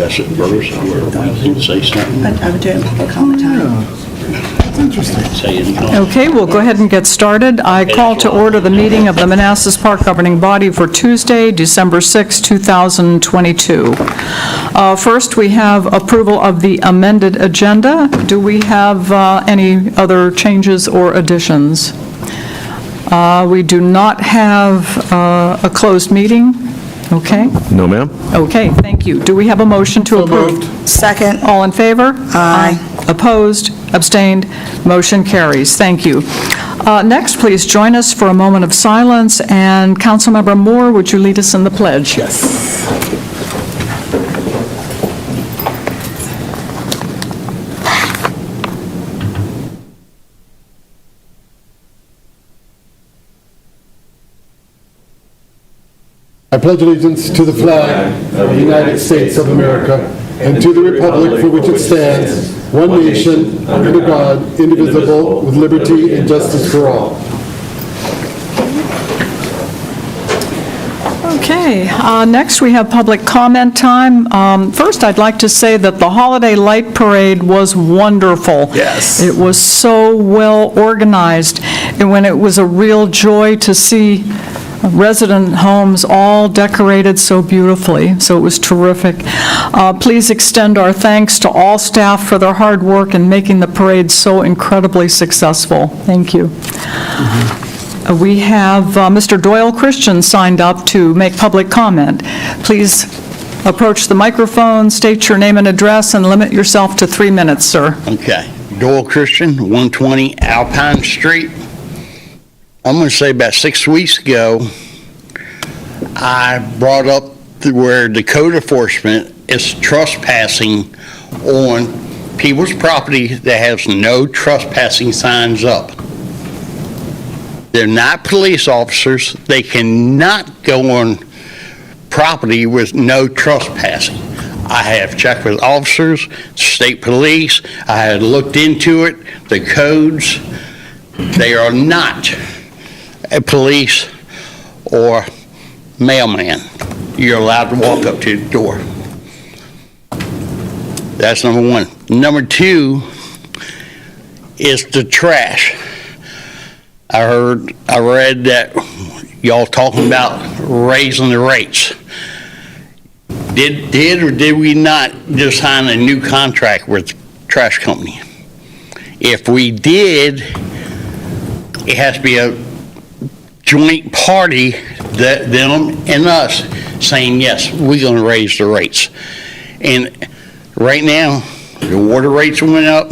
address it first, or we can say something. But I'm doing public comment time. That's interesting. Say anything. Okay, we'll go ahead and get started. I call to order the meeting of the Manassas Park Governing Body for Tuesday, December 6, 2022. First, we have approval of the amended agenda. Do we have any other changes or additions? We do not have a closed meeting. Okay? No, ma'am. Okay, thank you. Do we have a motion to approve? Second. All in favor? Aye. Opposed? Abstained? Motion carries. Thank you. Next, please join us for a moment of silence, and Councilmember Moore, would you lead us in the pledge? Yes. I pledge allegiance to the flag of the United States of America and to the republic for which it stands, one nation, under God, indivisible, with liberty and justice for all. Okay, next we have public comment time. First, I'd like to say that the Holiday Light Parade was wonderful. Yes. It was so well organized, and when it was a real joy to see resident homes all decorated so beautifully, so it was terrific. Please extend our thanks to all staff for their hard work in making the parade so incredibly successful. Thank you. We have Mr. Doyle Christian signed up to make public comment. Please approach the microphone, state your name and address, and limit yourself to 3 minutes, sir. Okay. Doyle Christian, 120 Alpine Street. I'm going to say about 6 weeks ago, I brought up where the code enforcement is trespassing on people's property that has no trespassing signs up. They're not police officers. They cannot go on property with no trespassing. I have checked with officers, state police. I had looked into it, the codes. They are not a police or mailman. You're allowed to walk up to the door. That's number one. Number two is the trash. I read that y'all talking about raising the rates. Did or did we not just sign a new contract with the trash company? If we did, it has to be a joint party, that them and us, saying, yes, we're going to raise the rates. And right now, the water rates went up,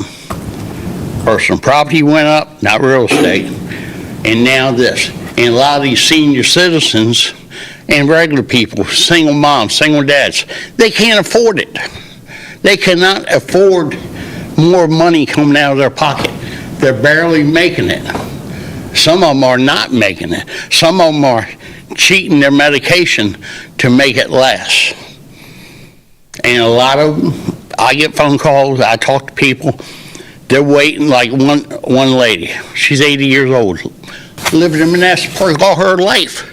personal property went up, not real estate, and now this. And a lot of these senior citizens and regular people, single moms, single dads, they can't afford it. They cannot afford more money coming out of their pocket. They're barely making it. Some of them are not making it. Some of them are cheating their medication to make it last. And a lot of them, I get phone calls, I talk to people, they're waiting, like one lady, she's 80 years old, lived in Manassas Park all her life.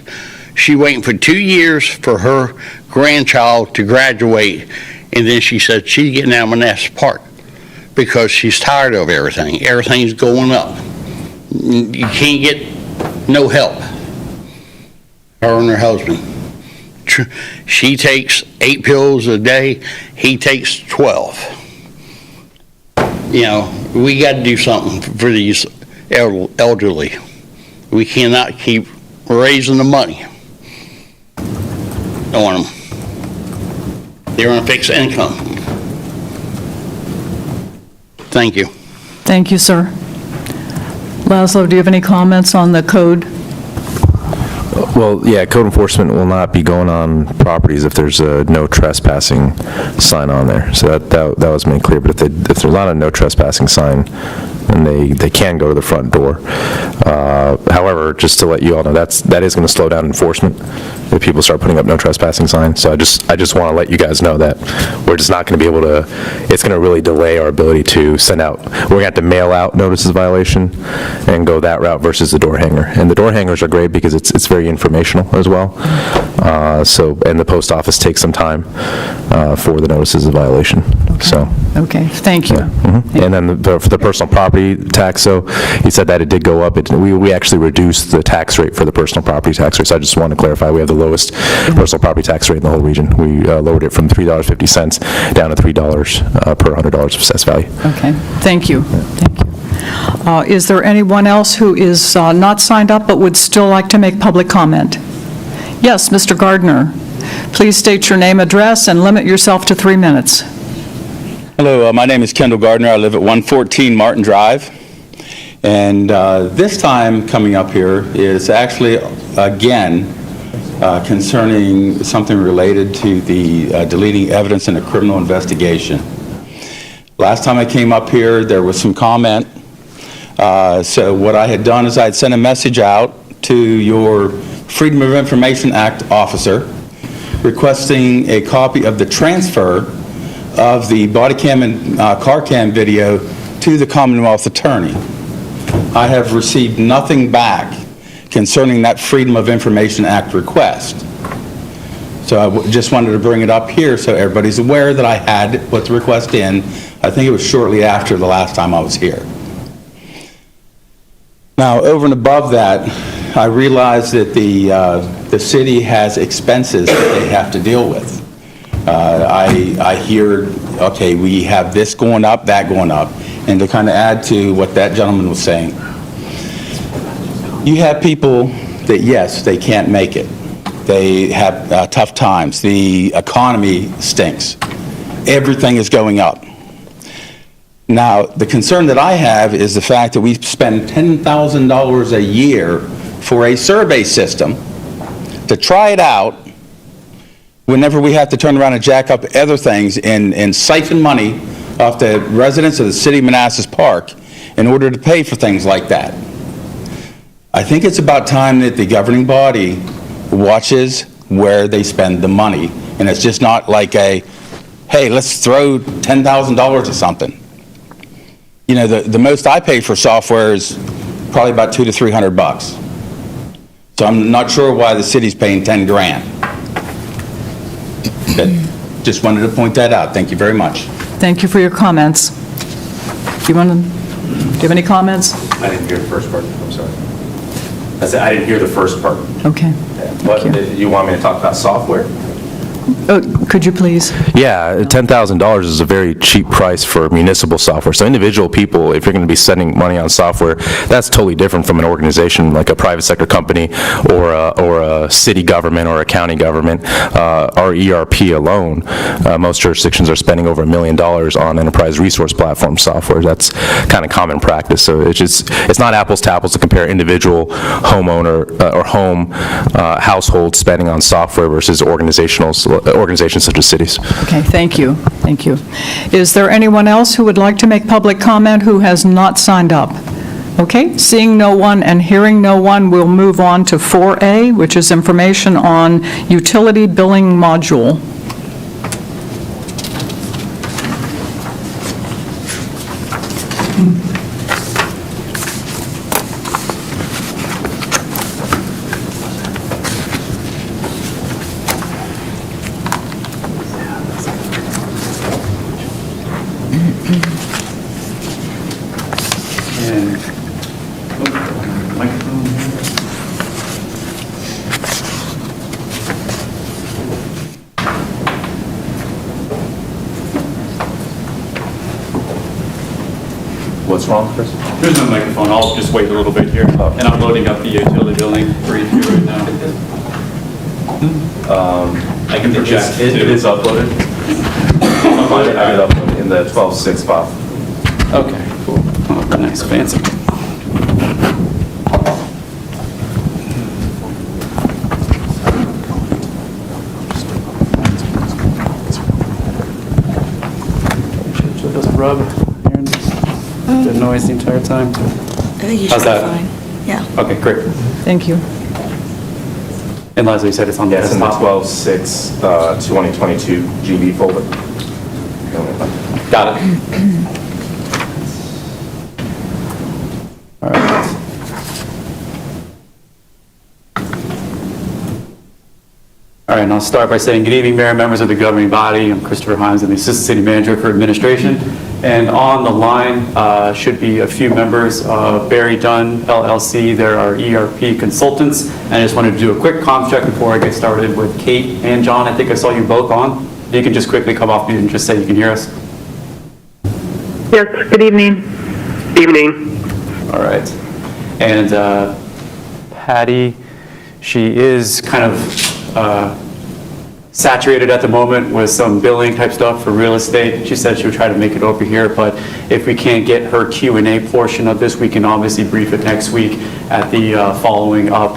She waiting for 2 years for her grandchild to graduate, and then she said she's getting out of Manassas Park because she's tired of everything. Everything's going up. You can't get no help. Her and her husband. She takes 8 pills a day. He takes 12. You know, we got to do something for these elderly. We cannot keep raising the money on them. They're on a fixed income. Thank you. Thank you, sir. Laszlo, do you have any comments on the code? Well, yeah, code enforcement will not be going on properties if there's a no trespassing sign on there. So that was made clear. But if there's not a no trespassing sign, and they can go to the front door. However, just to let you all know, that is going to slow down enforcement if people start putting up no trespassing signs. So I just want to let you guys know that we're just not going to be able to, it's going to really delay our ability to send out, we're going to have to mail out notices of violation and go that route versus the door hanger. And the door hangers are great because it's very informational as well. And the post office takes some time for the notices of violation. So. Okay, thank you. And then for the personal property tax, so he said that it did go up. We actually reduced the tax rate for the personal property tax rate, so I just want to clarify, we have the lowest personal property tax rate in the whole region. We lowered it from $3.50 down to $3 per $100 of assessed value. Okay, thank you. Thank you. Is there anyone else who is not signed up but would still like to make public comment? Yes, Mr. Gardner. Please state your name, address, and limit yourself to 3 minutes. Hello, my name is Kendall Gardner. I live at 114 Martin Drive. And this time coming up here is actually, again, concerning something related to the deleting evidence in a criminal investigation. Last time I came up here, there was some comment. So what I had done is I had sent a message out to your Freedom of Information Act officer requesting a copy of the transfer of the body cam and car cam video to the Commonwealth Attorney. I have received nothing back concerning that Freedom of Information Act request. So I just wanted to bring it up here so everybody's aware that I had put the request in. I think it was shortly after the last time I was here. Now, over and above that, I realize that the city has expenses that they have to deal with. I hear, okay, we have this going up, that going up, and to kind of add to what that gentleman was saying, you have people that, yes, they can't make it. They have tough times. The economy stinks. Everything is going up. Now, the concern that I have is the fact that we spend $10,000 a year for a survey system to try it out whenever we have to turn around and jack up other things and siphon money off the residents of the city of Manassas Park in order to pay for things like that. I think it's about time that the governing body watches where they spend the money, and it's just not like a, hey, let's throw $10,000 at something. You know, the most I pay for software is probably about $200 to $300. So I'm not sure why the city's paying 10 grand. But just wanted to point that out. Thank you very much. Thank you for your comments. Do you have any comments? I didn't hear the first part, I'm sorry. I said, I didn't hear the first part. Okay. What, you want me to talk about software? Could you please? Yeah, $10,000 is a very cheap price for municipal software. So individual people, if you're going to be spending money on software, that's totally different from an organization like a private sector company or a city government or a county government. Our ERP alone, most jurisdictions are spending over $1 million on enterprise resource platform software. That's kind of common practice. So it's not apples to apples to compare individual homeowner or home household spending on software versus organizations such as cities. Okay, thank you. Thank you. Is there anyone else who would like to make public comment who has not signed up? Okay, seeing no one and hearing no one, we'll move on to 4A, which is information on utility billing module. What's wrong, Chris? There's no microphone. I'll just wait a little bit here. And I'm loading up the utility billing for you right now. I can project It is uploaded. I have it uploaded in the 12.6 file. Okay, cool. Oh, nice, fancy. So it doesn't rub. the noise the entire time? I think you How's should be that? fine. Yeah. Okay, great. Thank you. And Leslie said it's on the Yes, in the desktop. 12/6, 2022 GB folder. Got it. All right. All right, and I'll start by saying good evening, Mayor, members of the governing body. I'm Christopher Hines, I'm the Assistant City Manager for Administration. And on the line should be a few members of Barry Dunn LLC. They're our ERP consultants. And I just wanted to do a quick comm check before I get started with Kate and John. I think I saw you both on. You can just quickly come off mute and just say you can hear us. Yes, good evening. Evening. All right. And Patty, she is kind of saturated at the moment with some billing type stuff for real estate. She said she would try to make it over here, but if we can't get her Q&A portion of this, we can obviously brief it next week at the following up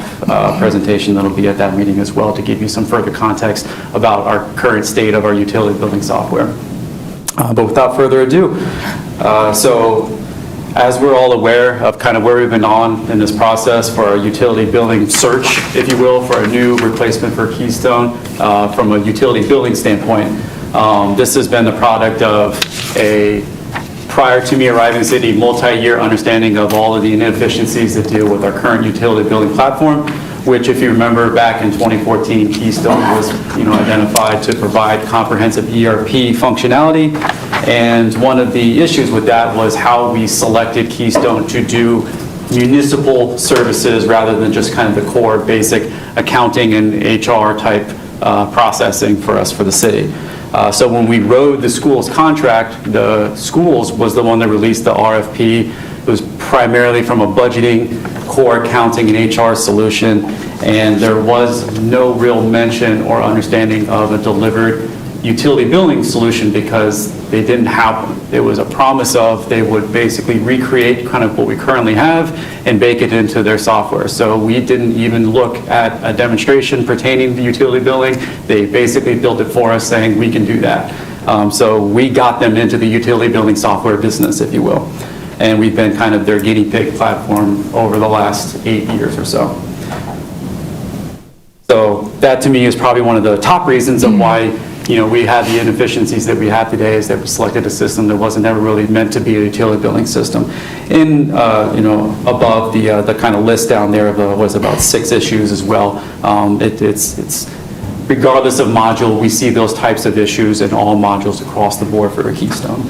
presentation that'll be at that meeting as well to give you some further context about our current state of our utility billing software. But without further ado, so as we're all aware of kind of where we've been on in this process for our utility billing search, if you will, for a new replacement for Keystone from a utility billing standpoint, this has been the product of a, prior to me arriving in the city, multi-year understanding of all of the inefficiencies that deal with our current utility billing platform, which, if you remember, back in 2014, Keystone was, identified to provide comprehensive ERP functionality. And one of the issues with that was how we selected Keystone to do municipal services rather than just kind of the core basic accounting and HR type processing for us for the city. So when we wrote the schools contract, the schools was the one that released the RFP. It was primarily from a budgeting, core accounting, and HR solution, and there was no real mention or understanding of a delivered utility billing solution because they didn't have one. There was a promise of they would basically recreate kind of what we currently have and bake it into their software. So we didn't even look at a demonstration pertaining to utility billing. They basically built it for us saying we can do that. So we got them into the utility billing software business, if you will. And we've been kind of their guinea pig platform over the last 8 years or so. So that to me is probably one of the top reasons of why we have the inefficiencies that we have today is that we selected a system that wasn't ever really meant to be a utility billing system. In, above the kind of list down there was about 6 issues as well. It's regardless of module, we see those types of issues in all modules across the board for a Keystone.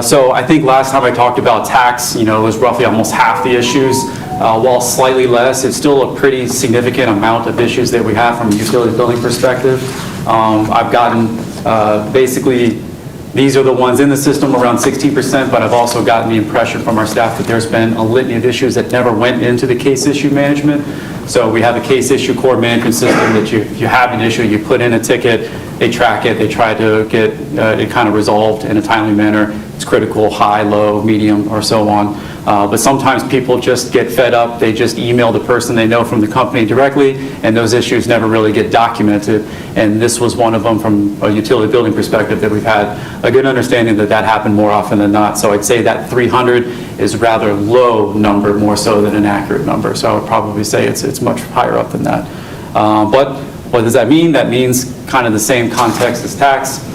So I think last time I talked about tax, it was roughly almost half the issues. While slightly less, it's still a pretty significant amount of issues that we have from a utility billing perspective. I've gotten, basically, these are the ones in the system, around 16%, but I've also gotten the impression from our staff that there's been a litany of issues that never went into the case issue management. So we have a case issue core management system that if you have an issue, you put in a ticket, they track it, they try to get it kind of resolved in a timely manner. It's critical, high, low, medium, or so on. But sometimes people just get fed up. They just email the person they know from the company directly, and those issues never really get documented. And this was one of them from a utility billing perspective that we've had a good understanding that that happened more often than not. So I'd say that 300 is a rather low number, more so than an accurate number. So I would probably say it's much higher up than that. But what does that mean? That means kind of the same context as tax.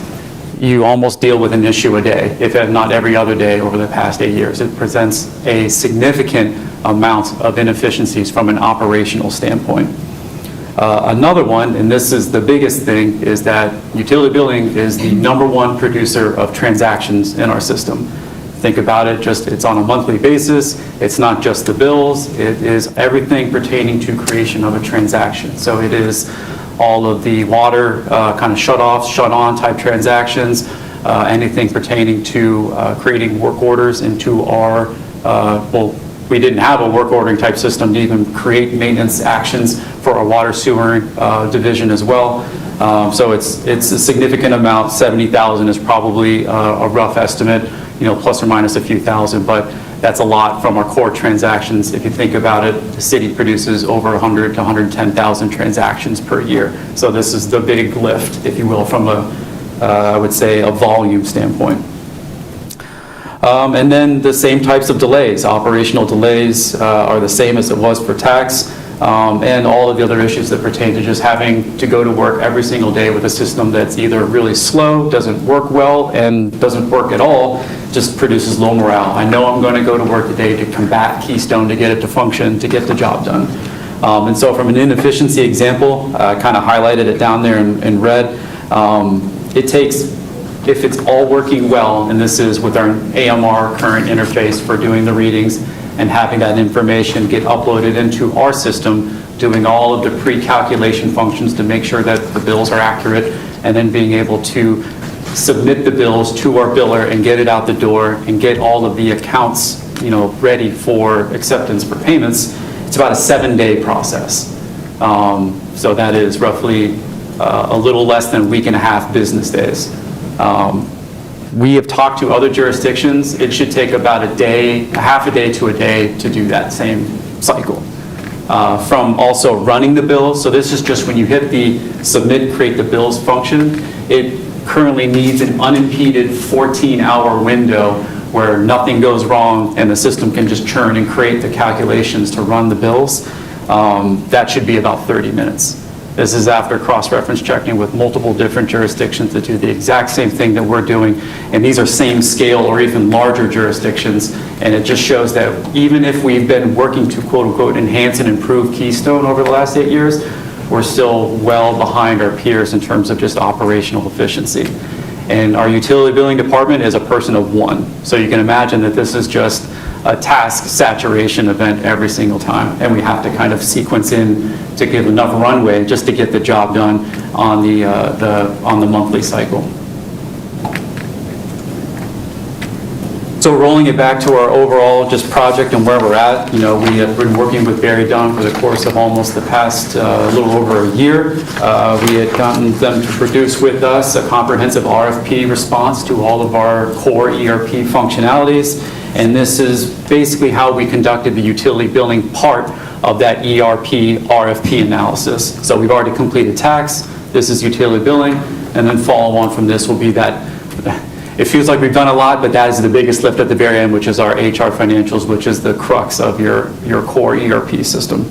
You almost deal with an issue a day, if not every other day over the past 8 years. It presents a significant amount of inefficiencies from an operational standpoint. Another one, and this is the biggest thing, is that utility billing is the #1 producer of transactions in our system. Think about it, it's on a monthly basis. It's not just the bills, it is everything pertaining to creation of a transaction. So it is all of the water kind of shut-offs, shut-on type transactions, anything pertaining to creating work orders into our, we didn't have a work ordering type system to even create maintenance actions for our water sewer division as well. So it's a significant amount. 70,000 is probably a rough estimate, plus or minus a few thousand, but that's a lot from our core transactions. If you think about it, the city produces over 100 to 110,000 transactions per year. So this is the big lift, if you will, from I would say, a volume standpoint. And then the same types of delays, operational delays are the same as it was for tax, and all of the other issues that pertain to just having to go to work every single day with a system that's either really slow, doesn't work well, and doesn't work at all, just produces low morale. I know I'm going to go to work today to combat Keystone, to get it to function, to get the job done. And so from an inefficiency example, I kind of highlighted it down there in red. It takes, if it's all working well, and this is with our AMR current interface for doing the readings and having that information get uploaded into our system, doing all of the pre-calculation functions to make sure that the bills are accurate, and then being able to submit the bills to our biller and get it out the door and get all of the accounts, ready for acceptance for payments. It's about a 7-day process. So that is roughly a little less than a week and a half business days. We have talked to other jurisdictions. It should take about a day, half a day to a day to do that same cycle. From also running the bills, so this is just when you hit the submit, create the bills function, it currently needs an unimpeded 14-hour window where nothing goes wrong and the system can just churn and create the calculations to run the bills. That should be about 30 minutes. This is after cross-reference checking with multiple different jurisdictions that do the exact same thing that we're doing, and these are same scale or even larger jurisdictions, and it just shows that even if we've been working to quote-unquote enhance and improve Keystone over the last 8 years, we're still well behind our peers in terms of just operational efficiency. And our utility billing department is a person of one, so you can imagine that this is just a task saturation event every single time, and we have to kind of sequence in to give enough runway just to get the job done on the monthly cycle. So rolling it back to our overall just project and where we're at, we have been working with Barry Dunn for the course of almost the past little over a year. We had gotten them to produce with us a comprehensive RFP response to all of our core ERP functionalities. And this is basically how we conducted the utility billing part of that ERP RFP analysis. So we've already completed tax, this is utility billing, and then follow on from this will be that, it feels like we've done a lot, but that is the biggest lift at the very end, which is our HR financials, which is the crux of your core ERP system.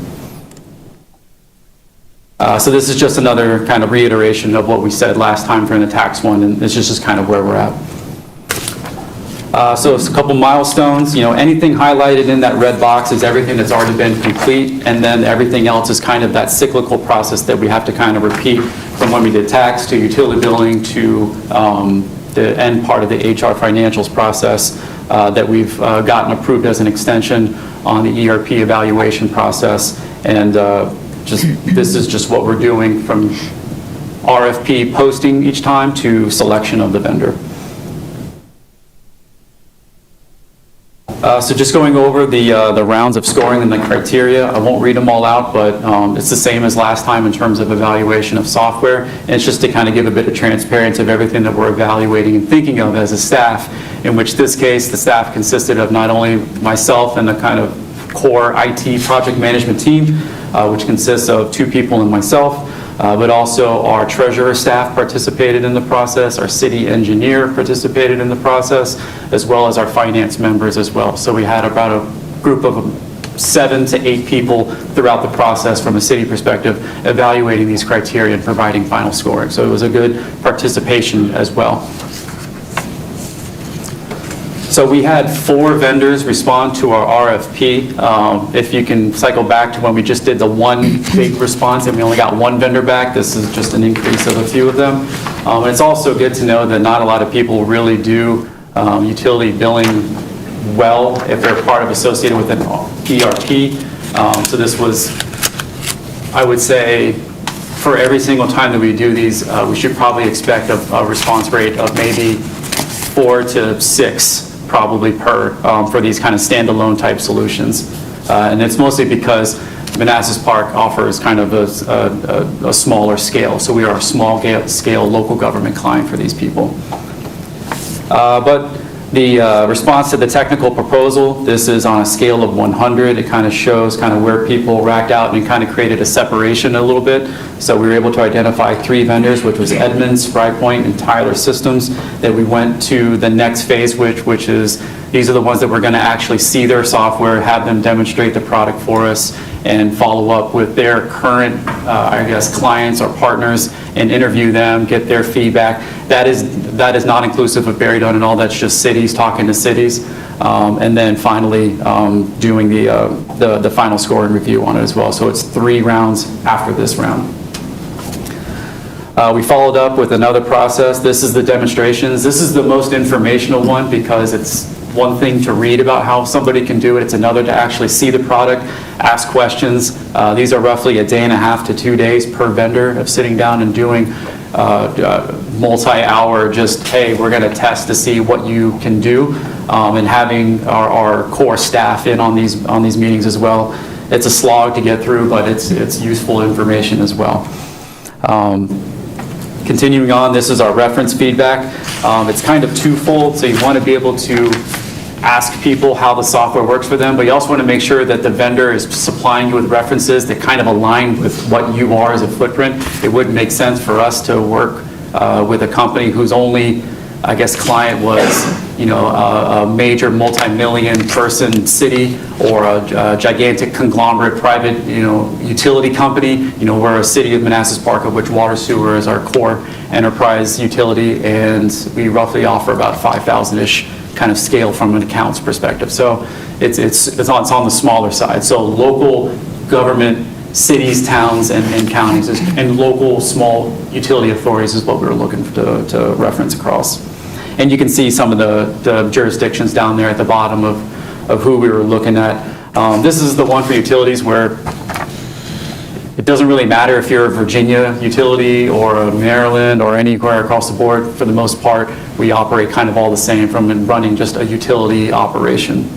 So this is just another kind of reiteration of what we said last time for the tax one, and this is just kind of where we're at. So it's a couple milestones. Anything highlighted in that red box is everything that's already been complete, and then everything else is kind of that cyclical process that we have to kind of repeat from when we did tax to utility billing to the end part of the HR financials process that we've gotten approved as an extension on the ERP evaluation process. And this is just what we're doing from RFP posting each time to selection of the vendor. So just going over the rounds of scoring and the criteria, I won't read them all out, but it's the same as last time in terms of evaluation of software. And it's just to kind of give a bit of transparency of everything that we're evaluating and thinking of as a staff, in which this case, the staff consisted of not only myself and the kind of core IT project management team, which consists of 2 people and myself, but also our treasurer staff participated in the process, our city engineer participated in the process, as well as our finance members as well. So we had about a group of 7 to 8 people throughout the process from a city perspective evaluating these criteria and providing final scoring. So it was a good participation as well. So we had 4 vendors respond to our RFP. If you can cycle back to when we just did the one big response and we only got 1 vendor back, this is just an increase of a few of them. And it's also good to know that not a lot of people really do utility billing well if they're part of associated with an ERP. So this was, I would say, for every single time that we do these, we should probably expect a response rate of maybe 4 to 6 probably per for these kind of standalone type solutions. And it's mostly because Manassas Park offers kind of a smaller scale. So we are a small scale local government client for these people. But The response to the technical proposal, this is on a scale of 100. It kind of shows kind of where people racked out and created a separation a little bit. So we were able to identify 3 vendors, which was Edmunds, FryPoint, and Tyler Systems, that we went to the next phase, which is, these are the ones that we're going to actually see their software, have them demonstrate the product for us, and follow up with their current, clients or partners and interview them, get their feedback. That is not inclusive of Barry Dunn and all, that's just cities talking to cities. And then finally, doing the final score and review on it as well. So it's 3 rounds after this round. We followed up with another process. This is the demonstrations. This is the most informational one because it's one thing to read about how somebody can do it. It's another to actually see the product, ask questions. These are roughly a day and a half to 2 days per vendor of sitting down and doing multi-hour just, hey, we're going to test to see what you can do, and having our core staff in on these meetings as well. It's a slog to get through, but it's useful information as well. Continuing on, this is our reference feedback. It's kind of twofold, so you want to be able to ask people how the software works for them, but you also want to make sure that the vendor is supplying you with references that kind of align with what you are as a footprint. It wouldn't make sense for us to work with a company whose only, client was, a major multi-million person city or a gigantic conglomerate private, utility company. We're a city of Manassas Park, of which water sewer is our core enterprise utility, and we roughly offer about 5,000-ish kind of scale from an accounts perspective. So it's on the smaller side. So local government, cities, towns, and counties, and local small utility authorities is what we were looking to reference across. And you can see some of the jurisdictions down there at the bottom of who we were looking at. This is the one for utilities where it doesn't really matter if you're a Virginia utility or a Maryland or anywhere across the board. For the most part, we operate kind of all the same from running just a utility operation.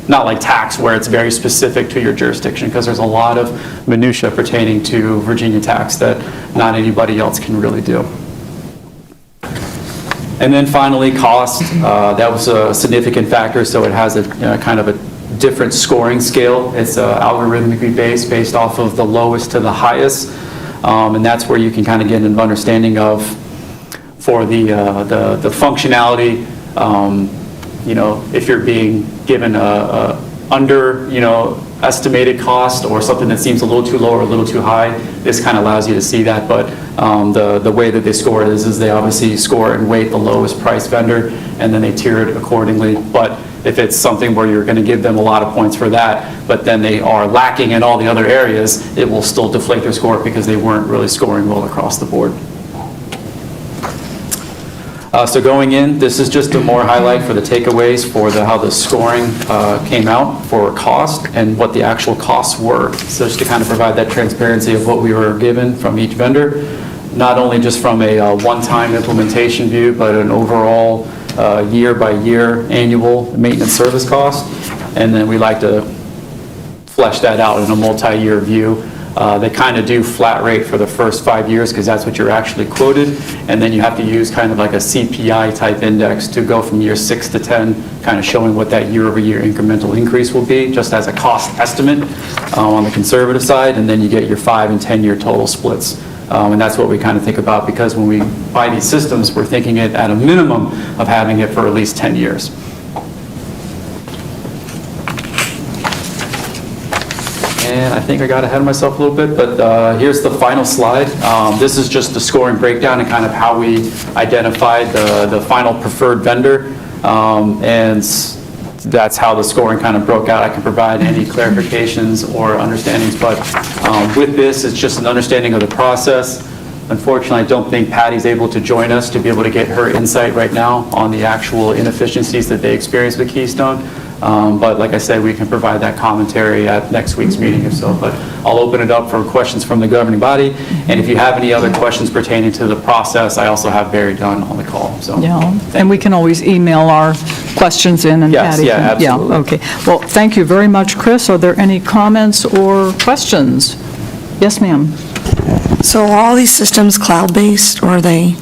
Not like tax where it's very specific to your jurisdiction, because there's a lot of minutia pertaining to Virginia tax that not anybody else can really do. And then finally, cost. That was a significant factor, so it has a kind of a different scoring scale. It's algorithmically based off of the lowest to the highest, and that's where you can kind of get an understanding of, for the functionality, if you're being given a under, estimated cost or something that seems a little too low or a little too high, this kind of allows you to see that. But the way that they score it is they obviously score and weight the lowest price vendor, and then they tier it accordingly. But if it's something where you're going to give them a lot of points for that, but then they are lacking in all the other areas, it will still deflate their score because they weren't really scoring well across the board. So going in, this is just a more highlight for the takeaways for how the scoring came out for cost and what the actual costs were. So just to kind of provide that transparency of what we were given from each vendor, not only just from a one-time implementation view, but an overall year-by-year annual maintenance service cost. And then we like to flesh that out in a multi-year view. They kind of do flat rate for the first 5 years because that's what you're actually quoted, and then you have to use kind of like a CPI type index to go from year 6 to 10, kind of showing what that year-over-year incremental increase will be, just as a cost estimate on the conservative side, and then you get your 5 and 10 year total splits. And that's what we kind of think about, because when we buy these systems, we're thinking it at a minimum of having it for at least 10 years. And I think I got ahead of myself a little bit, but here's the final slide. This is just the scoring breakdown and kind of how we identified the final preferred vendor. And that's how the scoring kind of broke out. I can provide any clarifications or understandings, but with this, it's just an understanding of the process. Unfortunately, I don't think Patty's able to join us to be able to get her insight right now on the actual inefficiencies that they experience with Keystone. But like I said, we can provide that commentary at next week's meeting if so. But I'll open it up for questions from the governing body. And if you have any other questions pertaining to the process, I also have Barry Dunn on the call. So Yeah, and we can always email our questions in, and Yes, Patty yeah, can- absolutely. Yeah, okay. Well, thank you very much, Chris. Are there any comments or questions? Yes, ma'am. So are all these systems cloud-based, or are they?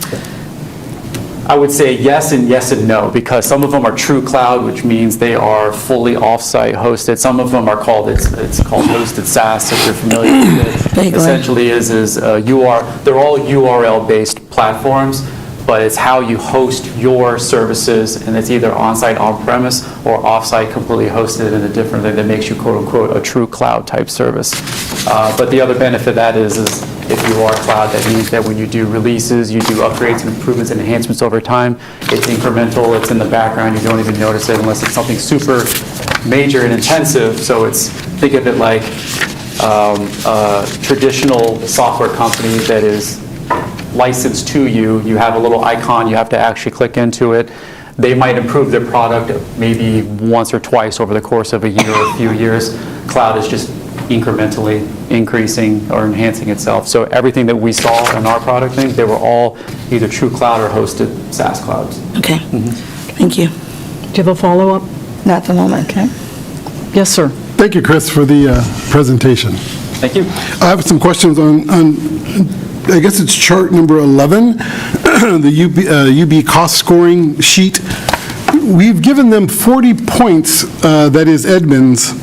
I would say yes and no, because some of them are true cloud, which means they are fully off-site hosted. Some of them are called, it's called hosted SaaS, if you're familiar with it. Vaguely. Essentially they're all URL-based platforms, but it's how you host your services, and it's either on-site, on-premise, or off-site, completely hosted in a different thing that makes you quote-unquote a true cloud type service. But the other benefit of that is if you are cloud, that means that when you do releases, you do upgrades and improvements and enhancements over time, it's incremental, it's in the background, you don't even notice it unless it's something super major and intensive. So think of it like a traditional software company that is licensed to you. You have a little icon, you have to actually click into it. They might improve their product maybe once or twice over the course of a year or a few years. Cloud is just incrementally increasing or enhancing itself. So everything that we saw in our product thing, they were all either true cloud or hosted SaaS clouds. Okay. Thank you. Do you have a follow-up? Not at the moment. Okay. Yes, sir. Thank you, Chris, for the presentation. Thank you. I have some questions on I guess it's chart number 11, the UB cost scoring sheet. We've given them 40 points, that is Edmunds,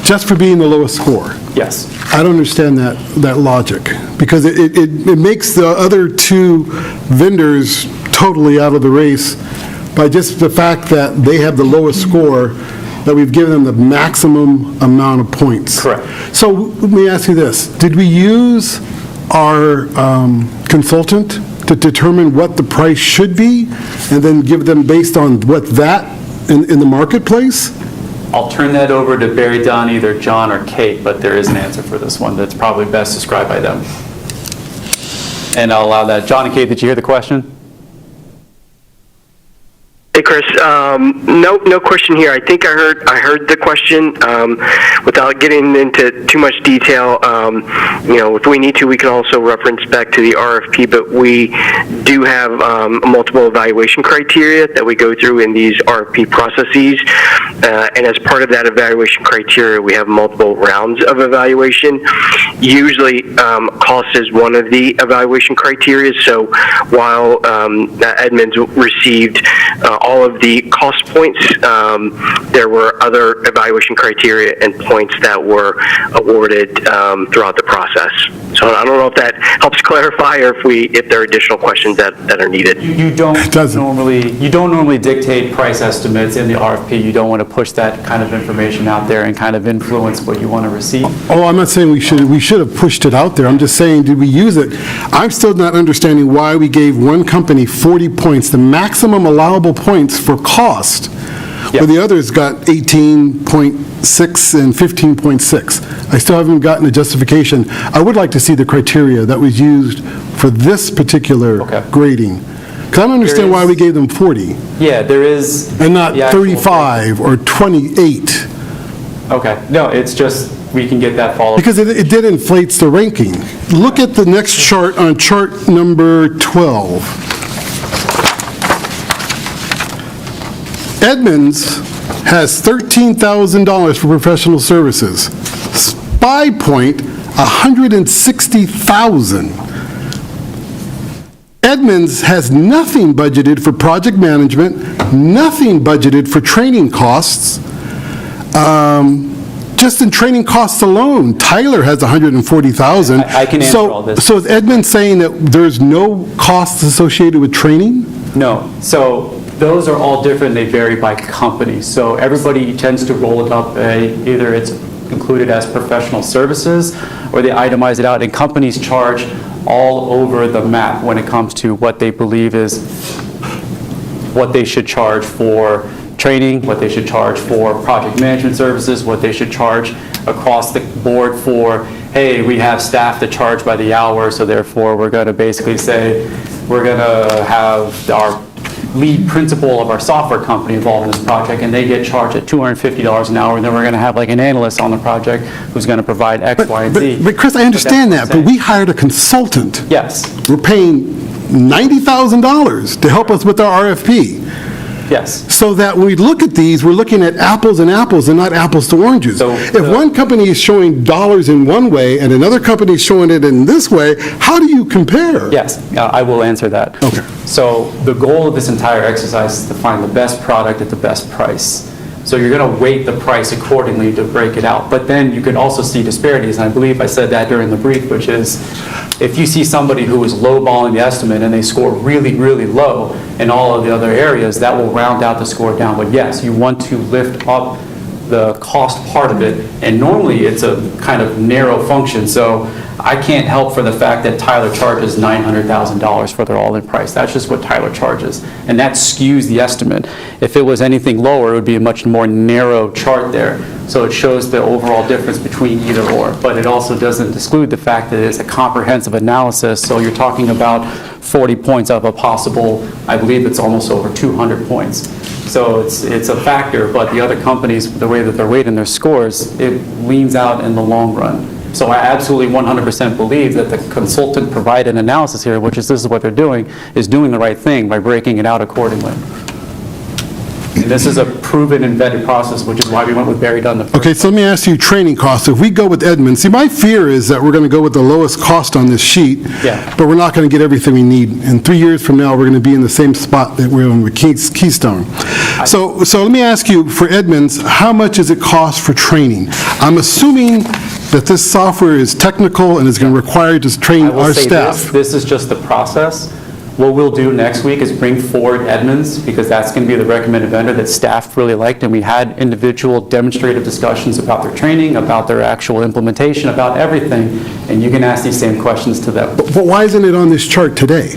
just for being the lowest score. Yes. I don't understand that logic, because it makes the other two vendors totally out of the race by just the fact that they have the lowest score, that we've given them the maximum amount of points. Correct. So let me ask you this. Did we use our consultant to determine what the price should be, and then give them based on what that in the marketplace? I'll turn that over to Barry Dunn, either John or Kate, but there is an answer for this one that's probably best described by them. And I'll allow that. John and Kate, did you hear the question? Hey, Chris. No question here. I think I heard the question. Without getting into too much detail, if we need to, we can also reference back to the RFP. But we do have multiple evaluation criteria that we go through in these RFP processes. And as part of that evaluation criteria, we have multiple rounds of evaluation. Usually, cost is one of the evaluation criteria. So while Edmunds received all of the cost points, there were other evaluation criteria and points that were awarded throughout the process. So I don't know if that helps clarify, or if there are additional questions that are needed. You don't normally dictate price estimates in the RFP. You don't want to push that kind of information out there and kind of influence what you want to receive. Oh, I'm not saying we should have pushed it out there. I'm just saying, did we use it? I'm still not understanding why we gave one company 40 points, the maximum allowable points for cost, where the others got 18.6 and 15.6. I still haven't gotten a justification. I would like to see the criteria that was used for this particular grading. Because I don't understand why we gave them 40. Yeah, there is. And not 35 or 28. Okay. No, it's just, we can get that follow-up. Because it did inflates the ranking. Look at the next chart, on chart number 12. Edmunds has $13,000 for professional services. Spy Point, $160,000. Edmunds has nothing budgeted for project management, nothing budgeted for training costs. Just in training costs alone, Tyler has $140,000. I can answer all this. So is Edmunds saying that there's no costs associated with training? No. So those are all different. They vary by company. So everybody tends to roll it up. Either it's included as professional services, or they itemize it out. And companies charge all over the map when it comes to what they believe is what they should charge for training, what they should charge for project management services, what they should charge across the board for, hey, we have staff that charge by the hour, so therefore we're going to basically say we're going to have our lead principal of our software company involved in this project, and they get charged at $250 an hour, and then we're going to have like an analyst on the project who's going to provide X, Y, and Z. But Chris, I understand that, but we hired a consultant. Yes. We're paying $90,000 to help us with our RFP. Yes. So that when we look at these, we're looking at apples and apples and not apples to oranges. So If one company is showing dollars in one way and another company is showing it in this way, how do you compare? Yes, I will answer that. Okay. So the goal of this entire exercise is to find the best product at the best price. So you're going to weight the price accordingly to break it out. But then you can also see disparities, and I believe I said that during the brief, which is if you see somebody who is lowballing the estimate and they score really, really low in all of the other areas, that will round out the score down. But yes, you want to lift up the cost part of it, and normally it's a kind of narrow function, so I can't help for the fact that Tyler charges $900,000 for their all-in price. That's just what Tyler charges, and that skews the estimate. If it was anything lower, it would be a much more narrow chart there, so it shows the overall difference between either or, but it also doesn't exclude the fact that it's a comprehensive analysis, so you're talking about 40 points of a possible, I believe it's almost over 200 points. So it's a factor, but the other companies, the way that they're weighting their scores, it leans out in the long run. So I absolutely 100% believe that the consultant provided analysis here, which is this is what they're doing, is doing the right thing by breaking it out accordingly. And this is a proven and vetted process, which is why we went with Barry Dunn the first. Okay, so let me ask you training costs. If we go with Edmunds, see, my fear is that we're going to go with the lowest cost on this sheet, Yeah. but we're not going to get everything we need. And 3 years from now, we're going to be in the same spot that we're in with Keystone. So let me ask you, for Edmunds, how much does it cost for training? I'm assuming that this software is technical and is going to require you to train I will our say staff. this is just the process. What we'll do next week is bring forward Edmunds, because that's going to be the recommended vendor that staff really liked, and we had individual demonstrative discussions about their training, about their actual implementation, about everything, and you can ask these same questions to them, But why isn't it on this chart today?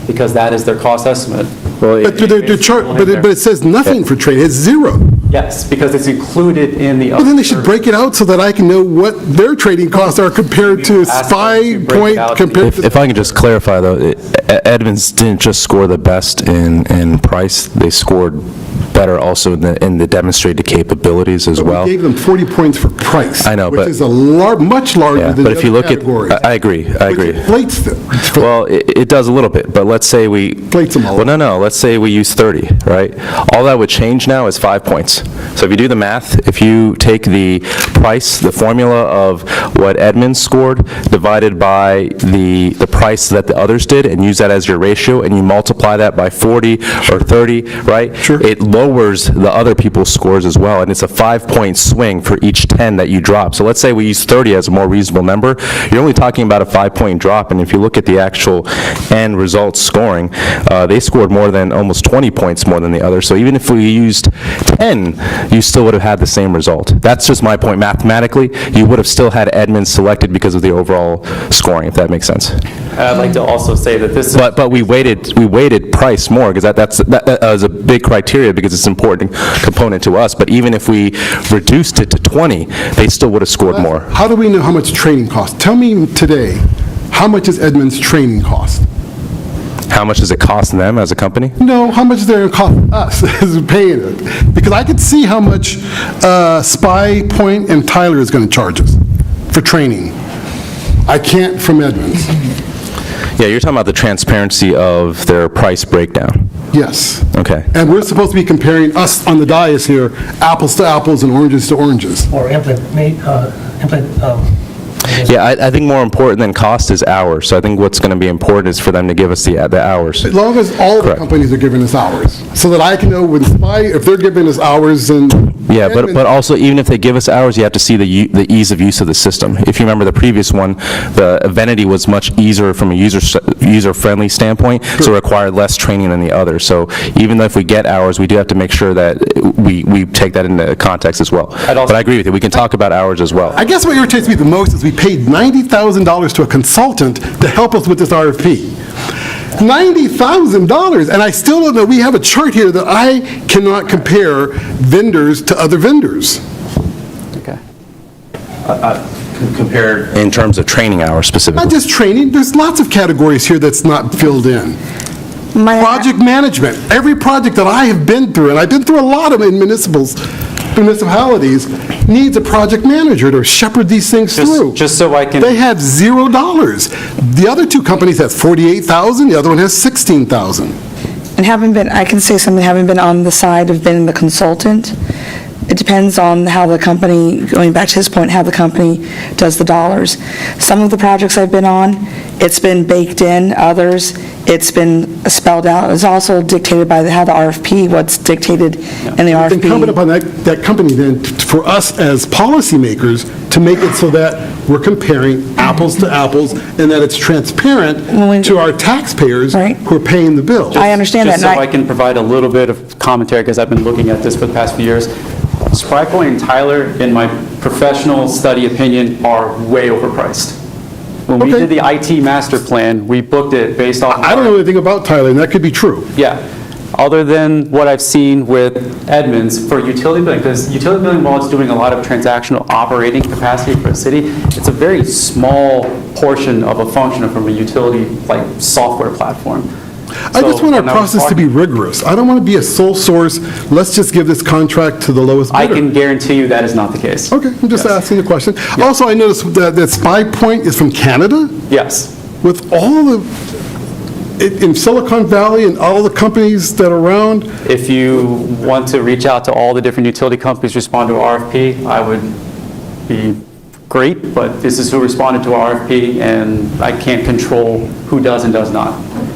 because that is their cost estimate. But the chart, but it says nothing for training, it's zero. Yes, because it's included in the. Well, then they should break it out so that I can know what their training costs are compared to Ask them to Spy break Point, it out. compared to... If I can just clarify, though, Edmunds didn't just score the best in price, they scored better also in the demonstrated capabilities as well. We gave them 40 points for price. I know, which but- is much larger Yeah, than but the if you other look categories. at, I agree. Which inflates them. Well, it does a little bit, but let's say we... Inflates them a Well, lot. no, let's say we use 30, right? All that would change now is 5 points. So if you do the math, if you take the price, the formula of what Edmunds scored, divided by the price that the others did, and use that as your ratio, and you multiply that by 40 or 30, right? Sure. It lowers the other people's scores as well, and it's a 5-point swing for each 10 that you drop. So let's say we use 30 as a more reasonable number. You're only talking about a 5-point drop, and if you look at the actual end results scoring, they scored more than almost 20 points more than the others. So even if we used 10, you still would have had the same result. That's just my point. Mathematically, you would have still had Edmunds selected because of the overall scoring, if that makes sense. I'd like to also say that this is. But we weighted price more, because that is a big criteria, because it's an important component to us. But even if we reduced it to 20, they still would have scored more. How do we know how much training costs? Tell me today, how much is Edmunds' training cost? How much does it cost them as a company? No, how much is it going to cost us as paying it? Because I could see how much Spy Point and Tyler is going to charge us for training. I can't from Edmunds. Yeah, you're talking about the transparency of their price breakdown. Yes. Okay. And we're supposed to be comparing us on the dais here, apples to apples and oranges to oranges. Or Yeah, I think more important than cost is hours. So I think what's going to be important is for them to give us the hours. As long as all the Correct. companies are giving us hours, so that I can know when Spy, if they're giving us hours, then... Yeah, but also, even if they give us hours, you have to see the ease of use of the system. If you remember the previous one, the Evenity was much easier from a user-friendly standpoint, so it required less training than the other. So even though if we get hours, we do have to make sure that we take that into context as well. But I agree with you, we can talk about hours as well. I guess what irritates me the most is we paid $90,000 to a consultant to help us with this RFP. $90,000, and I still don't know, we have a chart here that I cannot compare vendors to other vendors. Okay. Compared, In terms of training hours specifically. Not just training, there's lots of categories here that's not filled in. Project management, every project that I have been through, and I've been through a lot of them in municipalities, needs a project manager to shepherd these things through. Just so I can. They have $0. The other two companies have $48,000, the other one has $16,000. And I can say something, having been on the side of being the consultant, it depends on how the company, going back to his point, how the company does the dollars. Some of the projects I've been on, it's been baked in. Others, it's been spelled out. It's also dictated by how the RFP, what's dictated in the It's incumbent RFP. upon that company then, for us as policymakers, to make it so that we're comparing apples to apples, and that it's transparent to our taxpayers Right. who are paying the bill. I understand that. Just so and I can provide a little bit of commentary, because I've been looking at this for the past few years. Spry Point and Tyler, in my professional study opinion, are way overpriced. When we Okay. did the IT master plan, we booked it based off of I don't our- know anything about Tyler, and that could be true. Yeah, other than what I've seen with Edmunds for utility billing, because utility billing, while it's doing a lot of transactional operating capacity for the city, it's a very small portion of a function from a utility, like, software platform. I just want our when I was process to be talking- rigorous. I don't want to be a sole source, let's just give this contract to the lowest I bidder. can guarantee you that is not the case. Okay, I'm just Yes. asking the question. Also, I noticed that Spy Point is from Canada, Yes. with all the, in Silicon Valley and all the companies that are around. If you want to reach out to all the different utility companies, respond to our RFP, I would be great, but this is who responded to our RFP, and I can't control who does and does not.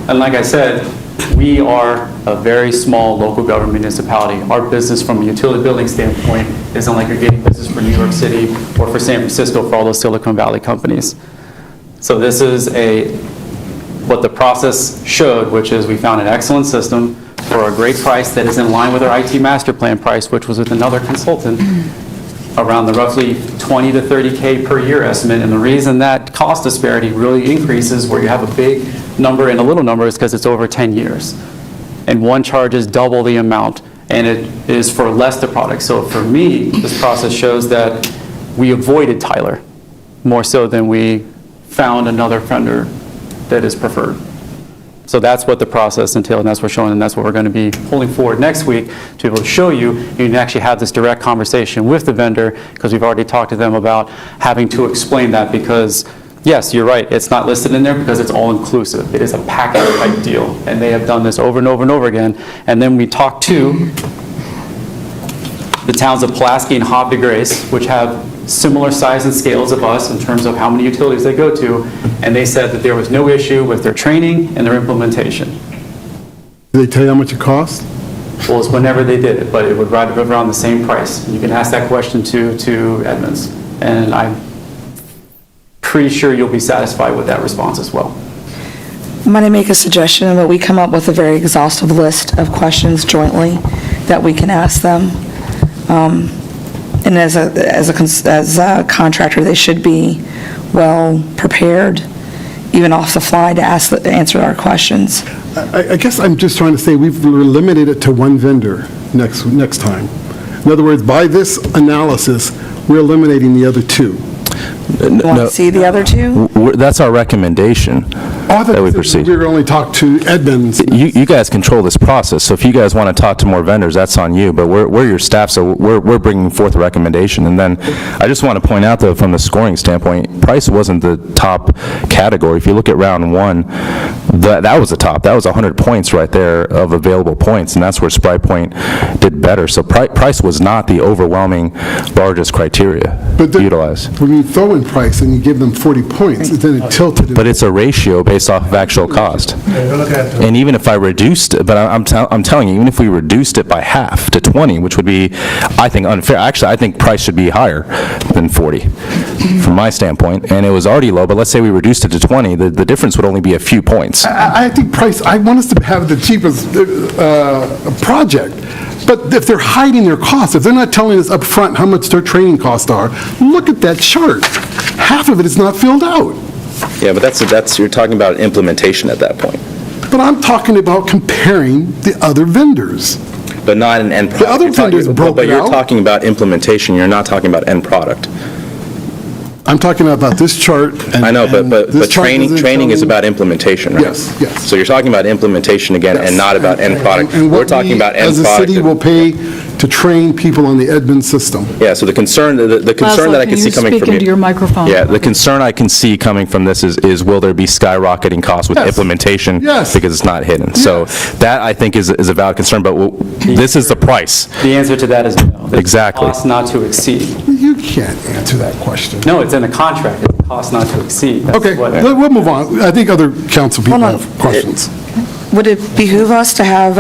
And like I said, we are a very small local government municipality. Our business from a utility billing standpoint isn't like you're getting business for New York City or for San Francisco for all those Silicon Valley companies. So this is what the process showed, which is we found an excellent system for a great price that is in line with our IT master plan price, which was with another consultant, around the roughly 20 to 30K per year estimate. And the reason that cost disparity really increases where you have a big number and a little number is because it's over 10 years. And one charges double the amount, and it is for less the product. So for me, this process shows that we avoided Tyler more so than we found another vendor that is preferred. So that's what the process entailed, and that's what we're showing, and that's what we're going to be pulling forward next week to be able to show you. You can actually have this direct conversation with the vendor, because we've already talked to them about having to explain that, because, yes, you're right, it's not listed in there because it's all-inclusive. It is a package-type deal, and they have done this over and over and over again. And then we talked to the towns of Pulaski and Havre de Grace, which have similar size and scales of us in terms of how many utilities they go to, and they said that there was no issue with their training and their implementation. Did they tell you how much it cost? Well, it's whenever they did it, but it would ride around the same price. You can ask that question to Edmunds, and I'm pretty sure you'll be satisfied with that response as well. Might I make a suggestion that we come up with a very exhaustive list of questions jointly that we can ask them? And as a contractor, they should be well prepared, even off the fly, to answer our questions. I guess I'm just trying to say we're limited it to one vendor next time. In other words, by this analysis, we're eliminating the other two. You want to see the other two? That's our recommendation Oh, I thought that we you said proceed. we were only talk to Edmunds. You guys control this process, so if you guys want to talk to more vendors, that's on you, but we're your staff, so we're bringing forth a recommendation. And then, I just want to point out, though, from the scoring standpoint, price wasn't the top category. If you look at round one, that was the top. That was 100 points right there of available points, and that's where Spry Point did better. So price was not the overwhelming largest criteria utilized. When you throw in price and you give them 40 points, then it tilted. But it's a ratio based off of actual cost. And even if I reduced it, but I'm telling you, even if we reduced it by half to 20, which would be, I think, unfair. Actually, I think price should be higher than 40 from my standpoint, and it was already low, but let's say we reduced it to 20, the difference would only be a few points. I think price, I want us to have the cheapest project. But if they're hiding their costs, if they're not telling us up front how much their training costs are, look at that chart. Half of it is not filled out. Yeah, but that's you're talking about implementation at that point. But I'm talking about comparing the other vendors. But not an end product. The other vendors broke But it you're out. talking about implementation, you're not talking about end product. I'm talking about this chart. And, I know, and but this chart training doesn't is tell me- about implementation, right? Yes. So you're talking about implementation again and not about end product. And We're what talking we, about end as a product. city, will pay to train people on the Edmund system. Yeah, so the concern that I can see coming from Laszlo, can you speak into your microphone? Yeah, the concern I can see coming from this is will there be skyrocketing costs with Yes. implementation? Yes. Because it's not hidden. So that, I think, is a valid concern, but this is the price. The answer to that is no. It's Exactly. Cost not to exceed. You can't answer that question. No, it's in the contract, it's a cost not to exceed. That's Okay, what- we'll move on. I think other council people Hold on. have questions. Would it behoove us to have,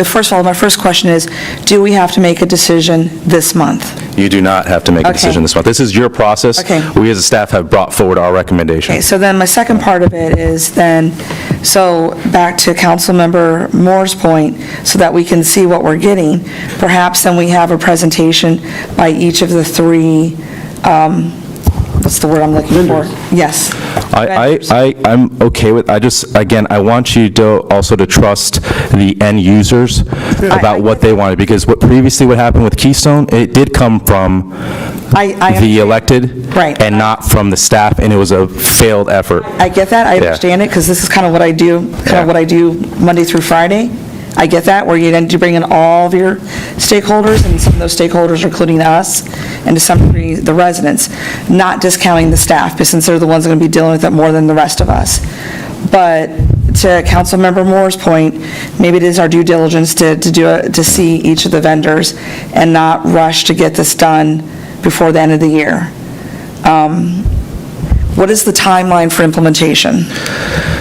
first of all, my first question is, do we have to make a decision this month? You do not have to make a Okay. decision this month. This is your process. Okay. We, as a staff, have brought forward our recommendation. Okay, so then my second part of it is then, so back to Councilmember Moore's point, so that we can see what we're getting, perhaps then we have a presentation by each of the three, what's the word I'm looking for? Yes. I'm okay with, again, I want you to also to trust the end users about what they wanted, because previously what happened with Keystone, it did come from the elected. Right. And not from the staff, and it was a failed effort. I get that, I Yeah. understand it, because this is kind of what I do, Monday through Friday. I get that, where you need to bring in all of your stakeholders, and some of those stakeholders are including us, and to some degree, the residents, not discounting the staff, because since they're the ones that are going to be dealing with it more than the rest of us. But to Councilmember Moore's point, maybe it is our due diligence to see each of the vendors and not rush to get this done before the end of the year. What is the timeline for implementation?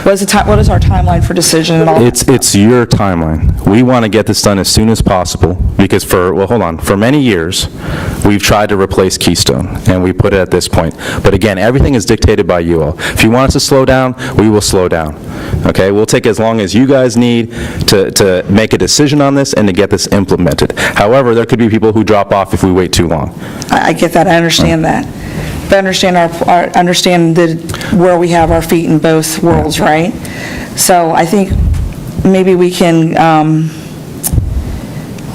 What is our timeline for decision and all? It's your timeline. We want to get this done as soon as possible, because for many years, we've tried to replace Keystone, and we put it at this point. But again, everything is dictated by you all. If you want us to slow down, we will slow down. Okay? We'll take as long as you guys need to make a decision on this and to get this implemented. However, there could be people who drop off if we wait too long. I get that, I understand that. But understand where we have our feet in both worlds, right? So I think maybe we can,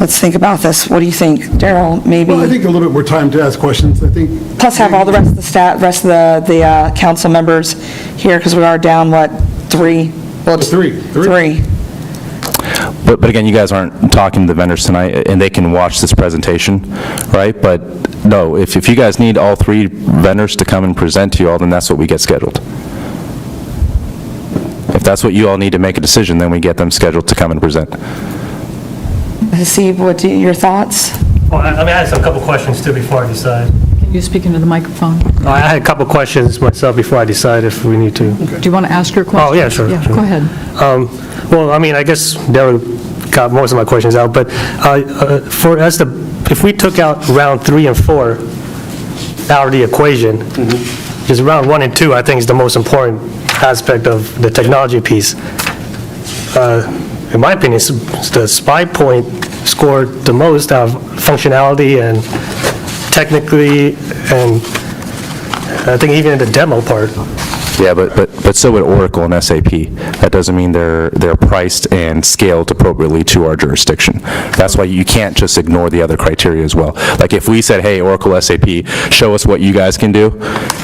let's think about this. What do you think, Daryl? Maybe, Well, I think a little bit more time to ask questions. I think plus have all the rest of the council members here, because we are down, what, three? Well, it's Three. Three. But again, you guys aren't talking to the vendors tonight, and they can watch this presentation, right? But no, if you guys need all three vendors to come and present to you all, then that's what we get scheduled. If that's what you all need to make a decision, then we get them scheduled to come and present. Steve, your thoughts? Well, I mean, I had a couple questions too before I decide. Can you speak into the microphone? I had a couple questions myself before I decide if we need to. Do you want to ask your question? Oh, yeah, sure. Yeah, sure. go ahead. Well, I mean, I guess Darryl got most of my questions out, but if we took out round 3 and 4 out of the equation, just round 1 and 2, I think is the most important aspect of the technology piece. In my opinion, the SPY point scored the most out of functionality and technically, and I think even in the demo part. Yeah, but so would Oracle and SAP. That doesn't mean they're priced and scaled appropriately to our jurisdiction. That's why you can't just ignore the other criteria as well. Like if we said, hey, Oracle, SAP, show us what you guys can do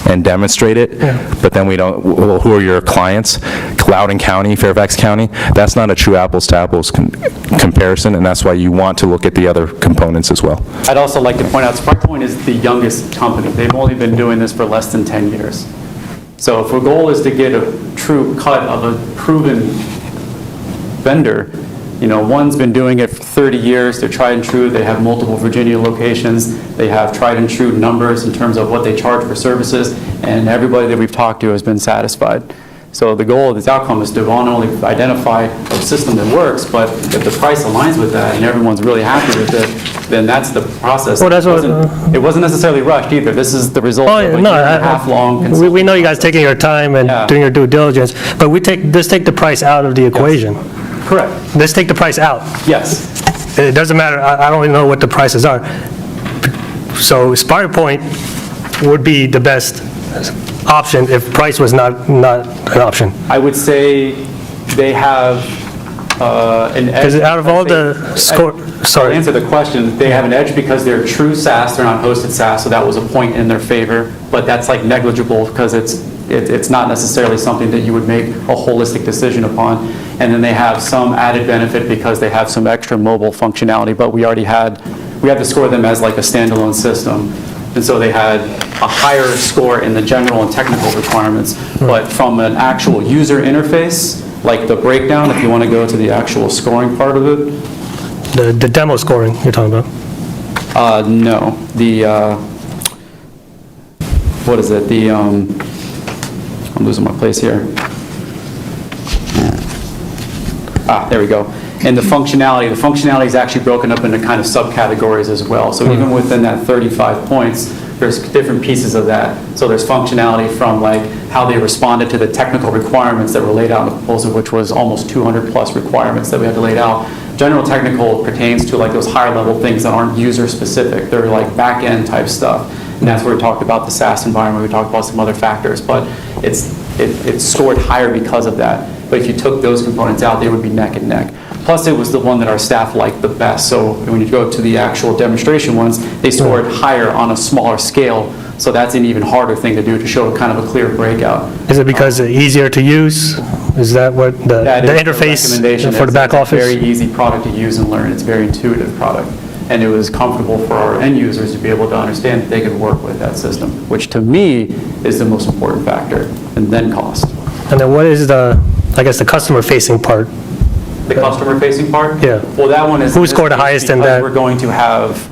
and demonstrate it, but then we don't, well, who are your clients? Loudoun County, Fairfax County? That's not a true apples to apples comparison, and that's why you want to look at the other components as well. I'd also like to point out, SparkPoint is the youngest company. They've only been doing this for less than 10 years. So if our goal is to get a true cut of a proven vendor, one's been doing it for 30 years, they're tried and true, they have multiple Virginia locations, they have tried and true numbers in terms of what they charge for services, and everybody that we've talked to has been satisfied. So the goal of this outcome is to not only identify a system that works, but if the price aligns with that and everyone's really happy with it, then that's the process. Well, that's it wasn't necessarily rushed either. This is the result of a year and a half long. We know you guys taking your time and doing your due diligence, but let's take the price out of the equation. Correct. Let's take the price out. Yes. It doesn't matter, I don't even know what the prices are. So SparkPoint would be the best option if price was not an option. I would say they have an edge. Because out of all the I'll answer the question. They have an edge because they're true SaaS, they're not hosted SaaS, so that was a point in their favor, but that's like negligible because it's not necessarily something that you would make a holistic decision upon. and then they have some added benefit because they have some extra mobile functionality, but we had to score them as like a standalone system. And so they had a higher score in the general and technical requirements, but from an actual user interface, like the breakdown, if you want to go to the actual scoring part of it. The demo scoring you're talking about? No, what is it, I'm losing my place here. There we go. And the functionality is actually broken up into kind of subcategories as well. So even within that 35 points, there's different pieces of that. So there's functionality from like how they responded to the technical requirements that were laid out in the proposal, which was almost 200 plus requirements that we had to lay out. General technical pertains to like those higher level things that aren't user specific. They're like back end type stuff. And that's where we talked about the SaaS environment. We talked about some other factors, but it's scored higher because of that. But if you took those components out, they would be neck and neck. Plus, it was the one that our staff liked the best. So when you go to the actual demonstration ones, they scored higher on a smaller scale. So that's an even harder thing to do, to show kind of a clear breakout. Is it because it's easier to use? Is that what the interface for the back office? It's a very easy product to use and learn. It's a very intuitive product. And it was comfortable for our end users to be able to understand that they could work with that system, which to me is the most important factor, and then cost. And then what is the customer-facing part? The customer-facing part? Yeah. Well, that one is... Who scored the highest in that? We're going to have,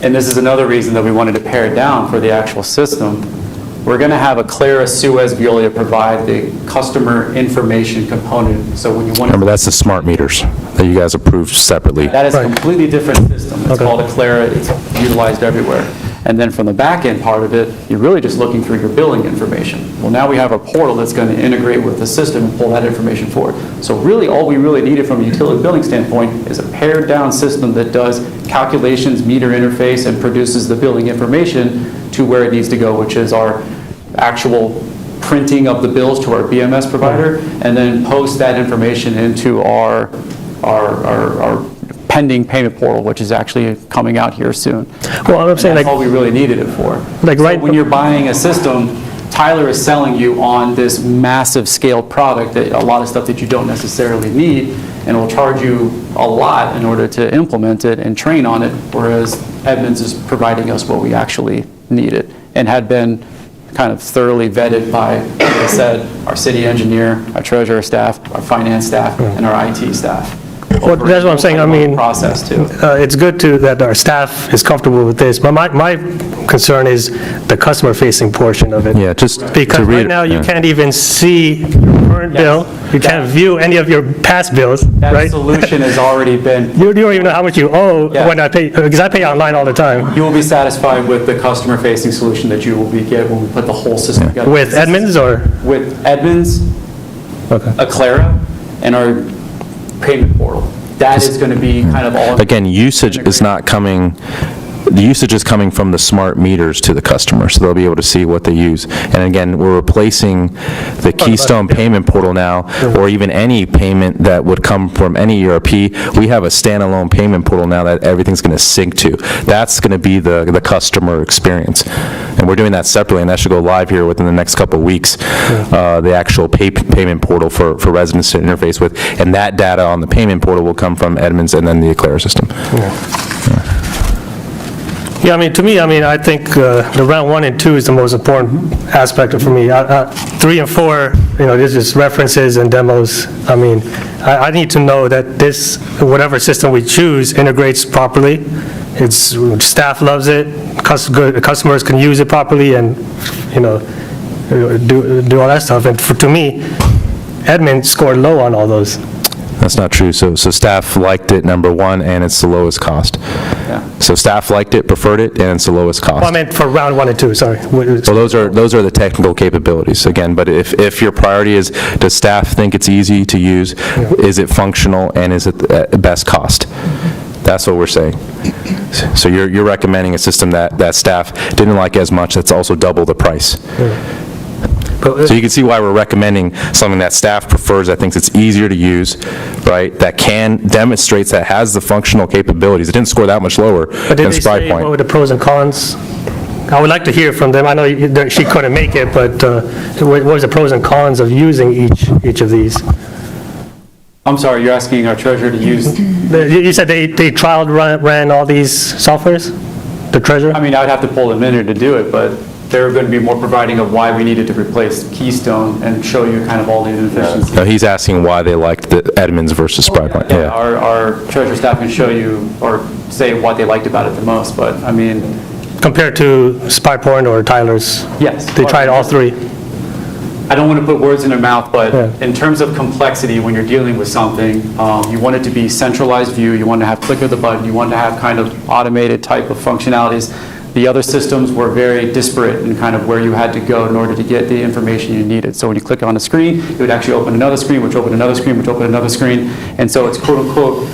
and this is another reason that we wanted to pare it down for the actual system, we're going to have Aclara Suez Veolia provide the customer information component. So when you want to... Remember, that's the smart meters that you guys approved separately. That is a completely different system. It's called Aclara. It's utilized everywhere. And then from the back end part of it, you're really just looking through your billing information. Well, now we have a portal that's going to integrate with the system and pull that information forward. So really, all we really needed from a utility billing standpoint is a pared down system that does calculations, meter interface, and produces the billing information to where it needs to go, which is our actual printing of the bills to our BMS provider, and then post that information into our pending payment portal, which is actually coming out here soon. Well, I'm saying that's all we really needed it for. Like so when you're buying a system, Tyler is selling you on this massive scale product that a lot of stuff that you don't necessarily need, and will charge you a lot in order to implement it and train on it, whereas Edmunds is providing us what we actually needed and had been kind of thoroughly vetted by, like I said, our city engineer, our treasurer staff, our finance staff, and our IT staff. Well, that's what I'm saying. I mean, process too. It's good that our staff is comfortable with this, but my concern is the customer-facing portion of it. Yeah, just Because to right now, you can't even see your current bill, you can't view any of your past bills, That right? solution has already been... You don't even know how much you owe Yeah. when I pay, because I pay online all the time. You will be satisfied with the customer-facing solution that you will get when we put the whole system together. With Edmunds or? With Edmunds, Okay. Aclara, and our payment portal. That is going to be kind of all... Again, usage is not coming, the usage is coming from the smart meters to the customer, so they'll be able to see what they use. And again, we're replacing the Keystone payment portal now, or even any payment that would come from any ERP. We have a standalone payment portal now that everything's going to sync to. That's going to be the customer experience. And we're doing that separately, and that should go live here within the next couple of weeks, the actual payment portal for residents to interface with. And that data on the payment portal will come from Edmunds and then the Aclara system. Yeah, I mean, to me, I think the round 1 and 2 is the most important aspect for me. 3 and 4, this is references and demos. I mean, I need to know that this, whatever system we choose, integrates properly. Staff loves it, customers can use it properly, and, do all that stuff. And to me, Edmund scored low on all those. That's not true. So staff liked it, number one, and it's the lowest cost. So staff liked it, preferred it, and it's the lowest cost. Well, I meant for round 1 and 2, sorry. So those are the technical capabilities, again, but if your priority is, does staff think it's easy to use, is it functional, and is it the best cost? That's what we're saying. So you're recommending a system that staff didn't like as much, that's also double the price. So you can see why we're recommending something that staff prefers, that thinks it's easier to use, right, that demonstrates that has the functional capabilities. It didn't score that much lower But did than they say what SpryPoint. were the pros and cons? I would like to hear from them. I know she couldn't make it, but what was the pros and cons of using each of these? I'm sorry, you're asking our treasurer to use, You said they trial ran all these softwares? The treasurer? I mean, I would have to pull them in here to do it, but they're going to be more providing of why we needed to replace Keystone and show you kind of all the inefficiencies. No, he's asking why they liked the Edmunds versus SpryPoint. Yeah, our treasurer staff can show you or say what they liked about it the most, but I mean, Compared to SpryPoint or Tyler's? yes. They tried all three? I don't want to put words in their mouth, but Yeah. in terms of complexity, when you're dealing with something, you want it to be centralized view, you want to have click of the button, you want to have kind of automated type of functionalities. The other systems were very disparate in kind of where you had to go in order to get the information you needed. So when you click on a screen, it would actually open another screen, which opened another screen, which opened another screen. And so it's quote-unquote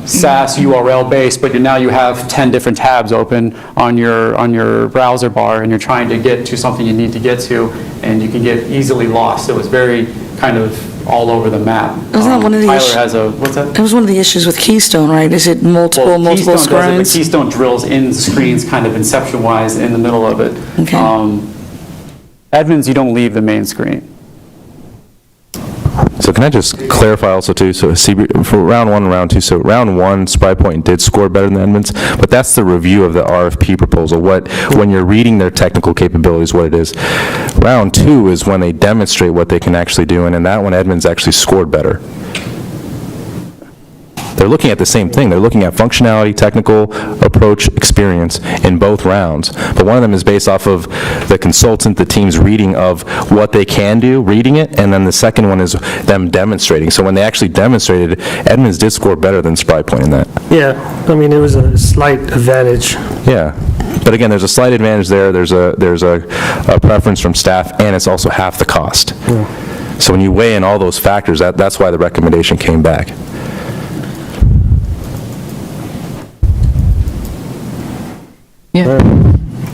SaaS URL based, but now you have 10 different tabs open on your browser bar, and you're trying to get to something you need to get to, and you can get easily lost. So it's very kind of all over the map. Isn't that one of the Tyler issues? has a, what's that? That was one of the issues with Keystone, right? Is it multiple Keystone does it, but screens? Keystone drills in screens kind of inception-wise in the middle of it. Okay. Edmunds, you don't leave the main screen. So can I just clarify also too, so for round one and round two, so round one, SpryPoint did score better than Edmunds, but that's the review of the RFP proposal, when you're reading their technical capabilities, what it is. Round two is when they demonstrate what they can actually do, and in that one, Edmunds actually scored better. They're looking at the same thing. They're looking at functionality, technical approach, experience in both rounds. But one of them is based off of the consultant, the team's reading of what they can do, reading it, and then the second one is them demonstrating. So when they actually demonstrated, Edmunds did score better than SpryPoint in that. Yeah, I mean, it was a slight advantage. Yeah. But again, there's a slight advantage there. There's a preference from staff, and it's also half the cost. So when you weigh in all those factors, that's why the recommendation came back. Yeah.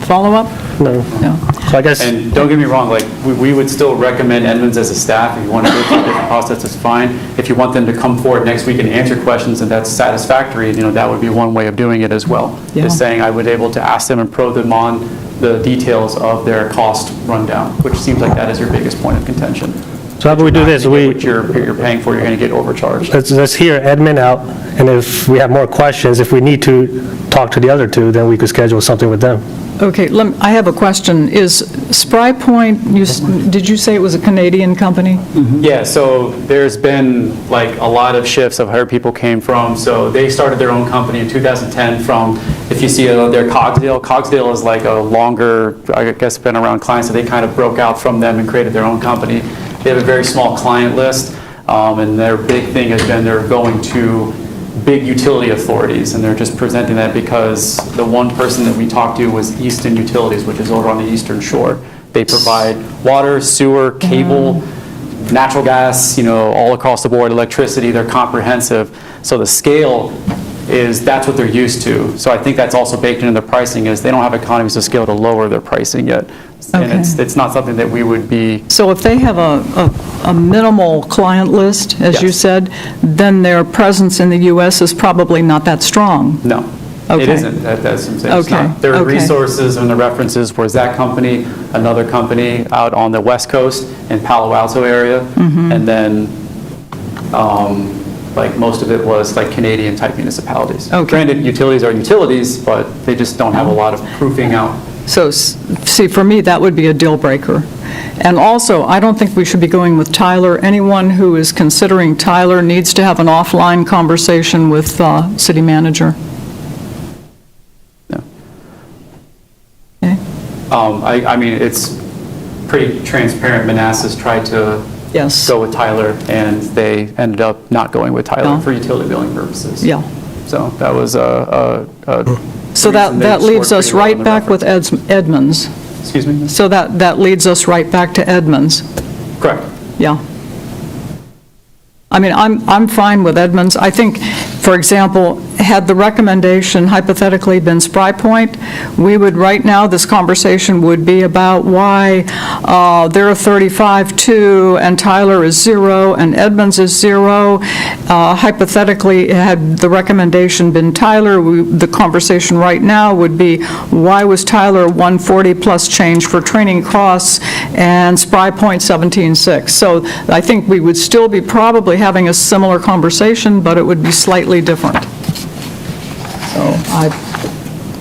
Follow-up? No. No. So I guess, And don't get me wrong, like, we would still recommend Edmunds as a staff. If you want to go through a different process, it's fine. If you want them to come forward next week and answer questions and that's satisfactory, that would be one way of doing it as well. Yeah. Is saying I would able to ask them and probe them on the details of their cost rundown, which seems like that is your biggest point of contention. so how about we do this? What you're paying for, you're going to get overcharged. Let's hear Edmund out, and if we have more questions, if we need to talk to the other two, then we could schedule something with them. Okay, I have a question. Is SpryPoint, did you say it was a Canadian company? Yeah, so there's been like a lot of shifts of where people came from. So they started their own company in 2010 from, if you see their Cogsdale is like a longer, I guess, been around client, so they kind of broke out from them and created their own company. They have a very small client list, and their big thing has been they're going to big utility authorities, and they're just presenting that because the one person that we talked to was Easton Utilities, which is over on the eastern shore. They provide water, sewer, cable, natural gas, all across the board, electricity, they're comprehensive. So the scale that's what they're used to. So I think that's also baked into their pricing is they don't have economies of scale to lower their pricing yet. And Okay. it's not something that we would be. So if they have a minimal client list, as you Yes. said, then their presence in the U.S. is probably not that strong. No, Okay. it isn't. That's what I'm saying. It's Okay, not. Their okay. resources and the references was that company, another company out on the West Coast in Palo Alto area, Mm-hmm. and then like most of it was like Canadian type municipalities. Okay. Granted, utilities are utilities, but they just don't have a lot of proofing out. So, see, for me, that would be a deal breaker. And also, I don't think we should be going with Tyler. Anyone who is considering Tyler needs to have an offline conversation with city manager. No. Okay? I mean, it's pretty transparent. Manassas tried to Yes. go with Tyler, and they ended up not going with Tyler Yeah. for utility billing purposes. Yeah. So that was a So reason they that leaves scored us pretty well on right the back with Edmunds. Excuse me? So that leads us right back to Edmunds. Correct. Yeah. I mean, I'm fine with Edmunds. I think, for example, had the recommendation hypothetically been Spry Point, we would, right now, this conversation would be about why they're 35-2 and Tyler is 0 and Edmonds is 0. Hypothetically, had the recommendation been Tyler, the conversation right now would be, why was Tyler 140 plus change for training costs and Spry Point 17.6? So I think we would still be probably having a similar conversation, but it would be slightly different. So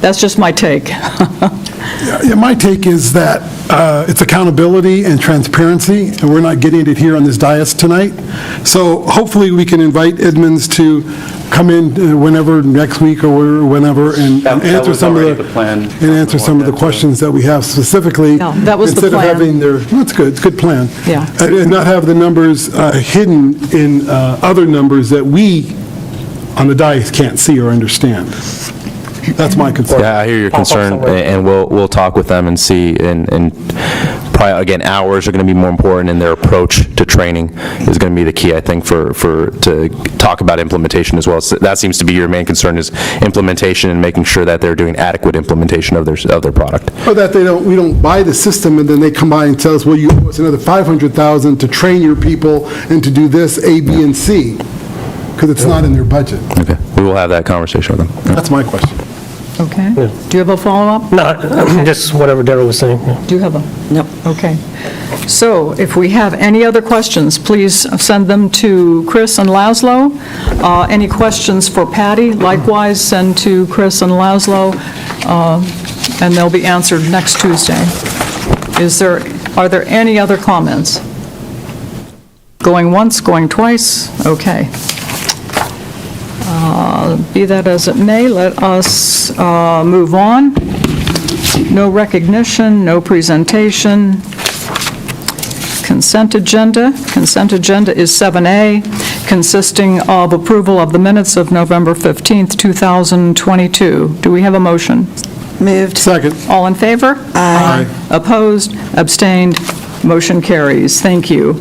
that's just my take. Yeah, my take is that it's accountability and transparency, and we're not getting it here on this dais tonight. So hopefully we can invite Edmonds to come in whenever, next week or whenever, and That answer was some of already the plan. and answer some of the questions that we have specifically. No, that was the Instead of plan. having their, that's good, it's a good plan. Yeah. And not have the numbers hidden in other numbers that we on the dais can't see or understand. That's my concern. Yeah, I hear your concern, and we'll talk with them and see, and probably, again, hours are going to be more important, and their approach to training is going to be the key, I think, to talk about implementation as well. So that seems to be your main concern, is implementation and making sure that they're doing adequate implementation of their product. Or that we don't buy the system and then they come by and tell us, well, you owe us another $500,000 to train your people and to do this, A, B, and C, because it's not in their budget. Okay, we will have that conversation with them. That's my question. Okay. Do you have a follow-up? No, just whatever Darrell was saying. Do you have a? No. Okay. So if we have any other questions, please send them to Chris and Laszlo. Any questions for Patty, likewise, send to Chris and Laszlo, and they'll be answered next Tuesday. Are there any other comments? Going once, going twice? Okay. Be that as it may, let us move on. No recognition, no presentation. Consent agenda. Consent agenda is 7A, consisting of approval of the minutes of November 15th, 2022. Do we have a motion? Moved. Second. All in favor? Aye. Opposed? Abstained? Motion carries. Thank you.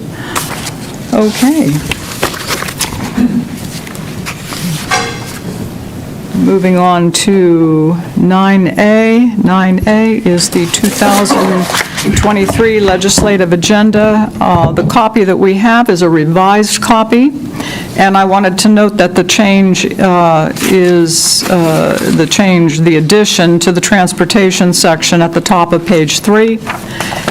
Okay. Moving on to 9A. 9A is the 2023 legislative agenda. The copy that we have is a revised copy, and I wanted to note that the change is the addition to the transportation section at the top of page 3.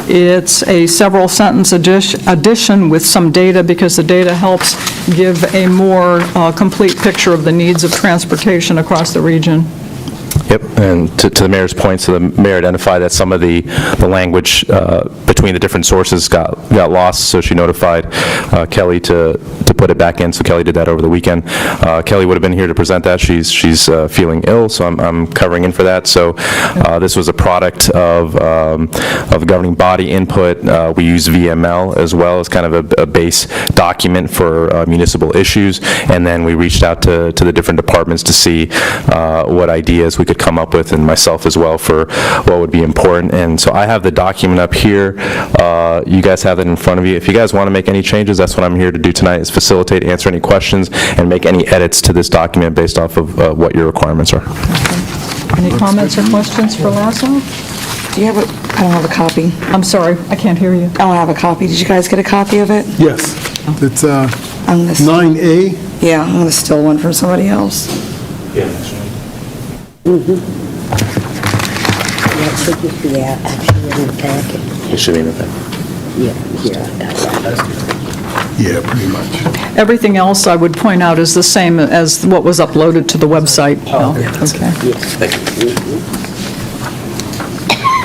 It's a several sentence addition with some data, because the data helps give a more complete picture of the needs of transportation across the region. Yep, and to the mayor's point, so the mayor identified that some of the language between the different sources got lost, so she notified Kelly to put it back in, so Kelly did that over the weekend. Kelly would have been here to present that. She's feeling ill, so I'm covering in for that. So this was a product of governing body input. We use VML as well as kind of a base document for municipal issues, and then we reached out to the different departments to see what ideas we could come up with, and myself as well, for what would be important. And so I have the document up here. You guys have it in front of you. If you guys want to make any changes, that's what I'm here to do tonight, is facilitate, answer any questions, and make any edits to this document based off of what your requirements are. Any comments or questions for Lasso? Do you have I don't have a copy. I'm sorry, I can't hear you. I don't have a copy. Did you guys get a copy of it? Yes. It's I'm gonna 9A. Yeah, I'm going to steal one from somebody else. Yeah, should just be out, actually, in the packet. It should be in the packet. Yeah, pretty much. Everything else, I would point out, is the same as what was uploaded to the website. Okay.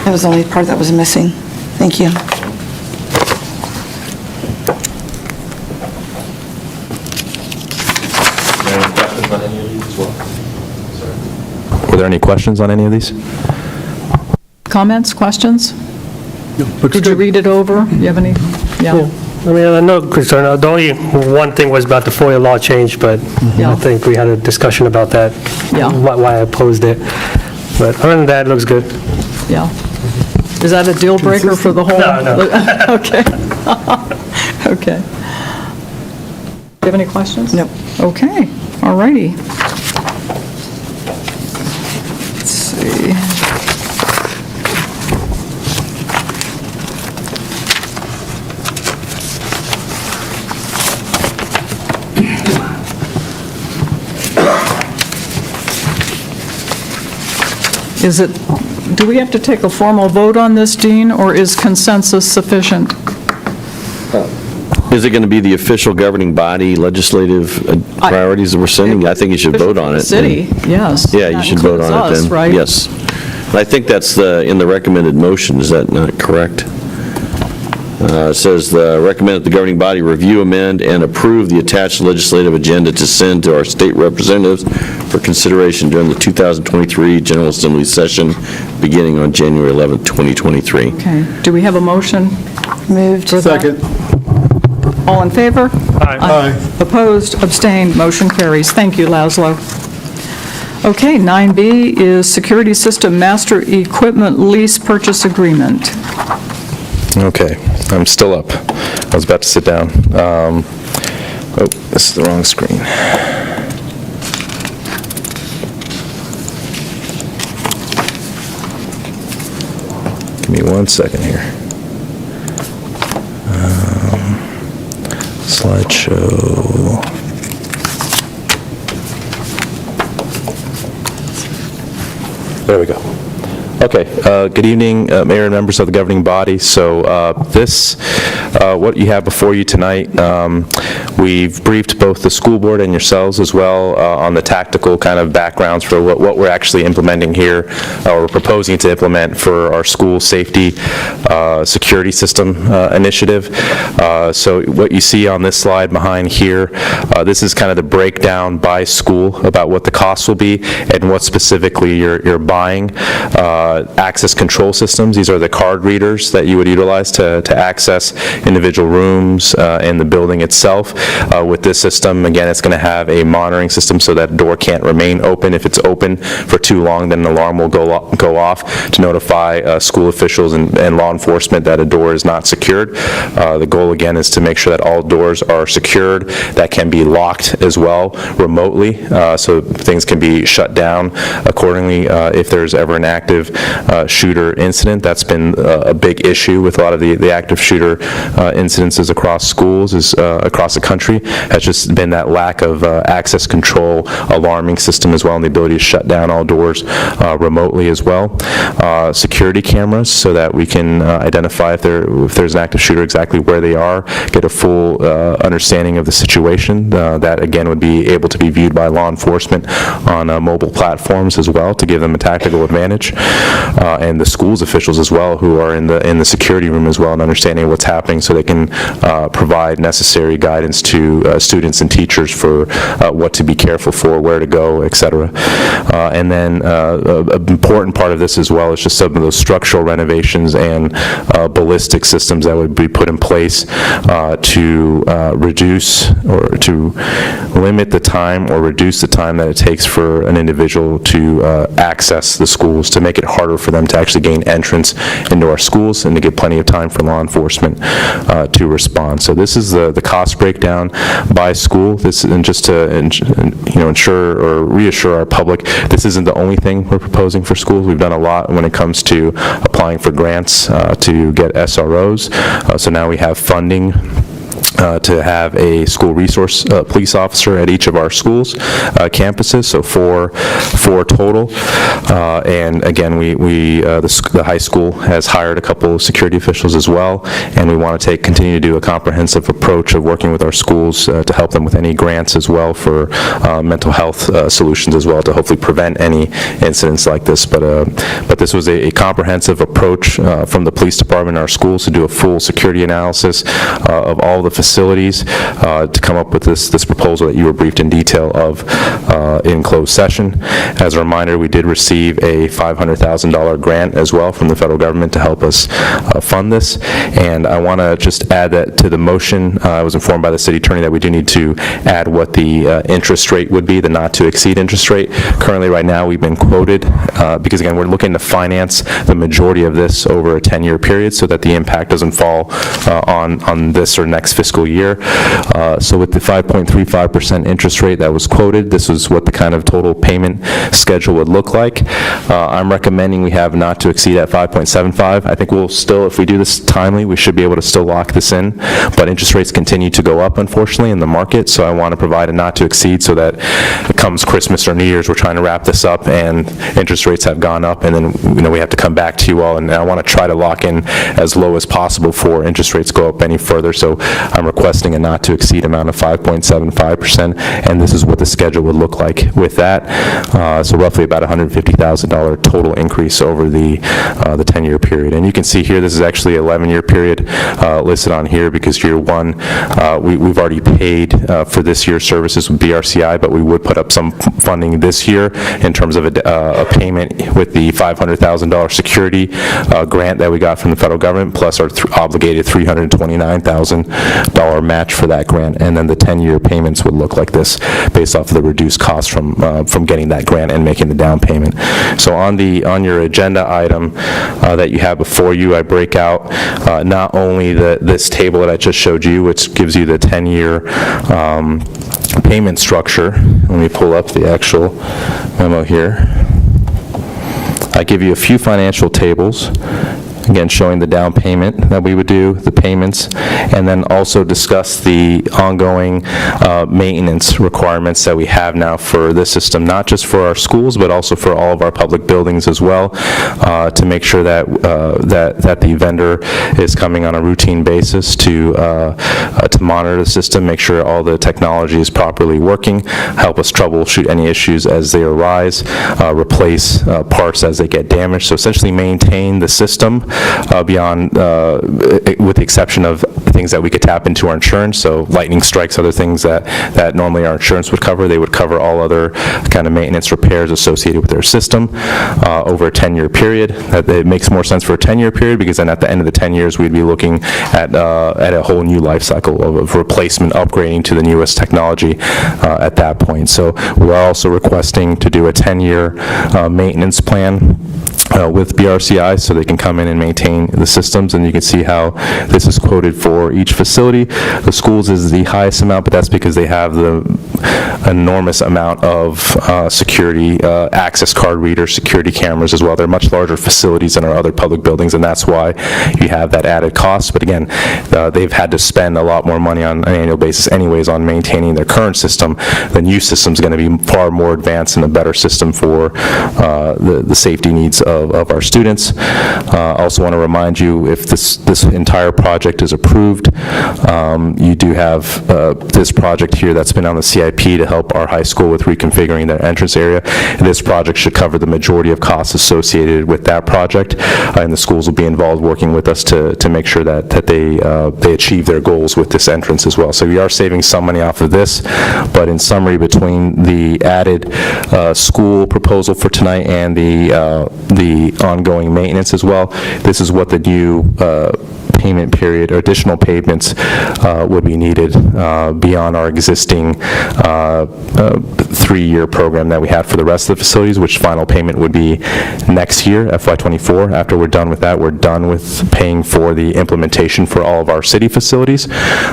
That was the only part that was missing. Thank you. Were there any questions on any of these? Comments, questions? Looks Did you good. read it over? You have any? Yeah. I mean, no concern. The only one thing was about the FOIA law change, but Yeah. I think we had a discussion about that, Yeah. why I opposed it. But other than that, it looks good. Yeah. Is that a deal breaker for the whole? No. Okay. Okay. Do you have any questions? No. Okay, all righty. see. Is it, do we have to take a formal vote on this, Dean, or is consensus sufficient? Is it going to be the official governing body legislative priorities that we're sending? I think you should vote on it. City, yes. Yeah, you should vote on it That includes us, then. right? Yes. And I think that's in the recommended motion, is that not correct? It says, recommend that the governing body review, amend, and approve the attached legislative agenda to send to our state representatives for consideration during the 2023 General Assembly session, beginning on January 11th, 2023. Okay, do we have a motion? Moved. Second. All in favor? Aye. Opposed, abstained, motion carries. Thank you, Laszlo. Okay, 9B is Security System Master Equipment Lease Purchase Agreement. Okay, I'm still up. I was about to sit down. Oh, this is the wrong screen. Give me 1 second here. Slideshow. There we go. Okay, good evening, Mayor and members of the governing body. So what you have before you tonight, we've briefed both the school board and yourselves as well on the tactical kind of backgrounds for what we're actually implementing here, or proposing to implement for our school safety security system initiative. So what you see on this slide behind here, this is kind of the breakdown by school about what the costs will be and what specifically you're buying. Access control systems, these are the card readers that you would utilize to access individual rooms in the building itself. With this system, again, it's going to have a monitoring system so that door can't remain open. If it's open for too long, then an alarm will go off to notify school officials and law enforcement that a door is not secured. The goal, again, is to make sure that all doors are secured, that can be locked as well remotely, so things can be shut down accordingly if there's ever an active shooter incident. That's been a big issue with a lot of the active shooter incidences across schools, across the country, has just been that lack of access control alarming system as well, and the ability to shut down all doors remotely as well. Security cameras, so that we can identify if there's an active shooter exactly where they are, get a full understanding of the situation. That, again, would be able to be viewed by law enforcement on mobile platforms as well, to give them a tactical advantage. And the schools officials as well, who are in the security room as well, and understanding what's happening, so they can provide necessary guidance to students and teachers for what to be careful for, where to go, etc. And then an important part of this as well is just some of those structural renovations and ballistic systems that would be put in place to reduce or to limit the time or reduce the time that it takes for an individual to access the schools, to make it harder for them to actually gain entrance into our schools and to give plenty of time for law enforcement to respond. So this is the cost breakdown by school. This, and just to ensure or reassure our public, this isn't the only thing we're proposing for schools. We've done a lot when it comes to applying for grants to get SROs. So now we have funding to have a school resource police officer at each of our schools campuses, so four total. And again, the high school has hired a couple of security officials as well, and we want to continue to do a comprehensive approach of working with our schools to help them with any grants as well for mental health solutions as well, to hopefully prevent any incidents like this. But this was a comprehensive approach from the police department and our schools to do a full security analysis of all the facilities to come up with this proposal that you were briefed in detail of in closed session. As a reminder, we did receive a $500,000 grant as well from the federal government to help us fund this. And I want to just add that to the motion. I was informed by the city attorney that we do need to add what the interest rate would be, the not to exceed interest rate. Currently, right now, we've been quoted, because again, we're looking to finance the majority of this over a 10-year period so that the impact doesn't fall on this or next fiscal fiscal year. So with the 5.35% interest rate that was quoted, this is what the kind of total payment schedule would look like. I'm recommending we have not to exceed at 5.75. I think we'll still, if we do this timely, we should be able to still lock this in, but interest rates continue to go up, unfortunately, in the market, so I want to provide a not to exceed so that it comes Christmas or New Year's, we're trying to wrap this up, and interest rates have gone up, and then we have to come back to you all, and I want to try to lock in as low as possible before interest rates go up any further, so I'm requesting a not to exceed amount of 5.75%, and this is what the schedule would look like with that. So roughly about $150,000 total increase over the 10-year period. And you can see here, this is actually an 11-year period listed on here because year one, we've already paid for this year's services with BRCI, but we would put up some funding this year in terms of a payment with the $500,000 security grant that we got from the federal government, plus our obligated $329,000 match for that grant. And then the 10-year payments would look like this based off of the reduced cost from getting that grant and making the down payment. So on your agenda item that you have before you, I break out not only this table that I just showed you, which gives you the 10-year payment structure. Let me pull up the actual memo here. I give you a few financial tables, again, showing the down payment that we would do, the payments, and then also discuss the ongoing maintenance requirements that we have now for this system, not just for our schools, but also for all of our public buildings as well, to make sure that the vendor is coming on a routine basis to monitor the system, make sure all the technology is properly working, help us troubleshoot any issues as they arise, replace parts as they get damaged, so essentially maintain the system beyond, with the exception of things that we could tap into our insurance, so lightning strikes, other things that normally our insurance would cover, they would cover all other kind of maintenance repairs associated with their system over a 10-year period. It makes more sense for a 10-year period because then at the end of the 10 years, we'd be looking at a whole new life cycle of replacement, upgrading to the newest technology at that point. So we are also requesting to do a 10-year maintenance plan with BRCI so they can come in and maintain the systems, and you can see how this is quoted for each facility. The schools is the highest amount, but that's because they have the enormous amount of security, access card readers, security cameras as well. They're much larger facilities than our other public buildings, and that's why you have that added cost. But again, they've had to spend a lot more money on an annual basis anyways on maintaining their current system. The new system is going to be far more advanced and a better system for the safety needs of our students. I also want to remind you, if this entire project is approved, you do have this project here that's been on the CIP to help our high school with reconfiguring their entrance area. And this project should cover the majority of costs associated with that project, and the schools will be involved working with us to make sure that they achieve their goals with this entrance as well. So we are saving some money off of this, but in summary, between the added school proposal for tonight and the ongoing maintenance as well, this is what the new payment period or additional payments would be needed beyond our existing 3-year program that we have for the rest of the facilities, which final payment would be next year, FY24. After we're done with that, we're done with paying for the implementation for all of our city facilities,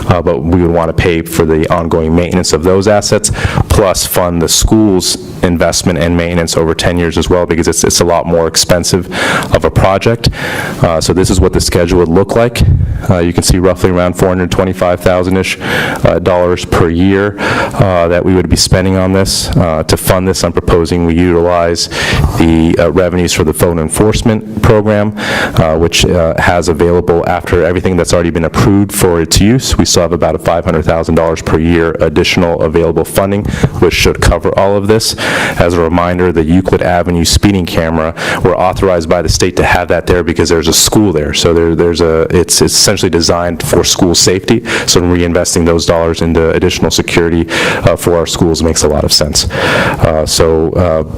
but we would want to pay for the ongoing maintenance of those assets, plus fund the school's investment and maintenance over 10 years as well, because it's a lot more expensive of a project. So this is what the schedule would look like. You can see roughly around $425,000-ish dollars per year that we would be spending on this. To fund this, I'm proposing we utilize the revenues for the phone enforcement program, which has available after everything that's already been approved for its use. We still have about a $500,000 per year additional available funding, which should cover all of this. As a reminder, the Euclid Avenue speeding camera, we're authorized by the state to have that there because there's a school there. So it's essentially designed for school safety. So reinvesting those dollars into additional security for our schools makes a lot of sense. So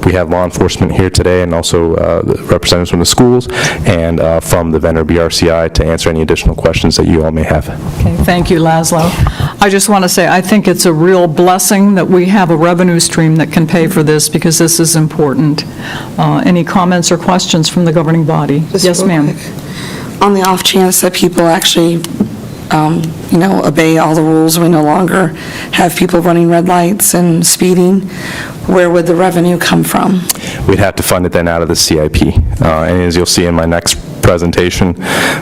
we have law enforcement here today, and also representatives from the schools and from the vendor BRCI to answer any additional questions that you all may have. Okay, thank you, Laszlo. I just want to say, I think it's a real blessing that we have a revenue stream that can pay for this, because this is important. Any comments or questions from the governing body? Just Yes, real ma'am. quick. On the off chance that people actually obey all the rules. We no longer have people running red lights and speeding. Where would the revenue come from? We'd have to fund it then out of the CIP. And as you'll see in my next presentation,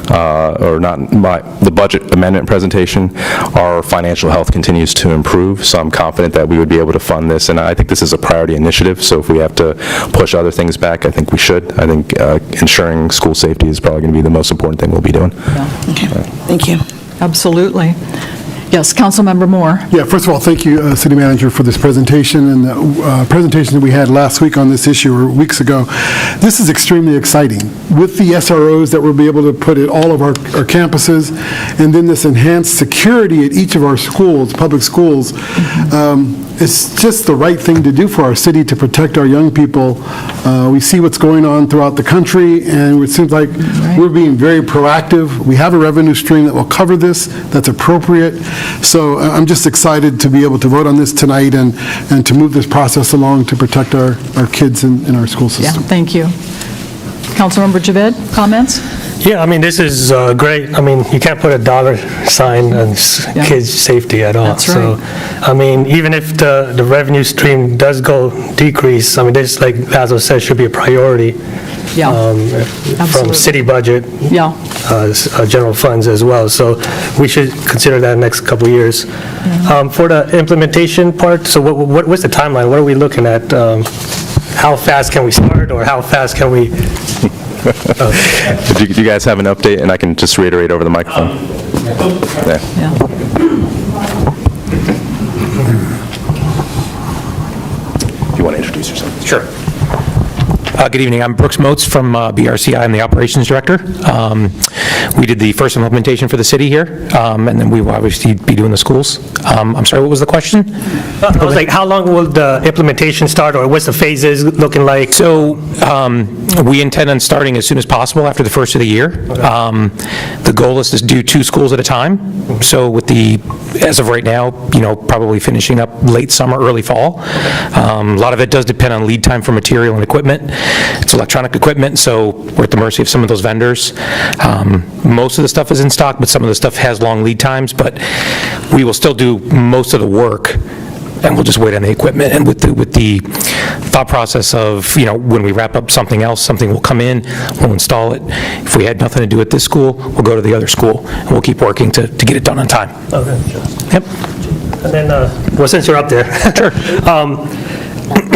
the budget amendment presentation, our financial health continues to improve, so I'm confident that we would be able to fund this, and I think this is a priority initiative, so if we have to push other things back, I think we should. I think ensuring school safety is probably going to be the most important thing we'll be doing. Okay, thank you. Absolutely. Yes, Councilmember Moore. Yeah, first of all, thank you, City Manager, for this presentation and the presentation that we had last week on this issue, or weeks ago. This is extremely exciting. With the SROs that we'll be able to put at all of our campuses, and then this enhanced security at each of our schools, public schools, it's just the right thing to do for our city to protect our young people. We see what's going on throughout the country, and it seems like we're being very proactive. We have a revenue stream that will cover this, that's appropriate. So I'm just excited to be able to vote on this tonight and to move this process along to protect our kids in our school system. Yeah, thank you. Councilmember Javed, comments? Yeah, I mean, this is great. I mean, you can't put a dollar sign on kids' safety at all. That's right. So, I mean, even if the revenue stream does decrease, I mean, this, like Lazo said, should be a priority. Yeah, From absolutely. city budget, Yeah. general funds as well. So we should consider that next couple of years. For the implementation part, so what's the timeline? What are we looking at? How fast can we start, or how fast can we? Do you guys have an update, and I can just reiterate over the microphone? There. Yeah. If you want to introduce yourself. Sure. Good evening. I'm Brooks Moats from BRCI. I'm the Operations Director. We did the first implementation for the city here, and then we will obviously be doing the schools. I'm sorry, what was the question? I was like, how long will the implementation start, or what's the phases looking like? So we intend on starting as soon as possible after the first of the year. The goal is to do 2 schools at a time. So with as of right now, probably finishing up late summer, early fall. A lot of it does depend on lead time for material and equipment. It's electronic equipment, so we're at the mercy of some of those vendors. Most of the stuff is in stock, but some of the stuff has long lead times, but we will still do most of the work, and we'll just wait on the equipment. And with the thought process of, when we wrap up something else, something will come in, we'll install it. If we had nothing to do at this school, we'll go to the other school, and we'll keep working to get it done on time. Okay. Yep. And then, well, since you're up there. Sure.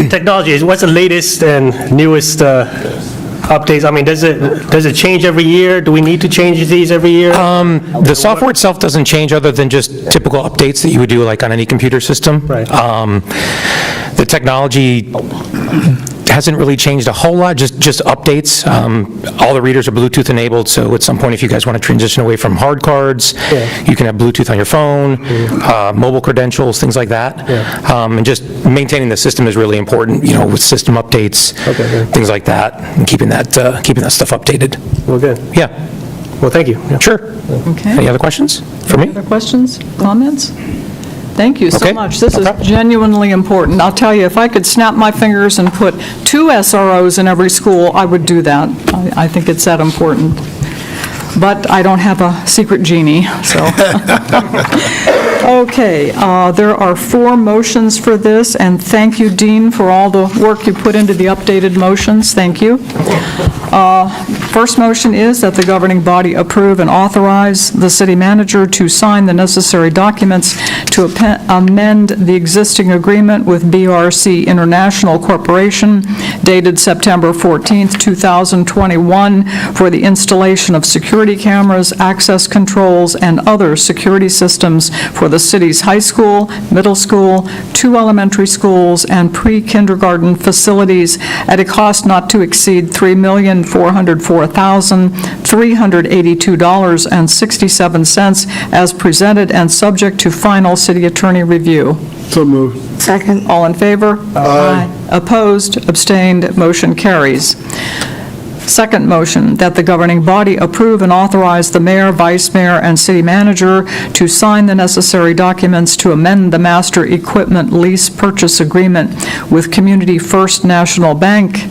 Technology, what's the latest and newest updates? I mean, does it change every year? Do we need to change these every year? The software itself doesn't change other than just typical updates that you would do like on any computer system. Right. The technology hasn't really changed a whole lot, just updates. All the readers are Bluetooth enabled, so at some point, if you guys want to transition away from hard cards, you can have Bluetooth on your phone, mobile credentials, things like that. And just maintaining the system is really important, with system updates, things like that, and keeping that stuff updated. Well, good. Yeah. Well, thank you. Yeah. Sure. Okay. Any other questions for me? Other questions, comments? Thank you so Okay. much. This is genuinely important. I'll tell you, if I could snap my fingers and put 2 SROs in every school, I would do that. I think it's that important. But I don't have a secret genie, so. Okay, there are 4 motions for this, and thank you, Dean, for all the work you put into the updated motions. Thank you. First motion is that the governing body approve and authorize the city manager to sign the necessary documents to amend the existing agreement with BRC International Corporation dated September 14th, 2021 for the installation of security cameras, access controls, and other security systems for the city's high school, middle school, 2 elementary schools, and pre-kindergarten facilities at a cost not to exceed $3,404,382.67 as presented and subject to final city attorney review. So moved. Second. All in favor? Aye. Opposed? Abstained? Motion carries. Second motion, that the governing body approve and authorize the mayor, vice mayor, and city manager to sign the necessary documents to amend the master equipment lease purchase agreement with Community First National Bank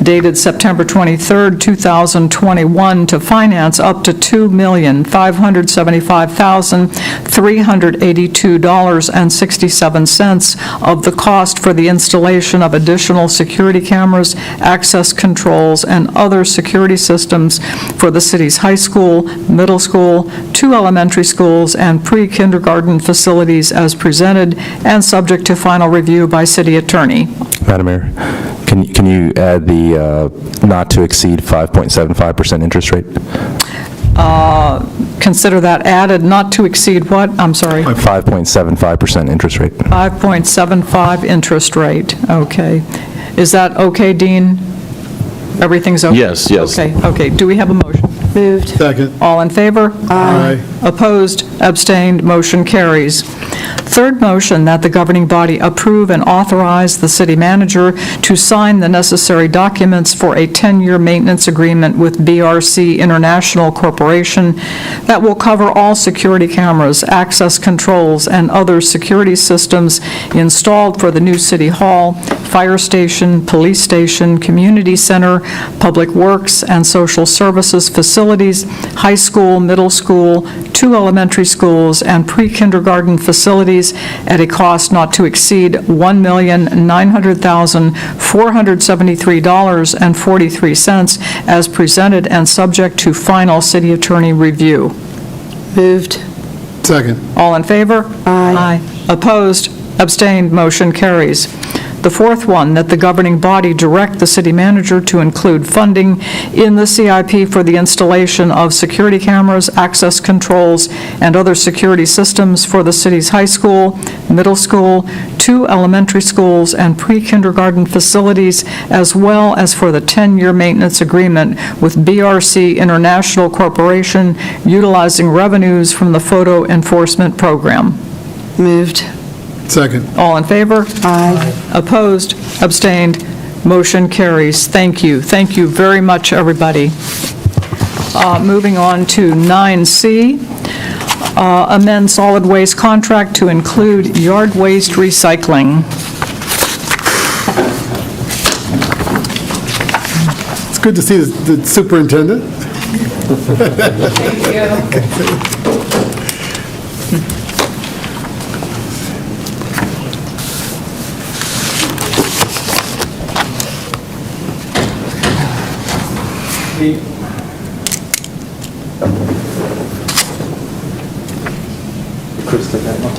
dated September 23, 2021, to finance up to $2,575,382.67 of the cost for the installation of additional security cameras, access controls, and other security systems for the city's high school, middle school, 2 elementary schools, and pre-kindergarten facilities as presented and subject to final review by city attorney. Madam Mayor, can you add the not to exceed 5.75% interest rate? Consider that added, not to exceed what? I'm sorry. 5.75% interest rate. 5.75 interest rate, okay. Is that okay, Dean? Everything's okay? Yes. Okay. Do we have a motion? Moved. Second. All in favor? Aye. Opposed? Abstained? Motion carries. Third motion, that the governing body approve and authorize the city manager to sign the necessary documents for a 10-year maintenance agreement with BRC International Corporation that will cover all security cameras, access controls, and other security systems installed for the new city hall, fire station, police station, community center, public works, and social services facilities, high school, middle school, 2 elementary schools, and pre-kindergarten facilities at a cost not to exceed $1,900,473.43 as presented and subject to final city attorney review. Moved. Second. All in favor? Aye. Opposed? Abstained? Motion carries. The fourth one, that the governing body direct the city manager to include funding in the CIP for the installation of security cameras, access controls, and other security systems for the city's high school, middle school, 2 elementary schools, and pre-kindergarten facilities, as well as for the 10-year maintenance agreement with BRC International Corporation, utilizing revenues from the photo enforcement program. Moved. Second. All in favor? Aye. Opposed? Abstained? Motion carries. Thank you. Thank you very much, everybody. Moving on to 9C, amend solid waste contract to include yard waste recycling. It's good to see the superintendent. Chris, take that one.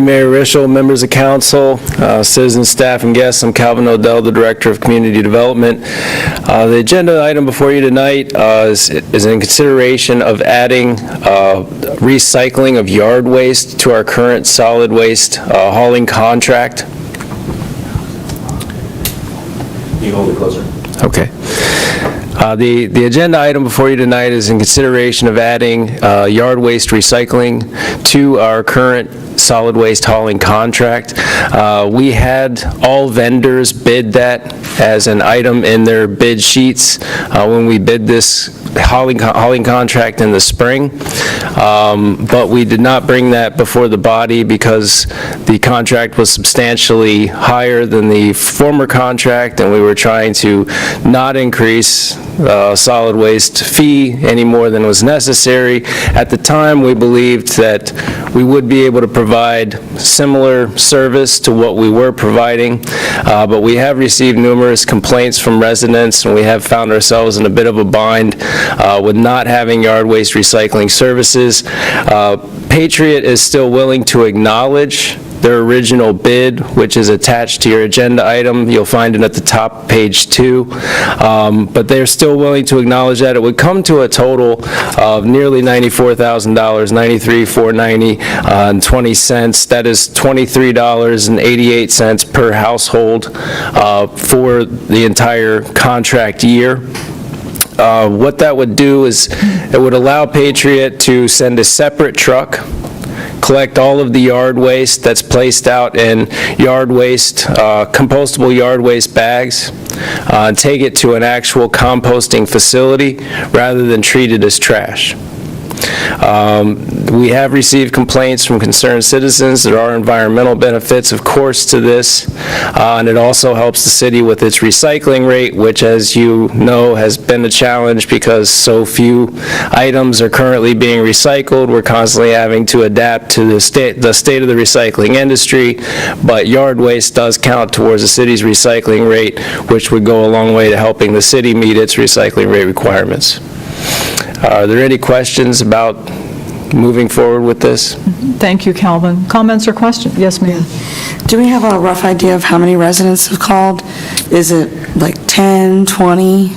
Mayor Rischel, members of council, citizens, staff, and guests, I'm Calvin Odell, the Director of Community Development. The agenda item before you tonight is in consideration of adding recycling of yard waste to our current solid waste hauling contract. Can you hold it closer? Okay. The agenda item before you tonight is in consideration of adding yard waste recycling to our current solid waste hauling contract. We had all vendors bid that as an item in their bid sheets when we bid this hauling contract in the spring, but we did not bring that before the body because the contract was substantially higher than the former contract, and we were trying to not increase solid waste fee any more than was necessary. At the time, we believed that we would be able to provide similar service to what we were providing, but we have received numerous complaints from residents, and we have found ourselves in a bit of a bind with not having yard waste recycling services. Patriot is still willing to acknowledge their original bid, which is attached to your agenda item. You'll find it at the top, page 2. But they're still willing to acknowledge that. It would come to a total of nearly $94,000, $93,490.20. That is $23.88 per household for the entire contract year. What that would do is it would allow Patriot to send a separate truck, collect all of the yard waste that's placed out in yard waste, compostable yard waste bags, and take it to an actual composting facility rather than treat it as trash. We have received complaints from concerned citizens. There are environmental benefits, of course, to this, and it also helps the city with its recycling rate, which, as you know, has been a challenge because so few items are currently being recycled. We're constantly having to adapt to the state of the recycling industry, but yard waste does count towards the city's recycling rate, which would go a long way to helping the city meet its recycling rate requirements. Are there any questions about moving forward with this? Thank you, Calvin. Comments or questions? Yes, ma'am. Do we have a rough idea of how many residents have called? Is it like 10, 20?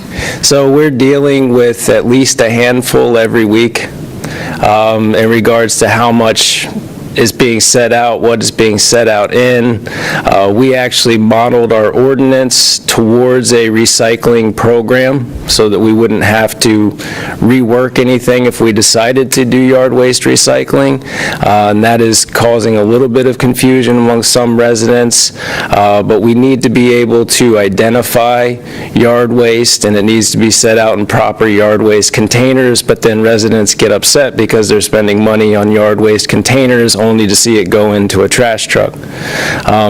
So we're dealing with at least a handful every week in regards to how much is being set out, what is being set out in. We actually modeled our ordinance towards a recycling program so that we wouldn't have to rework anything if we decided to do yard waste recycling. And that is causing a little bit of confusion among some residents. But we need to be able to identify yard waste, and it needs to be set out in proper yard waste containers. But then residents get upset because they're spending money on yard waste containers only to see it go into a trash truck.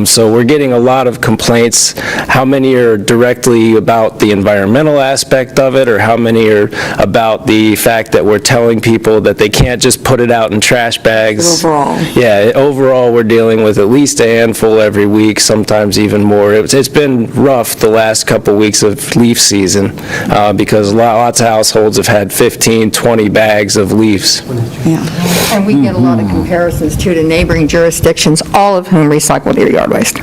So we're getting a lot of complaints. How many are directly about the environmental aspect of it, or how many are about the fact that we're telling people that they can't just put it out in trash bags? Overall. Yeah, overall, we're dealing with at least a handful every week, sometimes even more. It's been rough the last couple weeks of leaf season because lots of households have had 15, 20 bags of leaves. And we get a lot of comparisons, too, to neighboring jurisdictions, all of whom recycle their yard waste.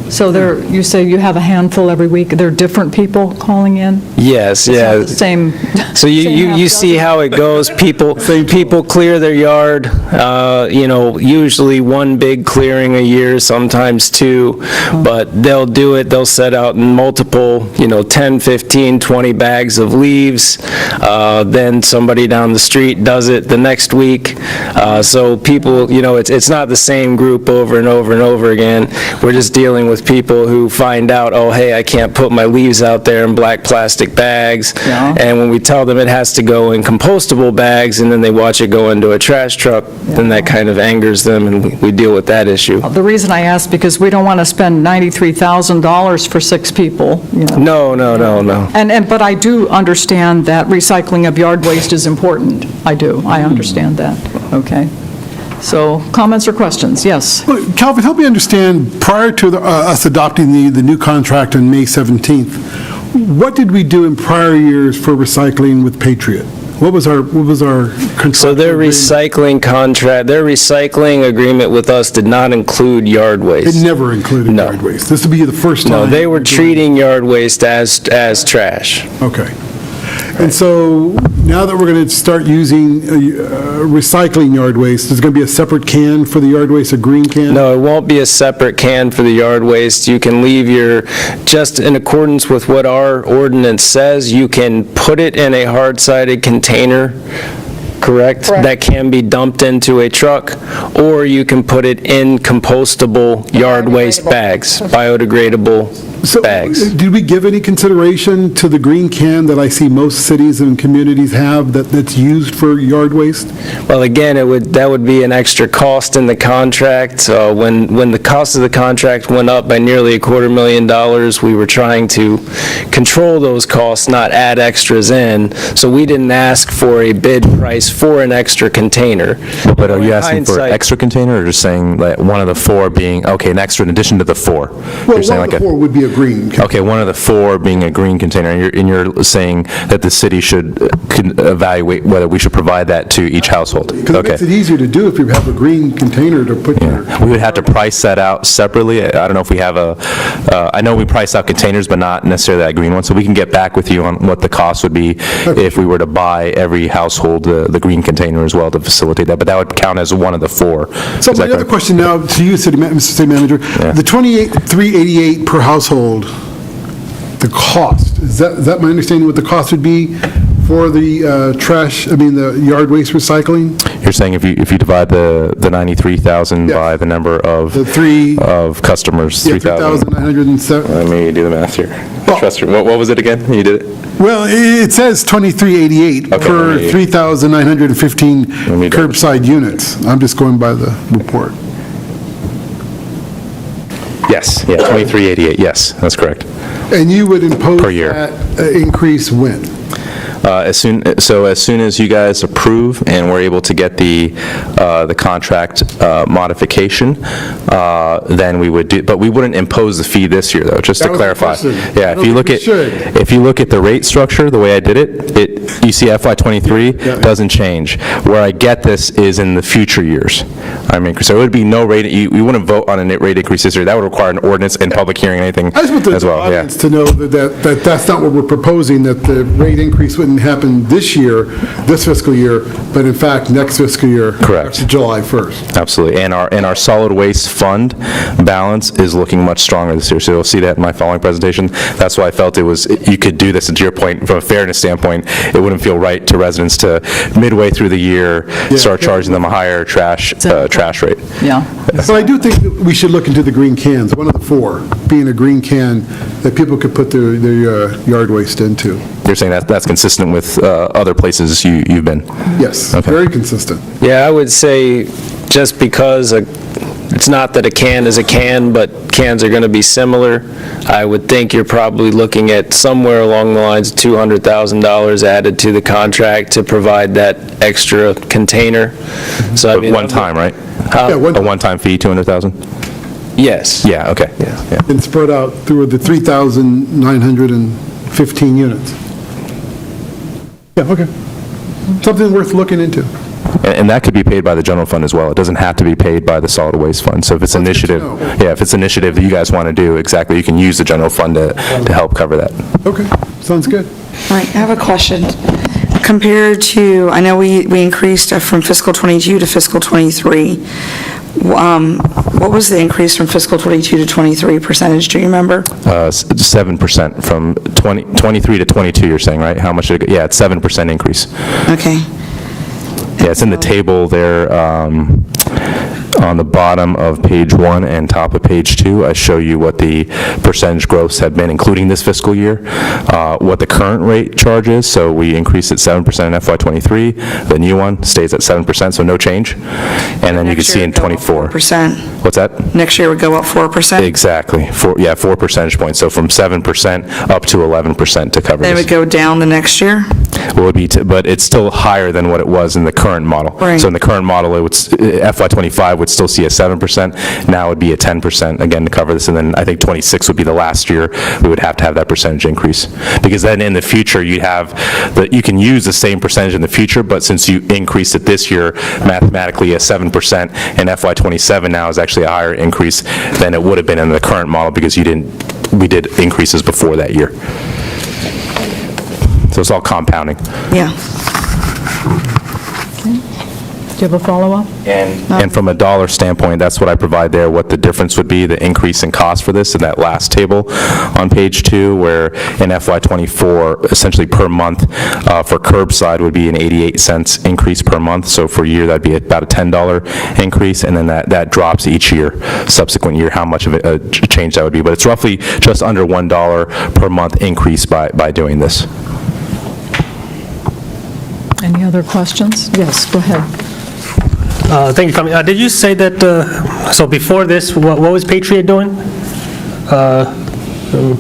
So you say you have a handful every week. There are different people calling in? Yes, It's yeah. not the same. So you see how it goes. People clear their yard, usually one big clearing a year, sometimes two, but they'll do it, they'll set out multiple, 10, 15, 20 bags of leaves. Then somebody down the street does it the next week. So people, it's not the same group over and over and over again. We're just dealing with people who find out, oh, hey, I can't put my leaves out there in black plastic bags. Yeah. And when we tell them it has to go in compostable bags and then they watch it go into a trash truck, then that kind of angers them, and we deal with that issue. The reason I ask, because we don't want to spend $93,000 for 6 people. No. But I do understand that recycling of yard waste is important. I do. I understand that. Okay. So, comments or questions? Yes. Calvin, help me understand, prior to us adopting the new contract on May 17th, what did we do in prior years for recycling with Patriot? What was our contract? So their recycling agreement with us did not include yard waste. It never included yard waste. This would be the first time. No, they were treating yard waste as trash. Okay. And so now that we're going to start using recycling yard waste, there's going to be a separate can for the yard waste, a green can? No, it won't be a separate can for the yard waste. You can leave just in accordance with what our ordinance says, you can put it in a hard-sided container, correct? That can be dumped into a truck, or you can put it in compostable yard waste bags, biodegradable bags. Did we give any consideration to the green can that I see most cities and communities have that's used for yard waste? Well, again, that would be an extra cost in the contract. When the cost of the contract went up by nearly $250,000, we were trying to control those costs, not add extras in. So we didn't ask for a bid price for an extra container. But are you asking for an extra container, or just saying that one of the 4 being, okay, an extra in addition to the 4? Well, one of the 4 would be a green can. Okay, one of the 4 being a green container, and you're saying that the city should evaluate whether we should provide that to each household? Because it makes it easier to do if you have a green container to put your... We would have to price that out separately. I don't know if we have I know we price out containers, but not necessarily that green one, so we can get back with you on what the cost would be if we were to buy every household the green container as well to facilitate that, but that would count as one of the 4. So my other question now to you, Mr. City Manager, the $28,388 per household, the cost, is that my understanding what the cost would be for the the yard waste recycling? You're saying if you divide the 93,000 by the number of customers, 3,000. 3,907. Let me do the math here. Trust me. What was it again? You did it? Well, it says 2388 Okay, for let me- 3,915 me double curbside units. I'm just going by the report. Yes, yeah, 2388, yes, that's correct. And you would impose Per year. that increase when? As soon as you guys approve and we're able to get the contract modification, then we would do, but we wouldn't impose the fee this year, though, just to That was the clarify. question. Yeah, I don't think we if you look at the rate structure, the way I did it, you see FY '23 doesn't change. Where I get this is in the future years. I mean, so it would be no rate, we wouldn't vote on a rate increase this year. That would require an ordinance and public hearing, anything I just want as the well, yeah. audience to know that that's not what we're proposing, that the rate increase wouldn't happen this year, this fiscal year, but in fact, next fiscal year. Correct. July 1st. Absolutely, and our solid waste fund balance is looking much stronger this year, so you'll see that in my following presentation. That's why I felt you could do this, and to your point, from a fairness standpoint, it wouldn't feel right to residents to midway through the year, start charging them a higher trash rate. Yeah. So I do think that we should look into the green cans, one of the four, being a green can that people could put their yard waste into. You're saying that's consistent with other places you've been? Yes, Okay. very consistent. Yeah, I would say just because it's not that a can is a can, but cans are going to be similar, I would think you're probably looking at somewhere along the lines of $200,000 added to the contract to provide that extra container. So I But mean, one time, right? Yeah, A one-time fee, 200,000? Yes. Yeah, okay, yeah. And spread out through the 3,915 units. Yeah, okay. Something worth looking into. And that could be paid by the general fund as well. It doesn't have to be paid by the solid waste fund. So if it's initiative, if it's initiative that you guys want to do, exactly, you can use the general fund to help cover that. Okay, sounds good. All right, I have a question. Compared to, I know we increased from fiscal '22 to fiscal '23. What was the increase from fiscal '22 to '23 percentage, do you remember? 7% from 23 to 22, you're saying, right? How much did it go? Yeah, it's 7% increase. Okay. Yeah, it's in the table there on the bottom of page 1 and top of page 2. I show you what the percentage growths have been, including this fiscal year, what the current rate charge is. So we increased it 7% in FY '23. The new one stays at 7%, so no change. And then you can see in '24. 4%. What's that? Next year would go up 4%? Exactly. 4 percentage points. So from 7% up to 11% to cover Then it this. would go down the next year? Well, it'd be but it's still higher than what it was in the current model. Right. So in the current model, it would FY '25 would still see a 7%. Now it would be a 10% again to cover this, and then I think '26 would be the last year we would have to have that percentage increase, because then in the future you can use the same percentage in the future, but since you increased it this year, mathematically a 7% in FY '27 now is actually a higher increase than it would have been in the current model, because we did increases before that year. So it's all compounding. Yeah. Do you have a follow-up? And from a dollar standpoint, that's what I provide there, what the difference would be, the increase in cost for this in that last table on page 2, where in FY '24, essentially per month, for curbside would be an 88 cents increase per month. So for a year, that'd be about a $10 increase, and then that drops each year, subsequent year, how much of a change that would be. But it's roughly just under $1 per month increase by doing this. Any other questions? Yes, go ahead. Thank you, Carmen. Did you say that, so before this, what was Patriot doing?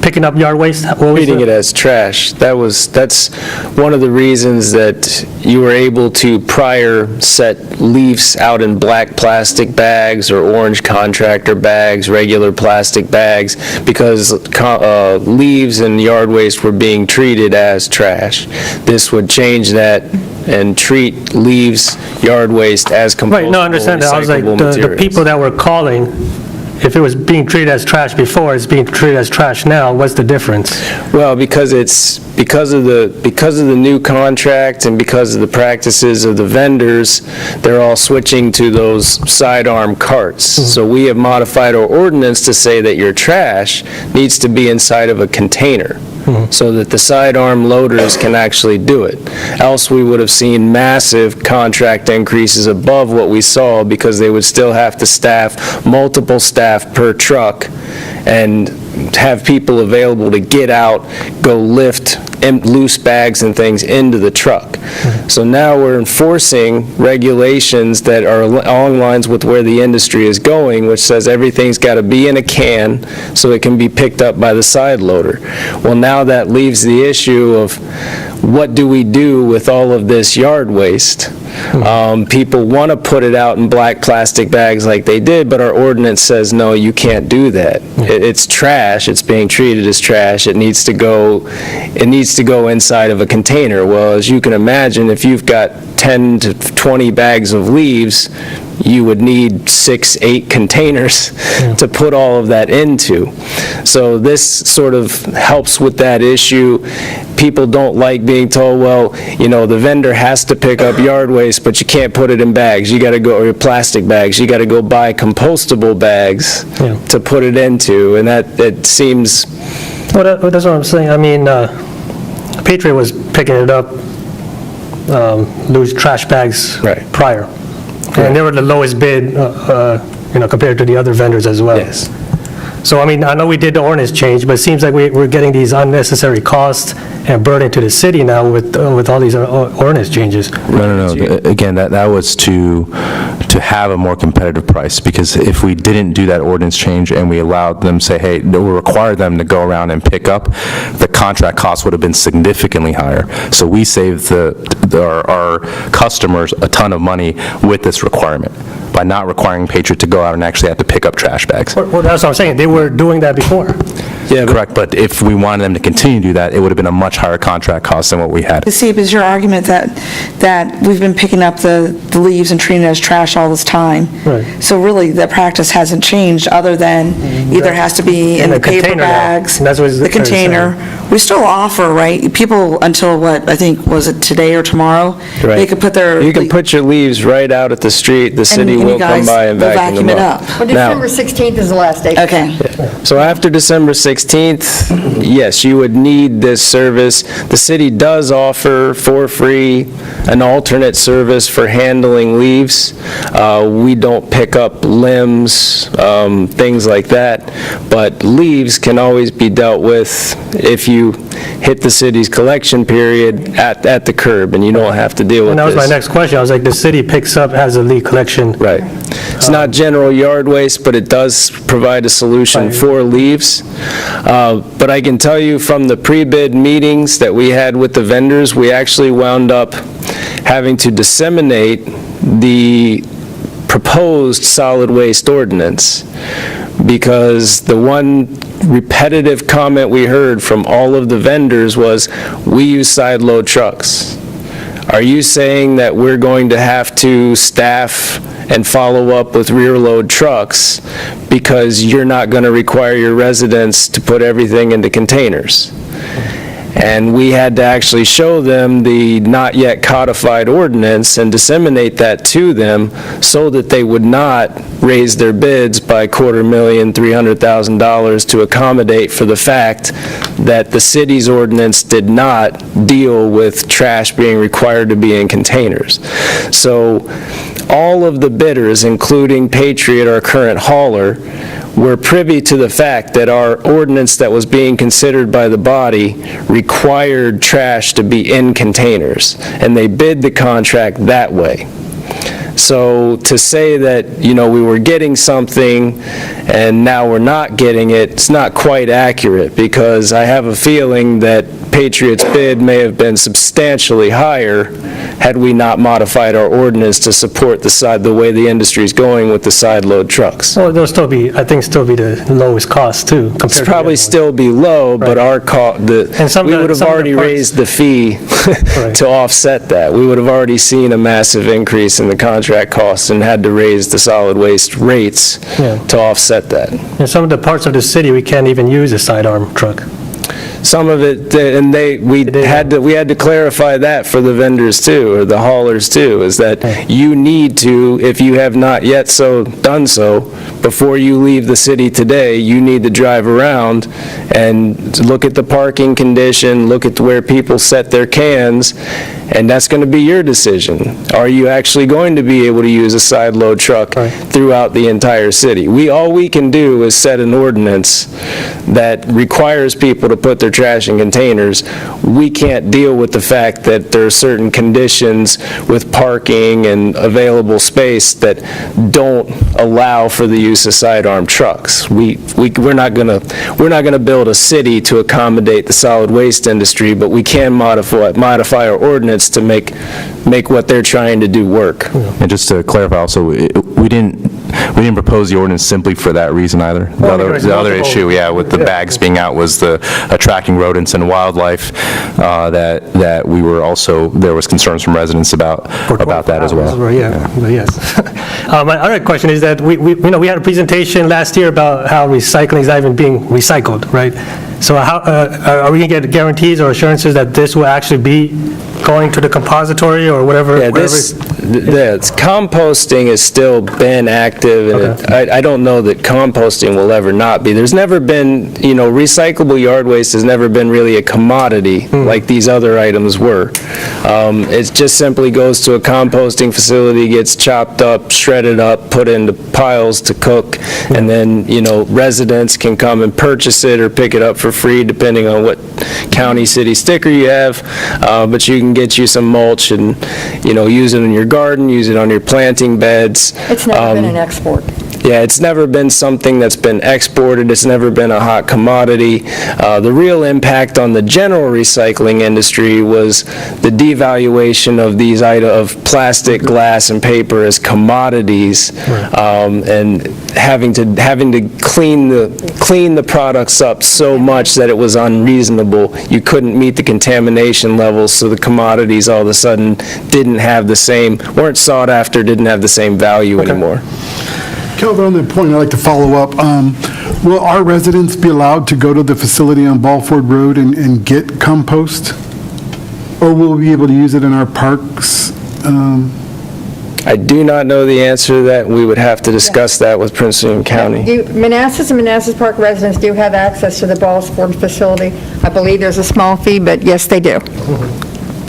Picking up yard waste? Treating it as trash. That's one of the reasons that you were able to prior set leaves out in black plastic bags or orange contractor bags, regular plastic bags, because leaves and yard waste were being treated as trash. This would change that and treat leaves, yard waste as compostable, Right, no, I understand that. I was like, the people that were calling, if it was being treated as trash before, it's being treated as trash now, what's the difference? Well, because of the new contract and because of the practices of the vendors, they're all switching to those sidearm carts. So we have modified our ordinance to say that your trash needs to be inside of a container. so that the sidearm loaders can actually do it. Else, we would have seen massive contract increases above what we saw, because they would still have to staff, multiple staff per truck, and have people available to get out, go lift loose bags and things into the truck. So now we're enforcing regulations that are along lines with where the industry is going, which says everything's got to be in a can so it can be picked up by the side loader. Well, now that leaves the issue of what do we do with all of this yard waste? People want to put it out in black plastic bags like they did, but our ordinance says, no, you can't do that. It's trash. It's being treated as trash. It needs to go inside of a container. Well, as you can imagine, if you've got 10 to 20 bags of leaves, you would need 6, 8 containers to put all of that into. So this sort of helps with that issue. People don't like being told, well, the vendor has to pick up yard waste, but you can't put it in bags. You got to go, or plastic bags. You got to go buy compostable bags to put it into, and that seems... Well, that's what I'm saying. I mean, Patriot was picking it up, those trash bags prior. And they were the lowest bid, compared to the other vendors as well. Yes. So, I mean, I know we did the ordinance change, but it seems like we're getting these unnecessary costs and burden to the city now with all these ordinance changes. No. Again, that was to have a more competitive price, because if we didn't do that ordinance change and we allowed them, say, hey, we required them to go around and pick up, the contract cost would have been significantly higher. So we saved our customers a ton of money with this requirement by not requiring Patriot to go out and actually have to pick up trash bags. Well, that's what I'm saying. They were doing that before. Yeah, correct, but if we wanted them to continue to do that, it would have been a much higher contract cost than what we had. Steve, is your argument that we've been picking up the leaves and treating it as trash all this time? Right. So really, the practice hasn't changed, other than either has to be in the paper bags, the container. We still offer, right, people until what, I think, was it today or tomorrow? Right. They could put their... You can put your leaves right out at the street. The city will come by and vacuum them up. Well, December 16th is the last day. Okay. So after December 16th, yes, you would need this service. The city does offer for free an alternate service for handling leaves. We don't pick up limbs, things like that, but leaves can always be dealt with if you hit the city's collection period at the curb, and you don't have to deal with this. And that was my next question. I was like, the city picks up, has a leaf collection. Right. It's not general yard waste, but it does provide a solution for leaves. But I can tell you from the pre-bid meetings that we had with the vendors, we actually wound up having to disseminate the proposed solid waste ordinance, because the one repetitive comment we heard from all of the vendors was, we use side load trucks. Are you saying that we're going to have to staff and follow up with rear load trucks because you're not going to require your residents to put everything into containers? And we had to actually show them the not yet codified ordinance and disseminate that to them so that they would not raise their bids by $250,000, $300,000 to accommodate for the fact that the city's ordinance did not deal with trash being required to be in containers. So all of the bidders, including Patriot, our current hauler, were privy to the fact that our ordinance that was being considered by the body required trash to be in containers, and they bid the contract that way. So to say that, we were getting something and now we're not getting it, it's not quite accurate, because I have a feeling that Patriot's bid may have been substantially higher had we not modified our ordinance to support the way the industry is going with the side load trucks. Well, they'll still be the lowest cost too. It's probably still be low, but our we would have already raised the fee to offset that. We would have already seen a massive increase in the contract costs and had to raise the solid waste rates to offset that. In some of the parts of the city, we can't even use a sidearm truck. some of it, and we had to clarify that for the vendors too, or the haulers too, is that you need to, if you have not yet done so, before you leave the city today, you need to drive around and look at the parking condition, look at where people set their cans, and that's going to be your decision. Are you actually going to be able to use a side load truck throughout the entire city? All we can do is set an ordinance that requires people to put their trash in containers. We can't deal with the fact that there are certain conditions with parking and available space that don't allow for the use of sidearm trucks. We're not going to build a city to accommodate the solid waste industry, but we can modify our ordinance to make what they're trying to do work. And just to clarify also, we didn't propose the ordinance simply for that reason either. The other issue, with the bags being out was the attracting rodents and wildlife, that we were also, there was concerns from residents about that as well. Yes. My other question is that we had a presentation last year about how recycling is not even being recycled, right? So how, are we going to get guarantees or assurances that this will actually be going to the compository or whatever? Composting has still been active, and I don't know that composting will ever not be. There's never been, recyclable yard waste has never been really a commodity like these other items were. It just simply goes to a composting facility, gets chopped up, shredded up, put into piles to cook, and then, residents can come and purchase it or pick it up for free, depending on what county, city sticker you have. But you can get you some mulch and, use it in your garden, use it on your planting beds. It's never been an export. Yeah, it's never been something that's been exported. It's never been a hot commodity. The real impact on the general recycling industry was the devaluation of these items of plastic, glass, and paper as commodities, and having to clean the products up so much that it was unreasonable. You couldn't meet the contamination levels, so the commodities all of a sudden weren't sought after, didn't have the same value anymore. Calvin, on that point, I'd like to follow up. Will our residents be allowed to go to the facility on Balford Road and get compost? Or will we be able to use it in our parks? I do not know the answer to that. We would have to discuss that with Prince William County. Manassas and Manassas Park residents do have access to the Balford facility. I believe there's a small fee, but yes, they do.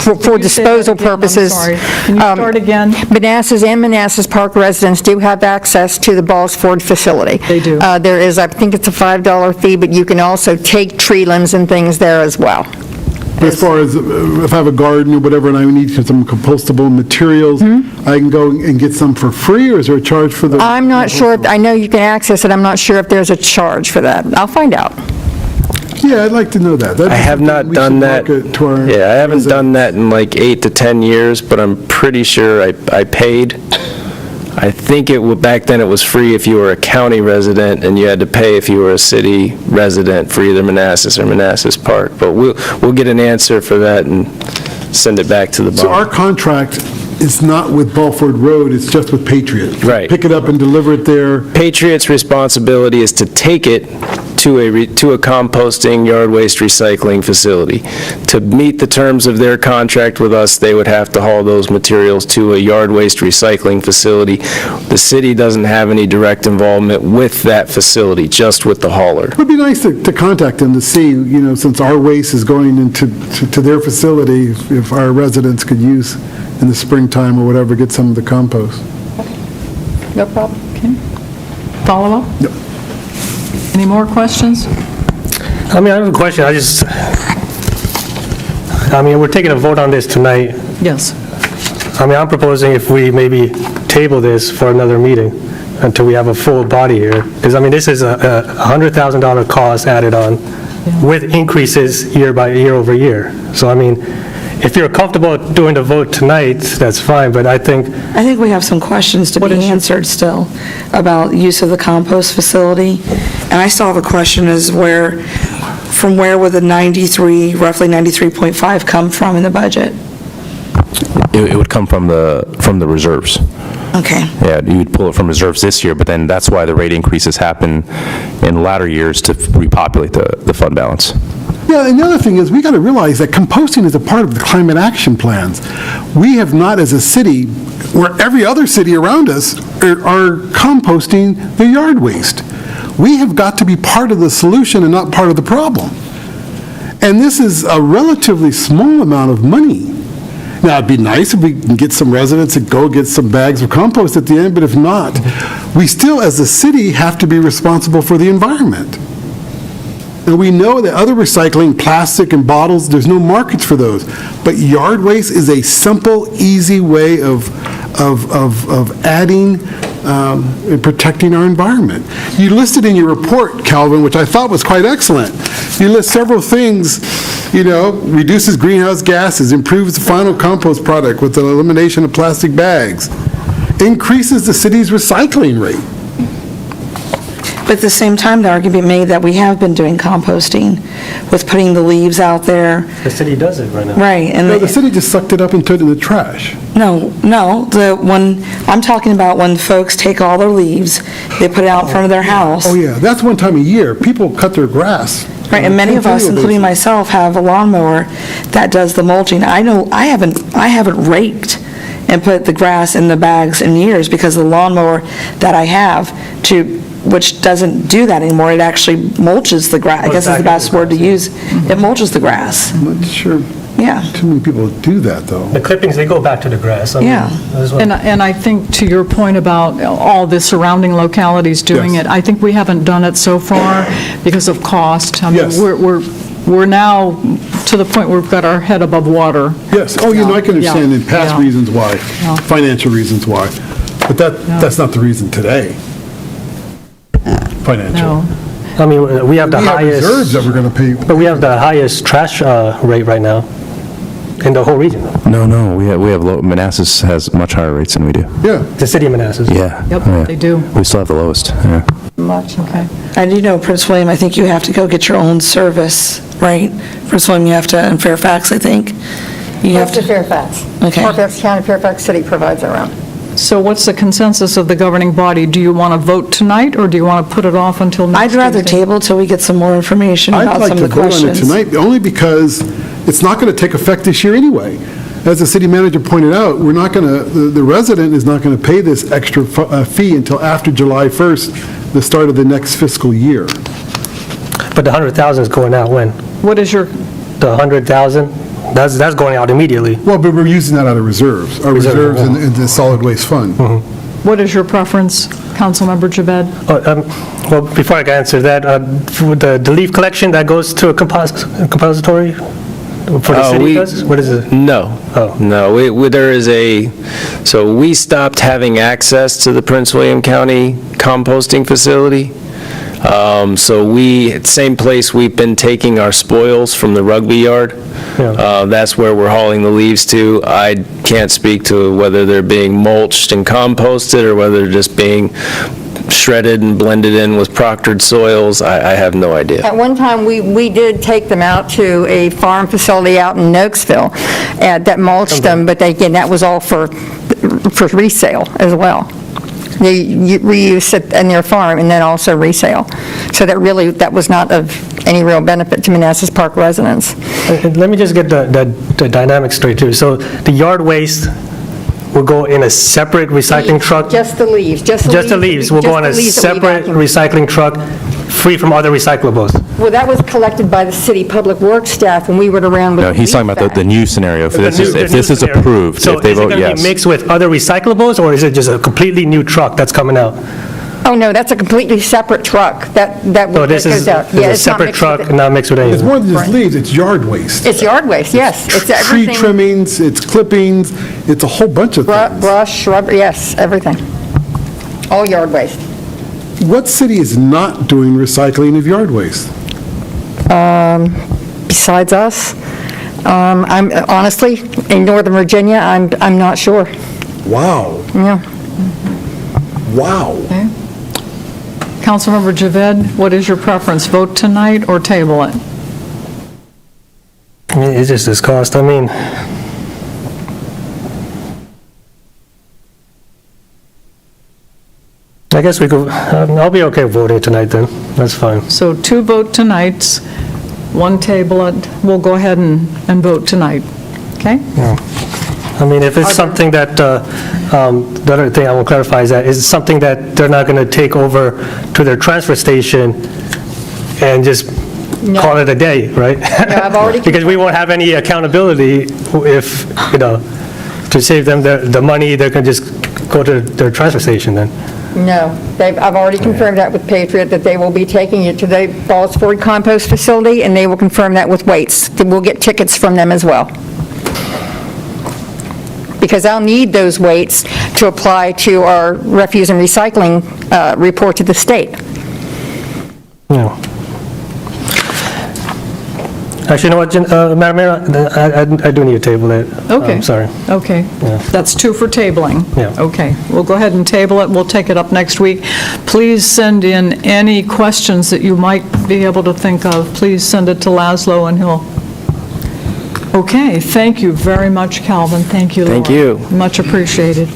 For disposal purposes. I'm sorry. Can you start again? Manassas and Manassas Park residents do have access to the Balford facility. They do. There is, I think it's a $5 fee, but you can also take tree limbs and things there as well. As far as if I have a garden or whatever and I need some compostable materials, I can go and get some for free, or is there a charge for the? I'm not sure. I know you can access it. I'm not sure if there's a charge for that. I'll find out. Yeah, I'd like to know that. I have not done that. I haven't done that in like 8 to 10 years, but I'm pretty sure I paid. I think back then it was free if you were a county resident, and you had to pay if you were a city resident for either Manassas or Manassas Park. But we'll get an answer for that and send it back to the body. So our contract is not with Balford Road, it's just with Patriot? Right. Pick it up and deliver it there? Patriot's responsibility is to take it to a composting yard waste recycling facility. To meet the terms of their contract with us, they would have to haul those materials to a yard waste recycling facility. The city doesn't have any direct involvement with that facility, just with the hauler. It would be nice to contact them to see, since our waste is going into their facility, if our residents could use in the springtime or whatever, get some of the compost. No problem. Okay. Follow up? Yep. Any more questions? I have a question. We're taking a vote on this tonight. Yes. I'm proposing if we maybe table this for another meeting until we have a full body here. Because, this is a $100,000 cost added on with increases year over year. So, if you're comfortable doing the vote tonight, that's fine, but I think we have some questions to be answered still about use of the compost facility. And I still have a question from where would the roughly 93.5 come from in the budget? It would come from the reserves. Okay. Yeah, you would pull it from reserves this year, but then that's why the rate increases happen in latter years to repopulate the fund balance. Yeah, and the other thing is, we got to realize that composting is a part of the climate action plans. We have not, as a city, where every other city around us are composting their yard waste. We have got to be part of the solution and not part of the problem. And this is a relatively small amount of money. Now, it'd be nice if we can get some residents to go get some bags of compost at the end, but if not, we still, as a city, have to be responsible for the environment. And we know that other recycling, plastic and bottles, there's no markets for those. But yard waste is a simple, easy way of adding and protecting our environment. You listed in your report, Calvin, which I thought was quite excellent. You list several things, reduces greenhouse gases, improves the final compost product with the elimination of plastic bags, increases the city's recycling rate. But at the same time, the argument made that we have been doing composting with putting the leaves out there. The city does it right now. Right. And No, the city just sucked it up and put it in the trash. No, I'm talking about when folks take all their leaves, they put it out in front of their house. Oh, yeah, that's one time a year. People cut their grass. Right, and many of us, Continual including basis. myself, have a lawnmower that does the mulching. I know, I haven't raked and put the grass in the bags in years because the lawnmower that I have which doesn't do that anymore, it actually mulches the grass. I guess is the best word to use. It mulches the grass. I'm not sure Yeah. too many people do that, though. The clippings, they go back to the grass. I mean, Yeah. that's what- And I think to your point about all the surrounding localities doing Yes. it, I think we haven't done it so far because of cost. I mean, Yes. we're now to the point where we've got our head above water. Yes, I can understand in past Yeah. reasons why, Yeah. financial reasons why, but that's not the reason today. Financial. No. I mean, we have the We have highest. reserves that we're going to pay. But we have the highest trash rate right now in the whole region. No, we have low, Manassas has much higher rates than we do. Yeah. The city of Manassas. Yeah. Yep, yeah. they do. We still have the lowest, yeah. Much. Okay. And Prince William, I think you have to go get your own service, right? Prince William, you have to, and Fairfax, I think. You have That's to to, Fairfax. Okay. Fairfax County, Fairfax City provides their own. So what's the consensus of the governing body? Do you want to vote tonight, or do you want to put it off until next I'd rather Tuesday? table till we get some more information I'd about like some to of the vote on it questions. tonight, only because it's not going to take effect this year anyway. As the city manager pointed out, we're not going to, the resident is not going to pay this extra fee until after July 1st, the start of the next fiscal year. But the 100,000 is going out when? What is your, The 100,000, that's going out immediately. Well, but we're using that out of reserves, our Reserve, reserves in the solid waste fund. what is your preference, Councilmember Javed? Well, before I can answer that, for the leaf collection, that goes to a compository for the city does? What is it? No. Oh. No, there is so we stopped having access to the Prince William County composting facility. So same place we've been taking our spoils from the rugby yard. Yeah. That's where we're hauling the leaves to. I can't speak to whether they're being mulched and composted or whether they're just being shredded and blended in with proctored soils. I have no idea. At one time, we did take them out to a farm facility out in Oaksville that mulched them, but again, that was all for resale as well. They reuse it in their farm and then also resale. So that was not of any real benefit to Manassas Park residents. And let me just get the dynamic straight too. So the yard waste will go in a separate recycling truck? Just the leaves, Just the leaves will go in a separate recycling truck, free from other recyclables? Well, that was collected by the city public works staff when we were around with No, the he's talking leaf about the new scenario. If this is scenario. approved, So if they is it vote going to be yes. mixed with other recyclables, or is it just a completely new truck that's coming out? Oh, no, that's a completely separate truck. That So this goes is out. Yeah, a it's not separate mixed with truck, it. not mixed with It's anything? more than just leaves, it's yard waste. It's yard waste, yes. It's Tree everything. trimmings, it's clippings, it's a whole bunch of things. Brush, shrub, yes, everything. All yard waste. What city is not doing recycling of yard waste? Besides us, I'm honestly, in Northern Virginia, I'm not sure. Wow, Yeah. wow. Councilmember Javed, what is your preference, vote tonight or table it? I mean, it's just this cost, I mean, I guess we could, I'll be okay voting tonight then. That's fine. So 2 vote tonights, 1 table it. We'll go ahead and vote tonight, okay? I mean, if it's something that, the other thing I will clarify is that it's something that they're not going to take over to their transfer station and just call it a day, right? I've already Because we won't have any accountability if, to save them the money, they can just go to their transfer station then. No, I've already confirmed that with Patriot, that they will be taking it to the Falls Ford Compost Facility, and they will confirm that with Waits. We'll get tickets from them as well. Because I'll need those weights to apply to our refuse and recycling report to the state. Yeah. Actually, you know what, Madam Mayor, I do need to table it. Okay. I'm sorry. Okay. Yeah. That's 2 for tabling. Yeah. Okay. We'll go ahead and table it. We'll take it up next week. Please send in any questions that you might be able to think of. Please send it to Laszlo, and he'll... Okay. Thank you very much, Calvin. Thank you, Laura. Thank you. Much appreciated.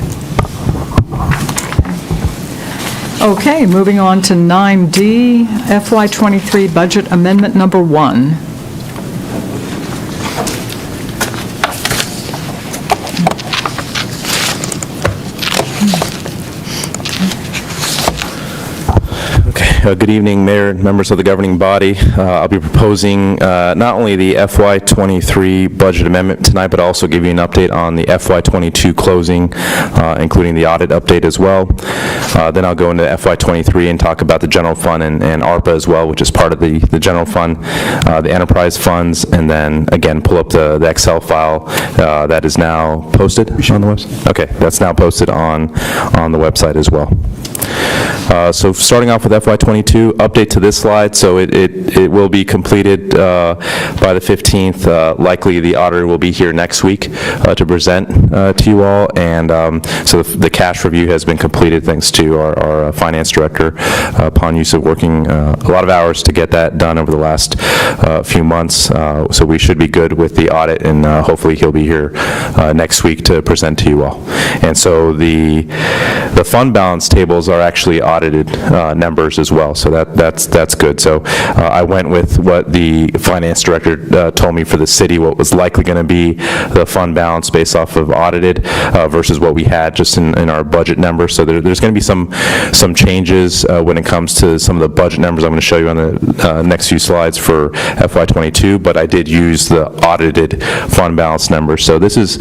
Okay, moving on to 9D, FY23 Budget Amendment Number 1. Good evening, Mayor and members of the governing body. I'll be proposing not only the FY23 budget amendment tonight, but also give you an update on the FY22 closing, including the audit update as well. Then I'll go into FY23 and talk about the general fund and ARPA as well, which is part of the general fund, the enterprise funds, and then again pull up the Excel file that is now posted on the website. Okay, that's now posted on the website as well. So starting off with FY22, update to this slide. So it will be completed by the 15th. Likely the auditor will be here next week to present to you all. And so the cash review has been completed thanks to our finance director, Pan Yusuf, working a lot of hours to get that done over the last few months. So we should be good with the audit, and hopefully he'll be here next week to present to you all. And so the fund balance tables are actually audited numbers as well, so that's good. So I went with what the finance director told me for the city, what was likely going to be the fund balance based off of audited versus what we had just in our budget numbers. So there's going to be some changes when it comes to some of the budget numbers I'm going to show you on the next few slides for FY22, but I did use the audited fund balance numbers. So this is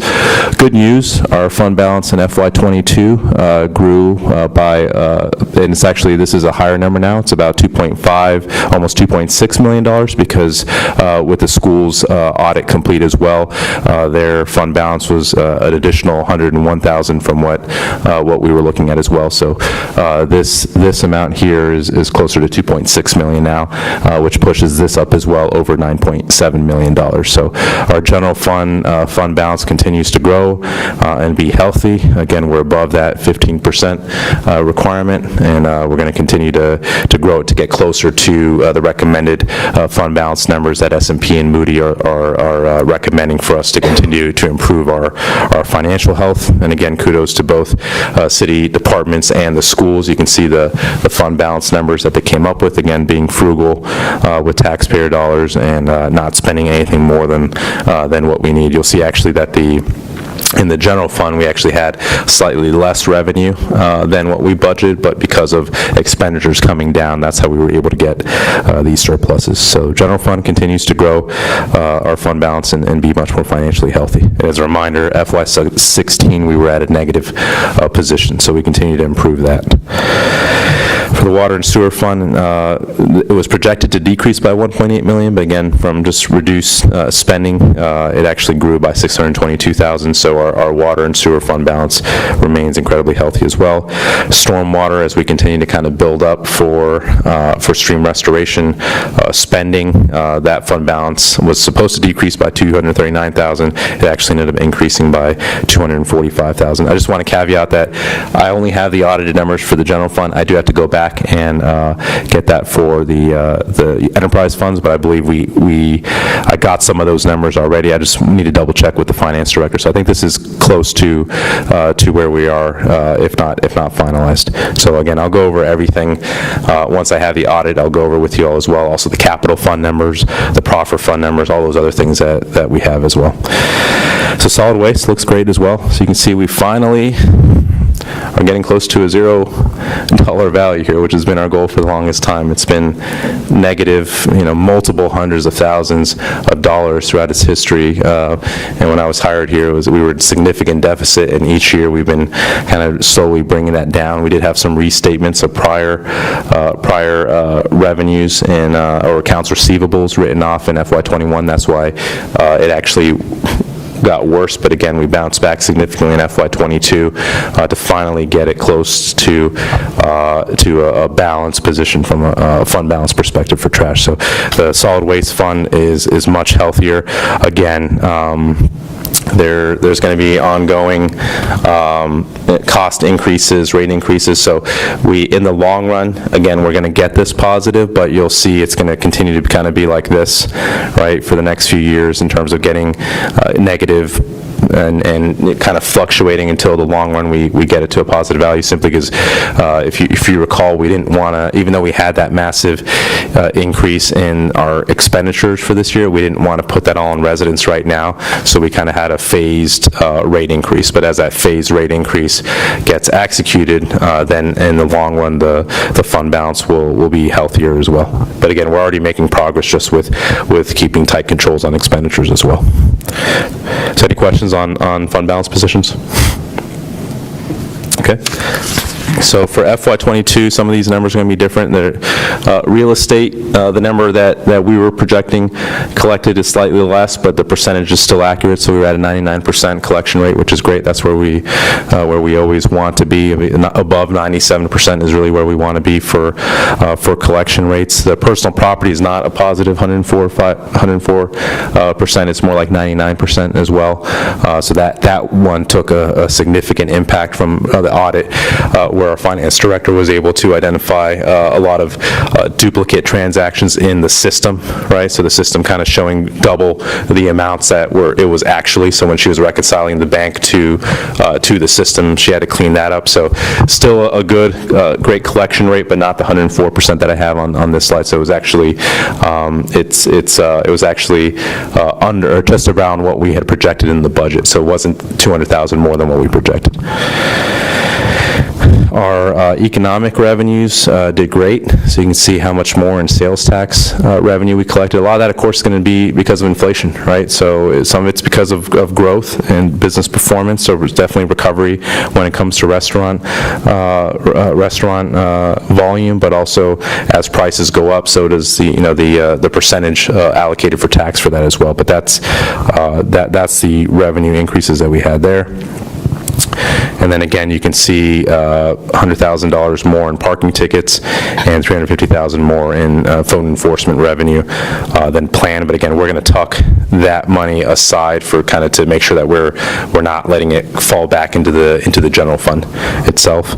good news. Our fund balance in FY22 grew by, and it's actually, this is a higher number now. It's about 2.5, almost $2.6 million, because with the school's audit complete as well, their fund balance was an additional $101,000 from what we were looking at as well. So this amount here is closer to $2.6 million now, which pushes this up as well over $9.7 million. So our general fund balance continues to grow and be healthy. Again, we're above that 15% requirement, and we're going to continue to grow it to get closer to the recommended fund balance numbers that S&P and Moody are recommending for us to continue to improve our financial health. And again, kudos to both city departments and the schools. You can see the fund balance numbers that they came up with, again, being frugal with taxpayer dollars and not spending anything more than what we need. You'll see actually that in the general fund, we actually had slightly less revenue than what we budgeted, but because of expenditures coming down, that's how we were able to get these surpluses. So general fund continues to grow our fund balance and be much more financially healthy. And as a reminder, FY16, we were at a negative position, so we continue to improve that. For the water and sewer fund, it was projected to decrease by $1.8 million, but again, from just reduced spending, it actually grew by $622,000. So our water and sewer fund balance remains incredibly healthy as well. Stormwater, as we continue to kind of build up for stream restoration spending, that fund balance was supposed to decrease by $239,000. It actually ended up increasing by $245,000. I just want to caveat that I only have the audited numbers for the general fund. I do have to go back back and get that for the enterprise funds, but I believe I got some of those numbers already. I just need to double check with the finance director. So I think this is close to where we are, if not finalized. So again, I'll go over everything. Once I have the audit, I'll go over with you all as well. Also the capital fund numbers, the proffer fund numbers, all those other things that we have as well. So solid waste looks great as well. So you can see we finally are getting close to a $0 value here, which has been our goal for the longest time. It's been negative, multiple hundreds of thousands of dollars throughout its history. And when I was hired here, we were in significant deficit, and each year we've been kind of slowly bringing that down. We did have some restatements of prior revenues and or accounts receivables written off in FY21. That's why it actually got worse, but again, we bounced back significantly in FY22 to finally get it close to a balanced position from a fund balance perspective for trash. So the solid waste fund is much healthier. Again, there's going to be ongoing cost increases, rate increases. So in the long run, again, we're going to get this positive, but you'll see it's going to continue to kind of be like this, right, for the next few years in terms of getting negative and kind of fluctuating until the long run we get it to a positive value, simply because if you recall, we didn't want to, even though we had that massive increase in our expenditures for this year, we didn't want to put that all in residents right now, so we kind of had a phased rate increase. But as that phased rate increase gets executed, then in the long run the fund balance will be healthier as well. But again, we're already making progress just with keeping tight controls on expenditures as well. So any questions on fund balance positions? Okay. So for FY22, some of these numbers are going to be different. Real estate, the number that we were projecting collected is slightly less, but the percentage is still accurate. So we're at a 99% collection rate, which is great. That's where we always want to be. Above 97% is really where we want to be for collection rates. The personal property is not a positive 104%. It's more like 99% as well. So that one took a significant impact from the audit, where our finance director was able to identify a lot of duplicate transactions in the system, right? So the system kind of showing double the amounts that it was actually. So when she was reconciling the bank to the system, she had to clean that up. So still a good, great collection rate, but not the 104% that I have on this slide. So it was actually it was actually under, or just around what we had projected in the budget. So it wasn't 200,000 more than what we projected. Our economic revenues did great, so you can see how much more in sales tax revenue we collected. A lot of that, of course, is going to be because of inflation, right? So some of it's because of growth and business performance, so there's definitely recovery when it comes to restaurant volume, but also as prices go up, so does the percentage allocated for tax for that as well. But that's the revenue increases that we had there. And then again, you can see $100,000 more in parking tickets and $350,000 more in phone enforcement revenue than planned. But again, we're going to tuck that money aside for kind of to make sure that we're not letting it fall back into the general fund itself.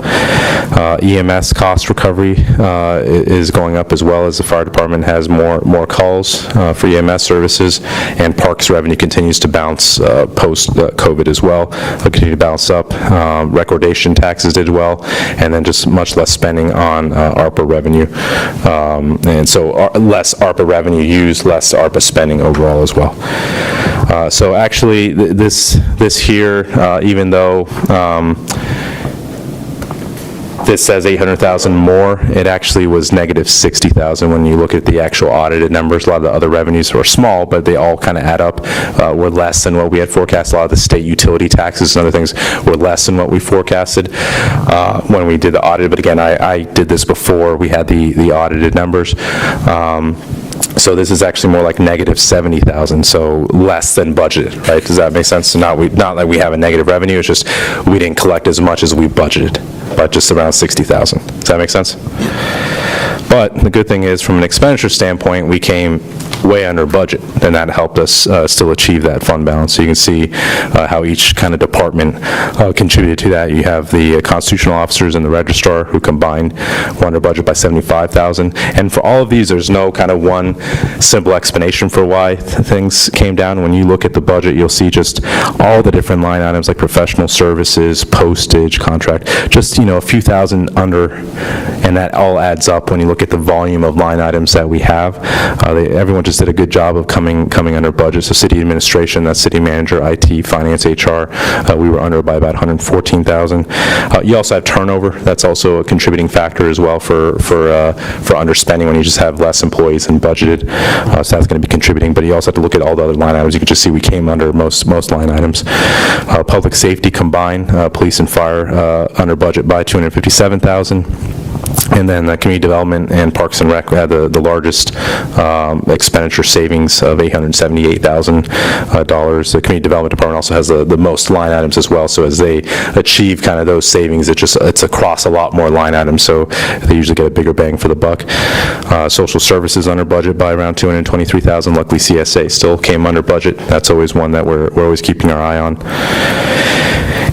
EMS cost recovery is going up as well, as the fire department has more calls for EMS services, and parks revenue continues to bounce post COVID as well. It'll continue to bounce up. Recordation taxes did well, and then just much less spending on ARPA revenue. And so less ARPA revenue used, less ARPA spending overall as well. So actually, this here, even though this says 800,000 more, it actually was negative 60,000 when you look at the actual audited numbers. A lot of the other revenues were small, but they all kind of add up, were less than what we had forecast. A lot of the state utility taxes and other things were less than what we forecasted when we did the audit. But again, I did this before we had the audited numbers. So this is actually more like negative 70,000, so less than budgeted, right? Does that make sense? So not that we have a negative revenue, it's just we didn't collect as much as we budgeted, but just around 60,000. Does that make sense? But the good thing is, from an expenditure standpoint, we came way under budget, and that helped us still achieve that fund balance. So you can see how each kind of department contributed to that. You have the constitutional officers and the registrar who combined were under budget by $75,000. And for all of these, there's no kind of one simple explanation for why things came down. When you look at the budget, you'll see just all the different line items like professional services, postage, contract, just, a few thousand under, and that all adds up when you look at the volume of line items that we have. Everyone just did a good job of coming under budget. So city administration, that's city manager, IT, finance, HR, we were under by about $114,000. You also have turnover. That's also a contributing factor as well for underspending when you just have less employees than budgeted. So that's going to be contributing. But you also have to look at all the other line items. You can just see we came under most line items. Public safety combined, police and fire under budget by $257,000. And then community development and parks and rec had the largest expenditure savings of $878,000. The community development department also has the most line items as well. So as they achieve kind of those savings, it's across a lot more line items. So they usually get a bigger bang for the buck. Social services under budget by around $223,000. Luckily, CSA still came under budget. That's always one that we're always keeping our eye on.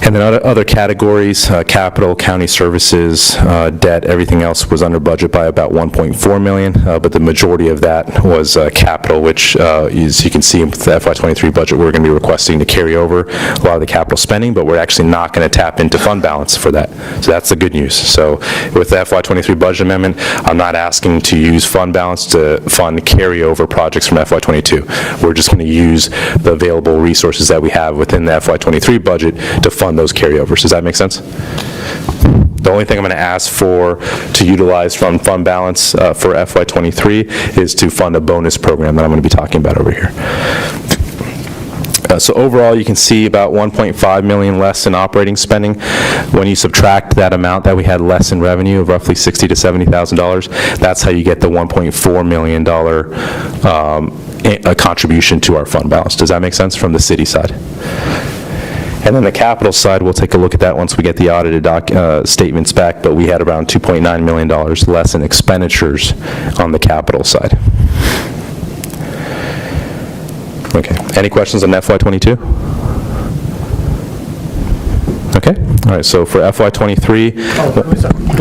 And then other categories, capital, county services, debt, everything else was under budget by about $1.4 million, but the majority of that was capital, which, as you can see in the FY23 budget, we're going to be requesting to carry over a lot of the capital spending, but we're actually not going to tap into fund balance for that. So that's the good news. So with the FY23 budget amendment, I'm not asking to use fund balance to fund carryover projects from FY22. We're just going to use the available resources that we have within the FY23 budget to fund those carryovers. Does that make sense? The only thing I'm going to ask to utilize from fund balance for FY23 is to fund a bonus program that I'm going to be talking about over here. So overall, you can see about $1.5 million less in operating spending. When you subtract that amount that we had less in revenue of roughly $60,000 to $70,000, that's how you get the $1.4 million contribution to our fund balance. Does that make sense from the city side? And then the capital side, we'll take a look at that once we get the audited statements back, but we had around $2.9 million less in expenditures on the capital side. Okay, any questions on FY22? Okay, all right, so for FY23,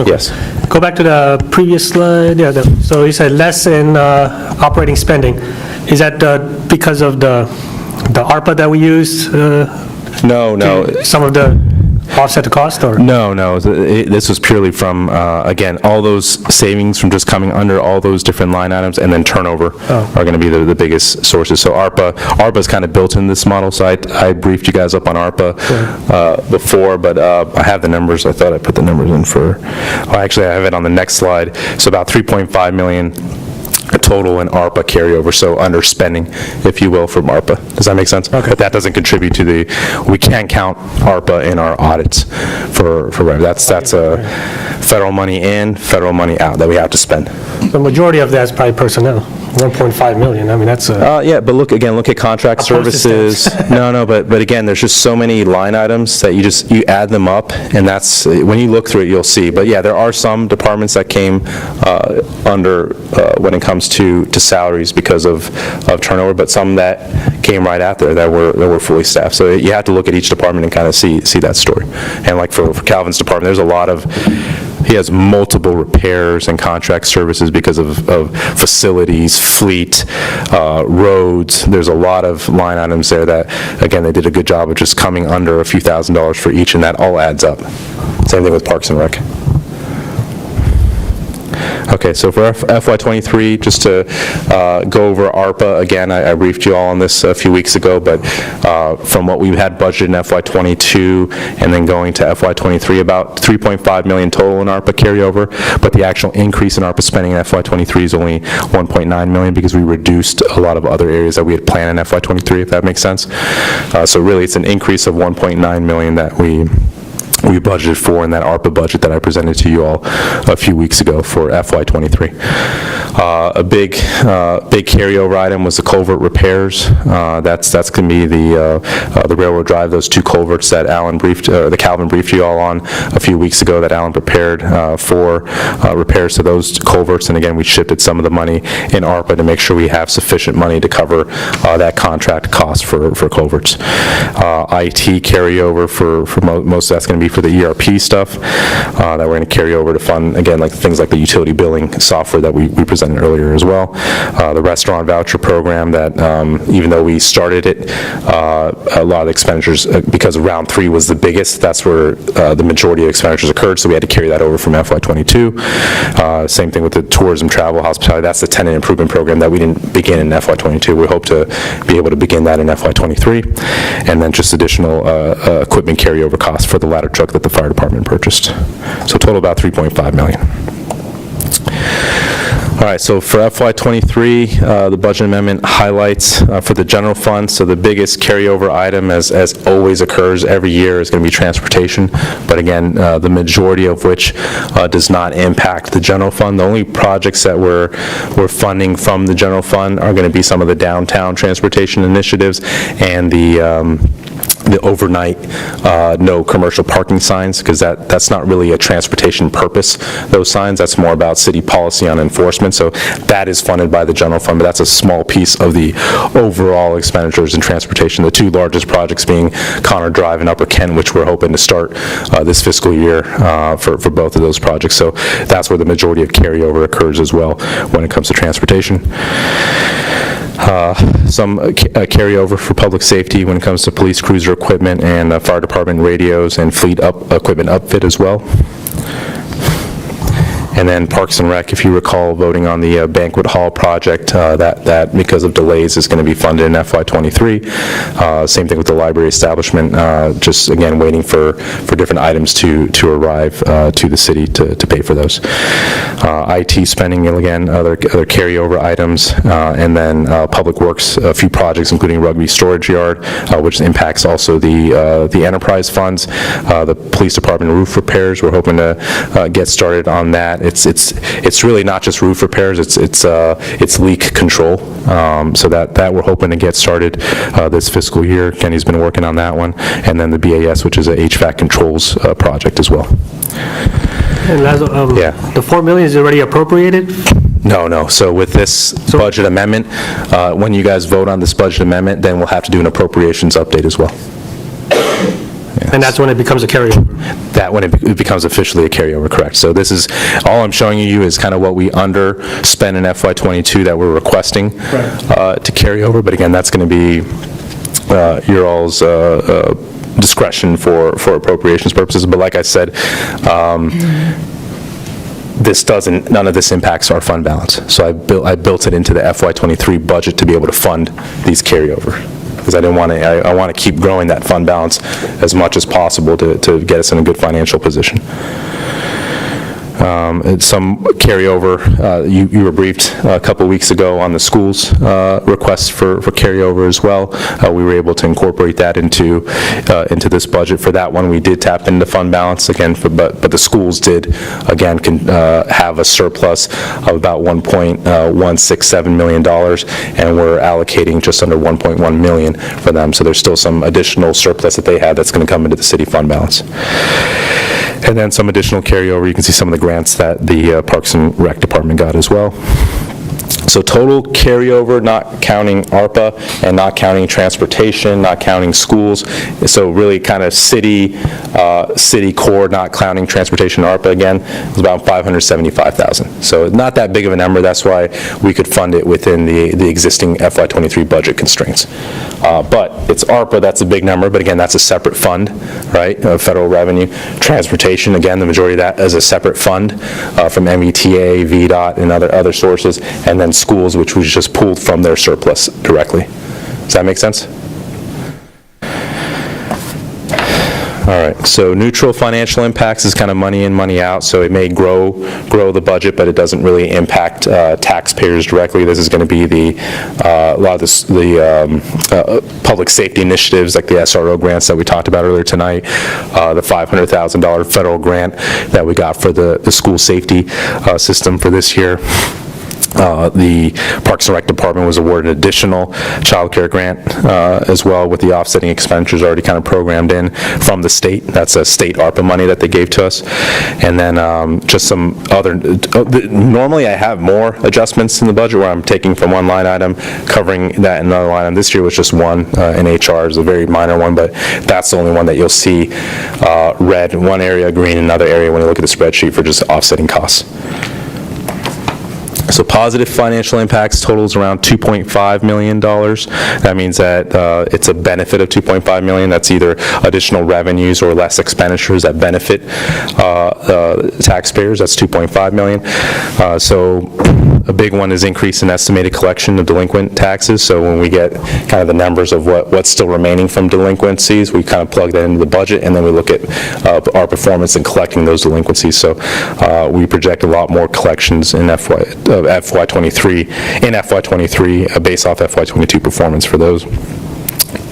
yes. Go back to the previous slide. Yeah, so you said less in operating spending. Is that because of the ARPA that we used? No. Some of the offset the cost, or? No. This was purely from, again, all those savings from just coming under all those different line items, and then turnover are going to be the biggest sources. So ARPA is kind of built in this model. So I briefed you guys up on ARPA before, but I have the numbers. I thought I put the numbers in actually I have it on the next slide. So about $3.5 million total in ARPA carryover, so underspending, if you will, from ARPA. Does that make sense? Okay. But that doesn't contribute to we can't count ARPA in our audits for revenue. That's a federal money in, federal money out that we have to spend. The majority of that is probably personnel, 1.5 million. I mean, that's yeah, but look at contract services. No, but again, there's just so many line items that you add them up, and that's, when you look through it, you'll see. But yeah, there are some departments that came under when it comes to salaries because of turnover, but some that came right after that were fully staffed. So you have to look at each department and kind of see that story. And like for Calvin's department, there's a lot of, he has multiple repairs and contract services because of facilities, fleet, roads. There's a lot of line items there that, again, they did a good job of just coming under a few $1,000s for each, and that all adds up. Same thing with Parks and Rec. Okay, so for FY23, just to go over ARPA, again, I briefed you all on this a few weeks ago, but from what we had budgeted in FY22 and then going to FY23, about $3.5 million total in ARPA carryover, but the actual increase in ARPA spending in FY23 is only $1.9 million because we reduced a lot of other areas that we had planned in FY23, if that makes sense. So really, it's an increase of $1.9 million that we we budgeted for in that ARPA budget that I presented to you all a few weeks ago for FY23. A big carryover item was the culvert repairs. That's going to be the Railroad Drive, those 2 culverts that that Calvin briefed you all on a few weeks ago that Alan prepared for repairs to those culverts. And again, we shifted some of the money in ARPA to make sure we have sufficient money to cover that contract cost for culverts. IT carryover for most of that's going to be for the ERP stuff that we're going to carry over to fund, again, like things like the utility billing software that we presented earlier as well. The restaurant voucher program that, even though we started it, a lot of expenditures, because round 3 was the biggest, that's where the majority of expenditures occurred, so we had to carry that over from FY22. Same thing with the tourism, travel, hospitality, that's the tenant improvement program that we didn't begin in FY22. We hope to be able to begin that in FY23. And then just additional equipment carryover costs for the ladder truck that the fire department purchased. So total about $3.5 million. All right, so for FY23, the budget amendment highlights for the general fund. So the biggest carryover item, as always occurs every year, is going to be transportation. But again, the majority of which does not impact the general fund. The only projects that we're funding from the general fund are going to be some of the downtown transportation initiatives and the overnight no commercial parking signs, because that's not really a transportation purpose, those signs. That's more about city policy on enforcement. So that is funded by the general fund, but that's a small piece of the overall expenditures in transportation. The 2 largest projects being Connor Drive and Upper Kent, which we're hoping to start this fiscal year for both of those projects. So that's where the majority of carryover occurs as well when it comes to transportation. Some carryover for public safety when it comes to police cruiser equipment and fire department radios and fleet equipment upfit as well. And then Parks and Rec, if you recall, voting on the banquet hall project, that because of delays is going to be funded in FY23. Same thing with the library establishment, just again waiting for different items to arrive to the city to pay for those. IT spending, again, other carryover items, and then Public Works, a few projects including Rugby Storage Yard, which impacts also the enterprise funds. The police department roof repairs, we're hoping to get started on that. It's really not just roof repairs, it's leak control. So that we're hoping to get started this fiscal year. Kenny's been working on that one. And then the BAS, which is a HVAC controls project as well. And the $4 million is already appropriated? No. So with this budget amendment, when you guys vote on this budget amendment, then we'll have to do an appropriations update as well. And that's when it becomes a carryover? That when it becomes officially a carryover, correct. So this is, all I'm showing you is kind of what we underspent in FY22 that we're requesting to carry over. But again, that's going to be your all's discretion for appropriations purposes. But like I said, none of this impacts our fund balance. So I built it into the FY23 budget to be able to fund these carryover. Because I want to keep growing that fund balance as much as possible to get us in a good financial position. Some carryover, you were briefed a couple weeks ago on the schools requests for carryover as well. We were able to incorporate that into this budget. For that one, we did tap into fund balance again, but the schools did again have a surplus of about $1.167 million, and we're allocating just under $1.1 million for them. So there's still some additional surplus that they had that's going to come into the city fund balance. And then some additional carryover, you can see some of the grants that the Parks and Rec Department got as well. So total carryover, not counting ARPA and not counting transportation, not counting schools. So really kind of city core, not counting transportation and ARPA again, is about $575,000. So not that big of a number. That's why we could fund it within the existing FY23 budget constraints. But it's ARPA, that's a big number, but again, that's a separate fund, right, federal revenue. Transportation, again, the majority of that is a separate fund from META, VDOT, and other sources, and then schools, which was just pulled from their surplus directly. Does that make sense? All right, so neutral financial impacts is kind of money in, money out, so it may grow the budget, but it doesn't really impact taxpayers directly. This is going to be a lot of the public safety initiatives, like the SRO grants that we talked about earlier tonight, the $500,000 federal grant that we got for the school safety system for this year. The Parks and Rec Department was awarded an additional child care grant as well, with the offsetting expenditures already kind of programmed in from the state. That's a state ARPA money that they gave to us. And then just some other, normally I have more adjustments in the budget where I'm taking from one line item, covering that in another line item. This year was just one in HR. It's a very minor one, but that's the only one that you'll see red in one area, green in another area when you look at the spreadsheet for just offsetting costs. So positive financial impacts totals around $2.5 million. That means that it's a benefit of $2.5 million. That's either additional revenues or less expenditures that benefit taxpayers. That's $2.5 million. So a big one is increase in estimated collection of delinquent taxes. So when we get kind of the numbers of what's still remaining from delinquencies, we kind of plug that into the budget, and then we look at our performance in collecting those delinquencies. So we project a lot more collections in FY23 based off FY22 performance for those.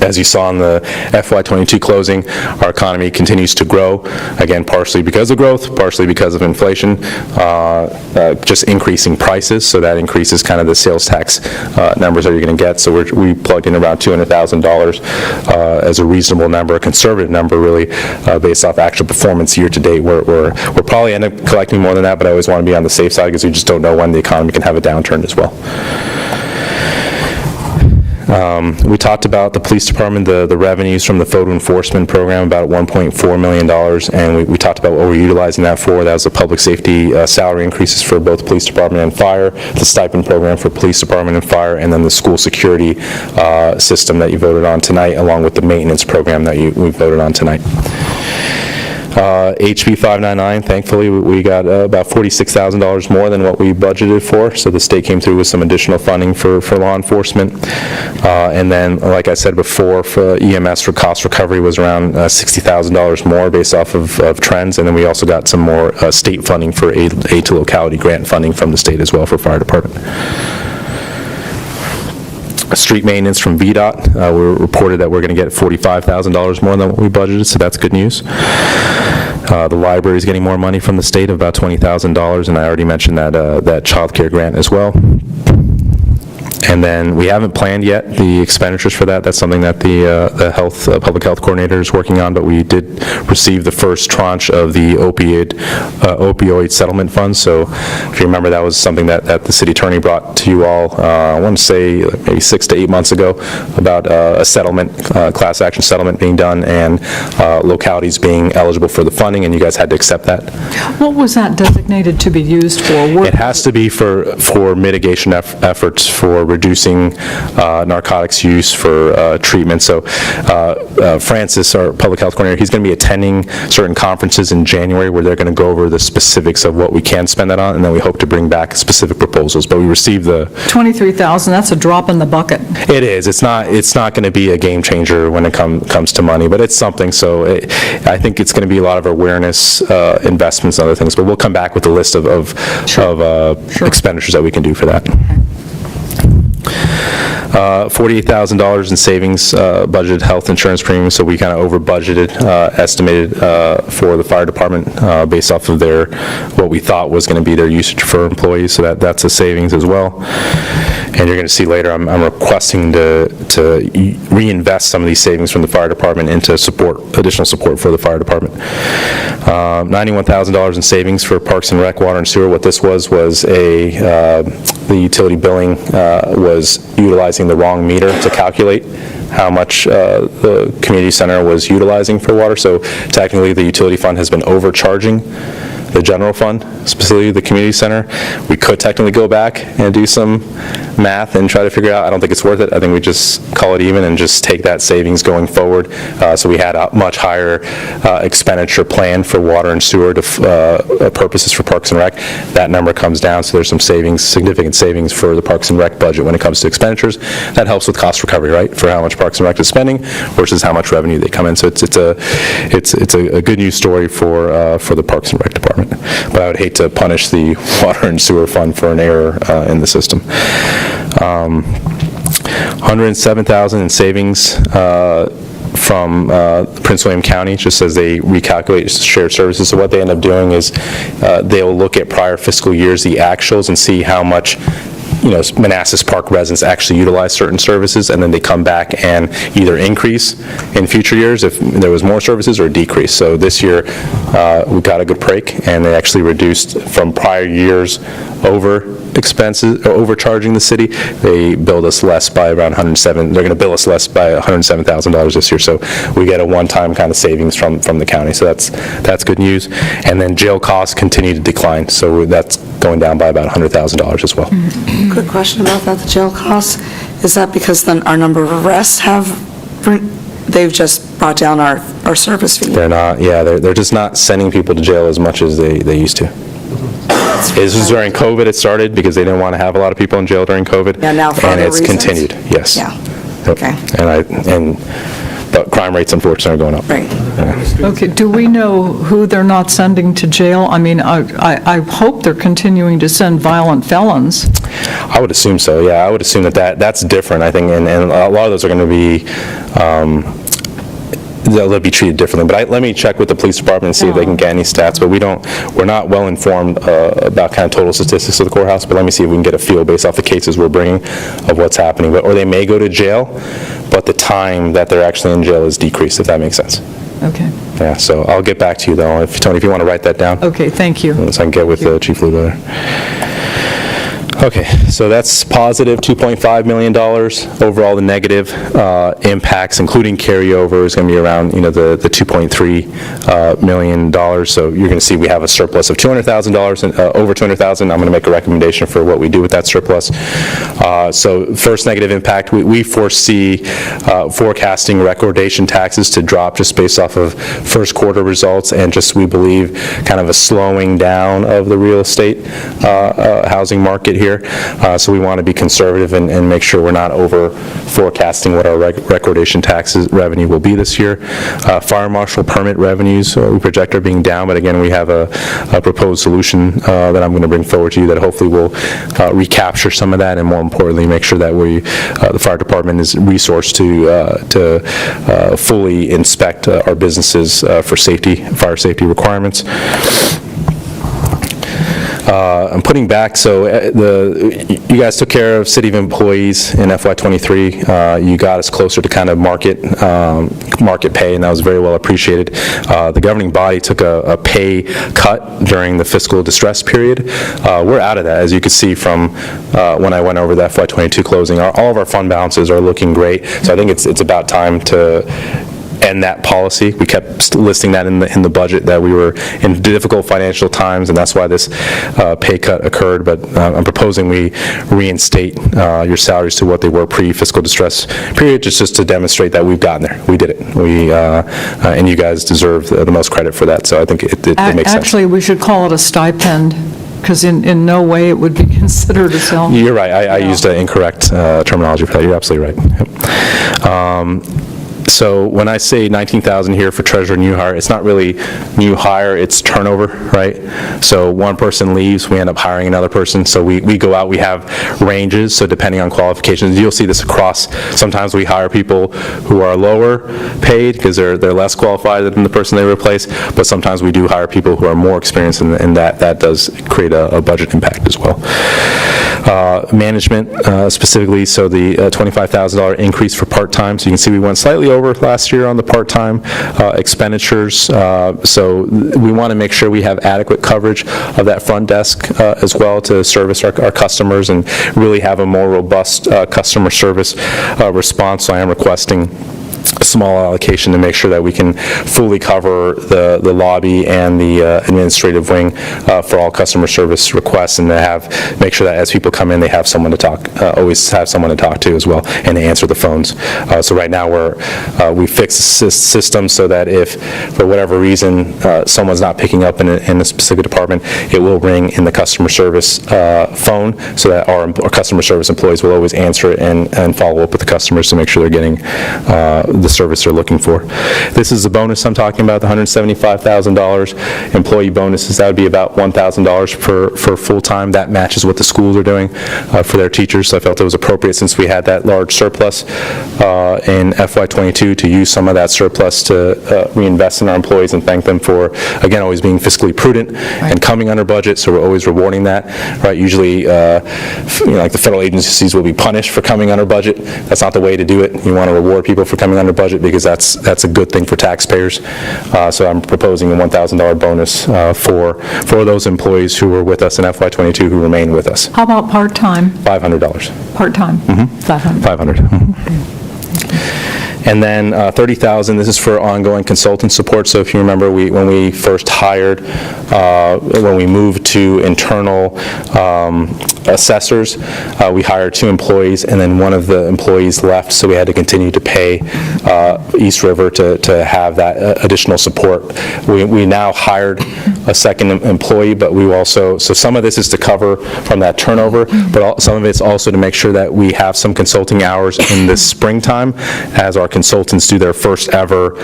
As you saw in the FY22 closing, our economy continues to grow, again, partially because of growth, partially because of inflation, just increasing prices, so that increases kind of the sales tax numbers that you're going to get. So we plugged in around $200,000 as a reasonable number, a conservative number, really, based off actual performance year to date. We'll probably end up collecting more than that, but I always want to be on the safe side because we just don't know when the economy can have a downturn as well. We talked about the police department, the revenues from the photo enforcement program, about $1.4 million, and we talked about what we're utilizing that for. That was the public safety salary increases for both police department and fire, the stipend program for police department and fire, and then the school security system that you voted on tonight, along with the maintenance program that we voted on tonight. HB 599, thankfully, we got about $46,000 more than what we budgeted for, so the state came through with some additional funding for law enforcement. And then, like I said before, for EMS for cost recovery was around $60,000 more based off of trends, and then we also got some more state funding for aid to locality grant funding from the state as well for fire department. Street maintenance from VDOT, we reported that we're going to get $45,000 more than what we budgeted, so that's good news. The library is getting more money from the state, of about $20,000, and I already mentioned that child care grant as well. And then we haven't planned yet the expenditures for that. That's something that the public health coordinator is working on, but we did receive the first tranche of the opioid settlement funds. So if you remember, that was something that the city attorney brought to you all, I want to say maybe 6 to 8 months ago, about a settlement, class action settlement being done, and localities being eligible for the funding, and you guys had to accept that. What was that designated to be used for? It has to be for mitigation efforts for reducing narcotics use, for treatment. So Francis, our public health coordinator, he's going to be attending certain conferences in January where they're going to go over the specifics of what we can spend that on, and then we hope to bring back specific proposals. But we received the $23,000, that's a drop in the bucket. It is. It's not going to be a game changer when it comes to money, but it's something. So I think it's going to be a lot of awareness investments and other things, but we'll come back with a list of expenditures that we can do for that. $48,000 in savings budgeted health insurance premiums, so we kind of over budgeted, estimated for the fire department based off of what we thought was going to be their usage for employees, so that's a savings as well. And you're going to see later, I'm requesting to reinvest some of these savings from the fire department into additional support for the fire department. $91,000 in savings for Parks and Rec, Water and Sewer. What this was the utility billing was utilizing the wrong meter to calculate how much the community center was utilizing for water. So technically, the utility fund has been overcharging the general fund, specifically the community center. We could technically go back and do some math and try to figure out. I don't think it's worth it. I think we just call it even and just take that savings going forward. So we had a much higher expenditure plan for water and sewer purposes for Parks and Rec. That number comes down, so there's some savings, significant savings for the Parks and Rec budget when it comes to expenditures. That helps with cost recovery, right, for how much Parks and Rec is spending versus how much revenue they come in. So it's a good news story for the Parks and Rec department. But I would hate to punish the water and sewer fund for an error in the system. $107,000 in savings from Prince William County, just as they recalculate shared services. So what they end up doing is they'll look at prior fiscal years, the actuals, and see how much Manassas Park residents actually utilize certain services, and then they come back and either increase in future years if there was more services or decrease. So this year, we got a good break, and they actually reduced from prior years overcharging the city. They billed us less by around they're going to bill us less by $107,000 this year. So we get a one-time kind of savings from the county. So that's good news. And then jail costs continue to decline. So that's going down by about $100,000 as well. Quick question about that, the jail costs. Is that because then our number of arrests they've just brought down our service fee? They're not, they're just not sending people to jail as much as they used to. This was during COVID it started because they didn't want to have a lot of people in jail during COVID. Yeah, now for and other it's reasons? continued, yes. Yeah, Yep. okay. But crime rates unfortunately are going up. Right. Okay, do we know who they're not sending to jail? I mean, I hope they're continuing to send violent felons. I would assume so, yeah. I would assume that's different, I think, and a lot of those are going to be, they'll be treated differently. But let me check with the police department and see if they can get any stats. But we're not well informed about kind of total statistics of the courthouse, but let me see if we can get a feel based off the cases we're bringing of what's happening. Or they may go to jail, but the time that they're actually in jail is decreased, if that makes sense. Okay. Yeah, so I'll get back to you, though. Tony, if you want to write that down. Okay, thank you. So I can get with Chief Lugo there. Okay, so that's positive $2.5 million. Overall, the negative impacts, including carryover, is going to be around the $2.3 million. So you're going to see we have a surplus of $200,000, over $200,000. I'm going to make a recommendation for what we do with that surplus. So first negative impact, we foresee forecasting recordation taxes to drop just based off of first quarter results and just, we believe, kind of a slowing down of the real estate housing market here. So we want to be conservative and make sure we're not over forecasting what our recordation taxes revenue will be this year. Fire marshal permit revenues we project are being down, but again, we have a proposed solution that I'm going to bring forward to you that hopefully will recapture some of that, and more importantly, make sure that the fire department is resourced to fully inspect our businesses for fire safety requirements. I'm putting back, so you guys took care of city employees in FY23. You got us closer to kind of market pay, and that was very well appreciated. The governing body took a pay cut during the fiscal distress period. We're out of that, as you can see from when I went over the FY22 closing. All of our fund balances are looking great, so I think it's about time to end that policy. We kept listing that in the budget that we were in difficult financial times, and that's why this pay cut occurred. But I'm proposing we reinstate your salaries to what they were pre-fiscal distress period, just to demonstrate that we've gotten there. We did it. And you guys deserve the most credit for that. So I think it makes sense. Actually, we should call it a stipend, because in no way it would be considered a salary. You're right. I used an incorrect terminology for that. You're absolutely right. Yep. So when I say 19,000 here for treasurer new hire, it's not really new hire, it's turnover, right? So one person leaves, we end up hiring another person. So we go out, we have ranges, so depending on qualifications, you'll see this across. Sometimes we hire people who are lower paid because they're less qualified than the person they replace, but sometimes we do hire people who are more experienced, and that does create a budget impact as well. Management specifically, so the $25,000 increase for part-time. So you can see we went slightly over last year on the part-time expenditures. So we want to make sure we have adequate coverage of that front desk as well to service our customers and really have a more robust customer service response. So I am requesting a small allocation to make sure that we can fully cover the lobby and the administrative wing for all customer service requests, and to make sure that as people come in, they have someone to talk, always have someone to talk to as well, and to answer the phones. So right now, we fixed the system so that if, for whatever reason, someone's not picking up in a specific department, it will ring in the customer service phone, so that our customer service employees will always answer it and follow up with the customers to make sure they're getting the service they're looking for. This is the bonus I'm talking about, the $175,000 employee bonuses. That would be about $1,000 for full-time. That matches what the schools are doing for their teachers, so I felt it was appropriate, since we had that large surplus in FY22, to use some of that surplus to reinvest in our employees and thank them for, again, always being fiscally prudent and coming under budget, so we're always rewarding that, right? Usually, like the federal agencies will be punished for coming under budget. That's not the way to do it. You want to reward people for coming under budget, because that's a good thing for taxpayers. So I'm proposing a $1,000 bonus for those employees who were with us in FY22 who remain with us. How about part-time? $500. Part-time? $500. $500. And then $30,000, this is for ongoing consultant support. So if you remember, when we first hired, when we moved to internal assessors, we hired 2 employees, and then one of the employees left, so we had to continue to pay East River to have that additional support. We now hired a second employee, but we also, so some of this is to cover from that turnover, but some of it's also to make sure that we have some consulting hours in the springtime as our consultants do their first ever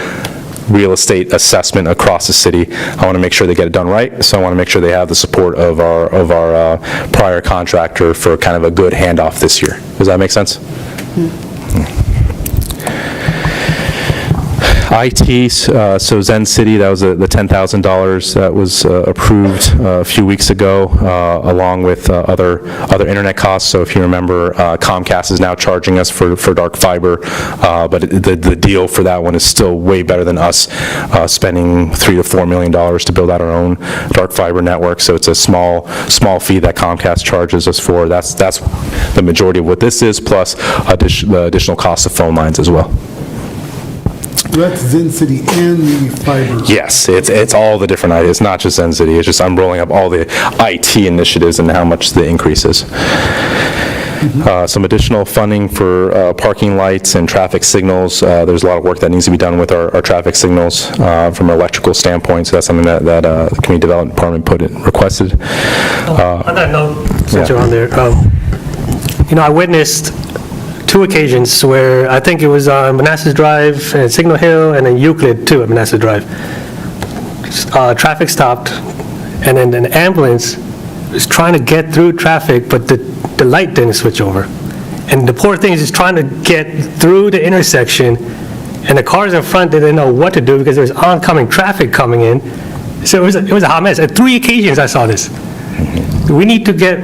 real estate assessment across the city. I want to make sure they get it done right, so I want to make sure they have the support of our prior contractor for kind of a good handoff this year. Does that make sense? IT, so Zen City, that was the $10,000 that was approved a few weeks ago, along with other internet costs. So if you remember, Comcast is now charging us for dark fiber, but the deal for that one is still way better than us spending $3 to $4 million to build out our own dark fiber network. So it's a small fee that Comcast charges us for. That's the majority of what this is, plus the additional cost of phone lines as well. That's Zen City and the fiber. Yes, it's all the different ideas. It's not just Zen City. It's just I'm rolling up all the IT initiatives and how much the increase is. Some additional funding for parking lights and traffic signals. There's a lot of work that needs to be done with our traffic signals from an electrical standpoint, so that's something that the Community Development Department requested. On that note, since you're on there, I witnessed 2 occasions where I think it was on Manassas Drive and Signal Hill, and then Euclid too at Manassas Drive. Traffic stopped, and then an ambulance was trying to get through traffic, but the light didn't switch over. And the poor thing is just trying to get through the intersection, and the cars in front didn't know what to do because there was oncoming traffic coming in. So it was a hot mess. At 3 occasions I saw this. We need to get,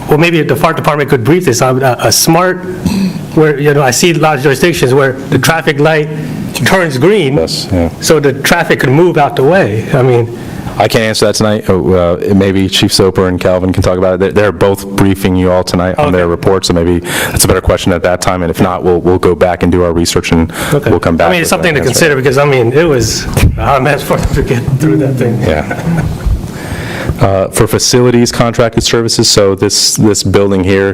well, maybe the fire department could brief this on a smart, where, I see a lot of jurisdictions where the traffic light turns green, so the traffic could move out the way. I mean, I can't answer that tonight. Maybe Chief Soper and Calvin can talk about it. They're both briefing you all tonight on their report, so maybe that's a better question at that time, and if not, we'll go back and do our research, and we'll come back. I mean, it's something to consider, because, it was a hot mess for them to get through that thing. Yeah. For facilities contracted services, so this building here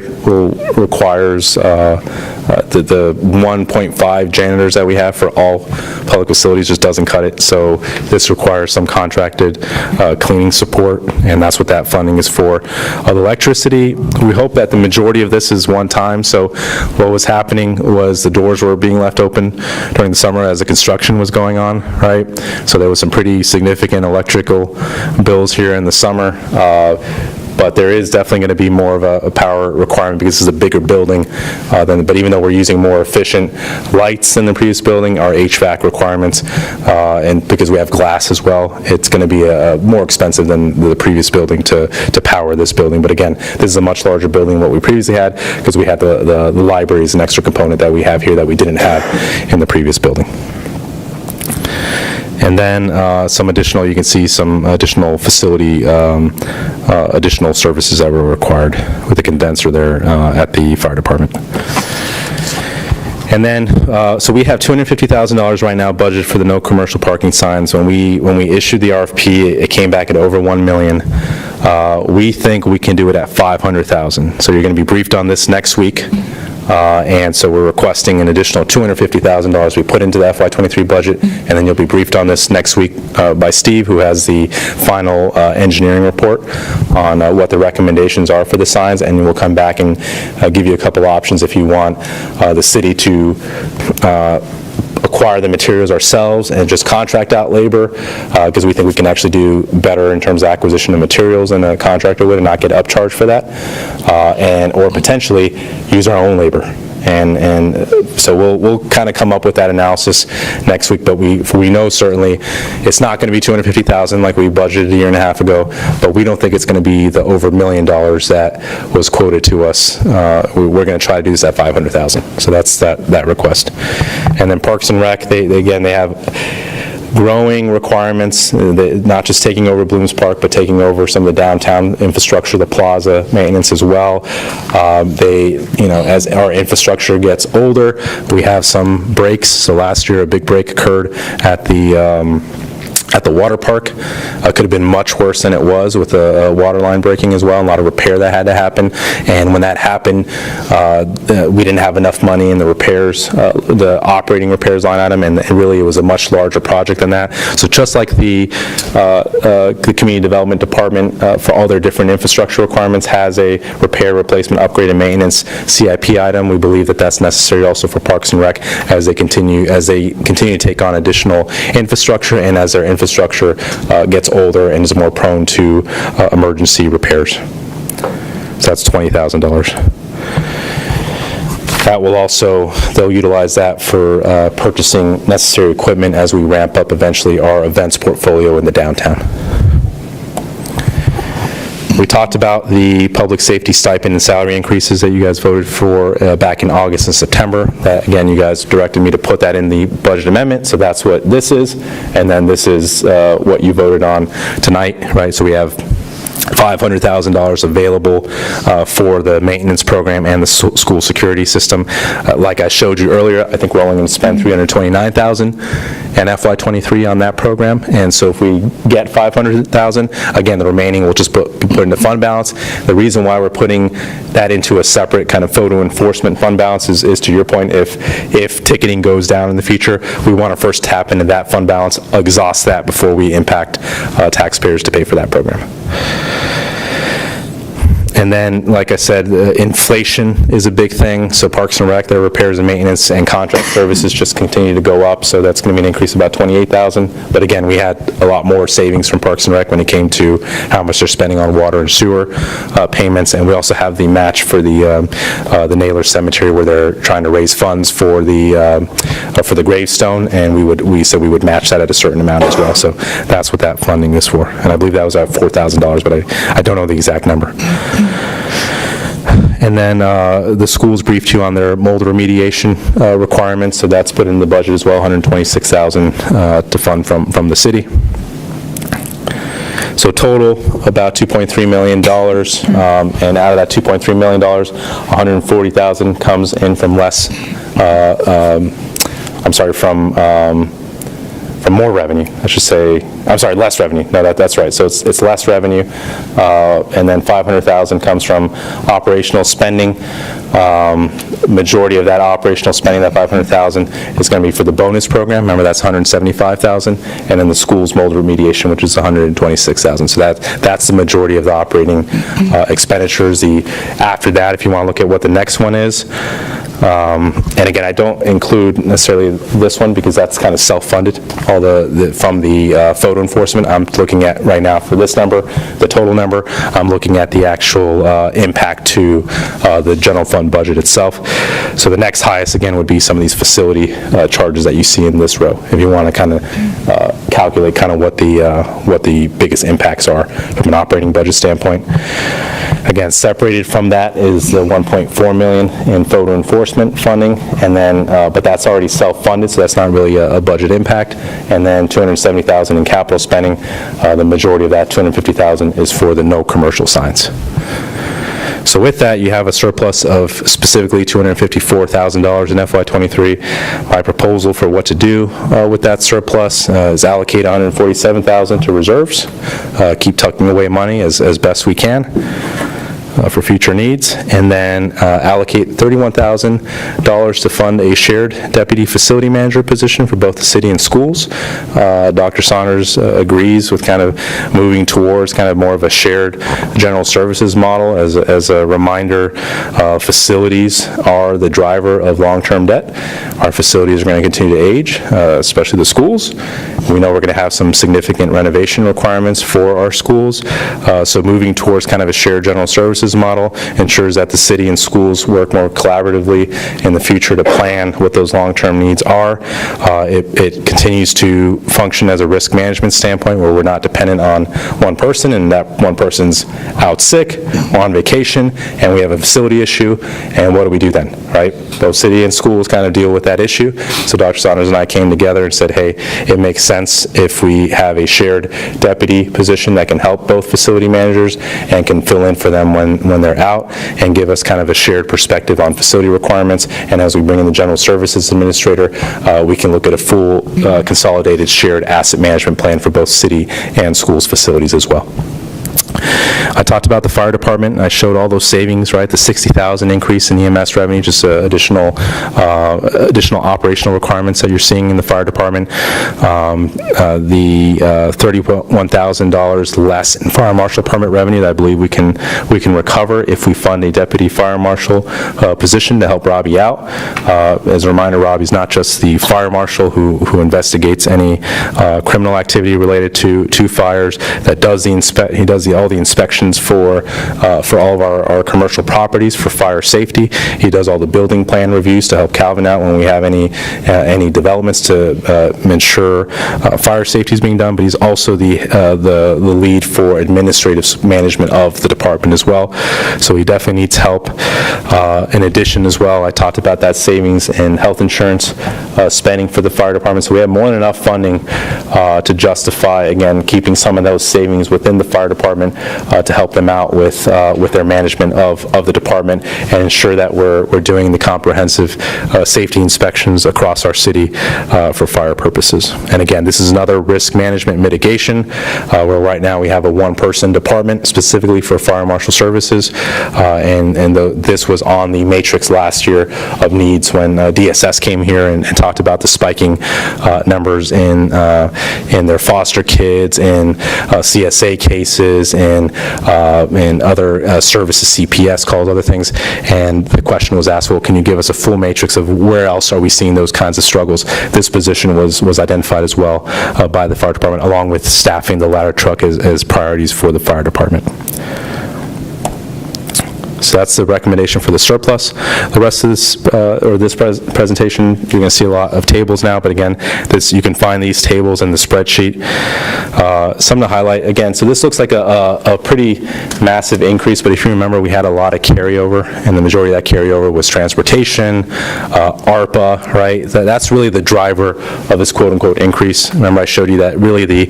requires the 1.5 janitors that we have for all public facilities just doesn't cut it, so this requires some contracted cleaning support, and that's what that funding is for. The electricity, we hope that the majority of this is one time, so what was happening was the doors were being left open during the summer as the construction was going on, right? So there was some pretty significant electrical bills here in the summer, but there is definitely going to be more of a power requirement because this is a bigger building, but even though we're using more efficient lights than the previous building, our HVAC requirements, and because we have glass as well, it's going to be more expensive than the previous building to power this building. But again, this is a much larger building than what we previously had, because we had the library as an extra component that we have here that we didn't have in the previous building. And then some additional, you can see some additional facility, additional services that were required with the condenser there at the fire department. And then, so we have $250,000 right now budgeted for the no commercial parking signs. When we issued the RFP, it came back at over $1 million. We think we can do it at $500,000. So you're going to be briefed on this next week. And so we're requesting an additional $250,000 we put into the FY23 budget, and then you'll be briefed on this next week by Steve, who has the final engineering report on what the recommendations are for the signs, and we'll come back and give you a couple options if you want the city to acquire the materials ourselves and just contract out labor, because we think we can actually do better in terms of acquisition of materials than a contractor would and not get upcharged for that, or potentially use our own labor. And so we'll kind of come up with that analysis next week, but we know certainly it's not going to be $250,000 like we budgeted a year and a half ago, but we don't think it's going to be the over $1 million that was quoted to us. We're going to try to do this at $500,000. So that's that request. And then Parks and Rec, they have growing requirements, not just taking over Blooms Park, but taking over some of the downtown infrastructure, the plaza maintenance as well. As our infrastructure gets older, we have some breaks. So last year, a big break occurred at the water park. Could have been much worse than it was, with a water line breaking as well, and a lot of repair that had to happen. And when that happened, we didn't have enough money in the repairs, the operating repairs line item, and really it was a much larger project than that. So just like the Community Development Department, for all their different infrastructure requirements, has a repair, replacement, upgrade, and maintenance CIP item, we believe that that's necessary also for Parks and Rec as they continue to take on additional infrastructure, and as their infrastructure gets older and is more prone to emergency repairs. So that's $20,000. That will also, they'll utilize that for purchasing necessary equipment as we ramp up eventually our events portfolio in the downtown. We talked about the public safety stipend and salary increases that you guys voted for back in August and September. That, again, you guys directed me to put that in the budget amendment, so that's what this is. And then this is what you voted on tonight, right? So we have $500,000 available for the maintenance program and the school security system. Like I showed you earlier, I think we're only going to spend $329,000 in FY23 on that program. And so if we get $500,000, again, the remaining we'll just put into fund balance. The reason why we're putting that into a separate kind of photo enforcement fund balance is to your point, if ticketing goes down in the future, we want to first tap into that fund balance, exhaust that before we impact taxpayers to pay for that program. And then, like I said, inflation is a big thing. So Parks and Rec, their repairs and maintenance and contract services just continue to go up. So that's going to be an increase of about $28,000. But again, we had a lot more savings from Parks and Rec when it came to how much they're spending on water and sewer payments. And we also have the match for the Naylor Cemetery, where they're trying to raise funds for the gravestone, and we said we would match that at a certain amount as well. So that's what that funding is for. And I believe that was at $4,000, but I don't know the exact number. And then the schools briefed you on their mold remediation requirements, so that's put in the budget as well, $126,000 to fund from the city. So total, about $2.3 million, and out of that $2.3 million, $140,000 comes in from from more revenue, I should say. I'm sorry, less revenue. No, that's right. So it's less revenue, and then $500,000 comes from operational spending. Majority of that operational spending, that $500,000, is going to be for the bonus program. Remember, that's $175,000, and then the school's mold remediation, which is $126,000. So that's the majority of the operating expenditures. After that, if you want to look at what the next one is, and again, I don't include necessarily this one because that's kind of self-funded. All from the photo enforcement, I'm looking at right now for this number, the total number. I'm looking at the actual impact to the general fund budget itself. So the next highest again would be some of these facility charges that you see in this row. If you want to kind of calculate kind of what the biggest impacts are from an operating budget standpoint. Again, separated from that is the $1.4 million in photo enforcement funding, and then but that's already self-funded, so that's not really a budget impact. And then $270,000 in capital spending. The majority of that, $250,000, is for the no commercial signs. So with that, you have a surplus of specifically $254,000 in FY23. My proposal for what to do with that surplus is allocate $147,000 to reserves, keep tucking away money as best we can for future needs, and then allocate $31,000 to fund a shared deputy facility manager position for both the city and schools. Dr. Saunders agrees with kind of moving towards kind of more of a shared general services model. As a reminder, facilities are the driver of long-term debt. Our facilities are going to continue to age, especially the schools. We know we're going to have some significant renovation requirements for our schools, so moving towards kind of a shared general services model ensures that the city and schools work more collaboratively in the future to plan what those long-term needs are. It continues to function as a risk management standpoint where we're not dependent on one person and that one person's out sick or on vacation and we have a facility issue, and what do we do then, right? Both city and schools kind of deal with that issue. So Dr. Saunders and I came together and said, hey, it makes sense if we have a shared deputy position that can help both facility managers and can fill in for them when they're out and give us kind of a shared perspective on facility requirements. And as we bring in the general services administrator, we can look at a full consolidated shared asset management plan for both city and schools facilities as well. I talked about the fire department. I showed all those savings, right? The $60,000 increase in EMS revenue, just additional operational requirements that you're seeing in the fire department. The $31,000 less in fire marshal permit revenue that I believe we can recover if we fund a deputy fire marshal position to help Robbie out. As a reminder, Robbie's not just the fire marshal who investigates any criminal activity related to fires. That does he does all the inspections for all of our commercial properties for fire safety. He does all the building plan reviews to help Calvin out when we have any developments to ensure fire safety is being done, but he's also the lead for administrative management of the department as well. So he definitely needs help. In addition as well, I talked about that savings in health insurance spending for the fire department. So we have more than enough funding to justify, again, keeping some of those savings within the fire department to help them out with their management of the department and ensure that we're doing the comprehensive safety inspections across our city for fire purposes. And again, this is another risk management mitigation where right now we have a one-person department specifically for fire marshal services, and this was on the matrix last year of needs when DSS came here and talked about the spiking numbers in their foster kids, in CSA cases, in other services, CPS calls, other things, and the question was asked, well, can you give us a full matrix of where else are we seeing those kinds of struggles? This position was identified as well by the fire department, along with staffing the ladder truck as priorities for the fire department. So that's the recommendation for the surplus. The rest of this presentation, you're going to see a lot of tables now, but again, you can find these tables in the spreadsheet. Something to highlight, again, so this looks like a pretty massive increase, but if you remember, we had a lot of carryover, and the majority of that carryover was transportation, ARPA, right? That's really the driver of this quote-unquote increase. Remember, I showed you that really the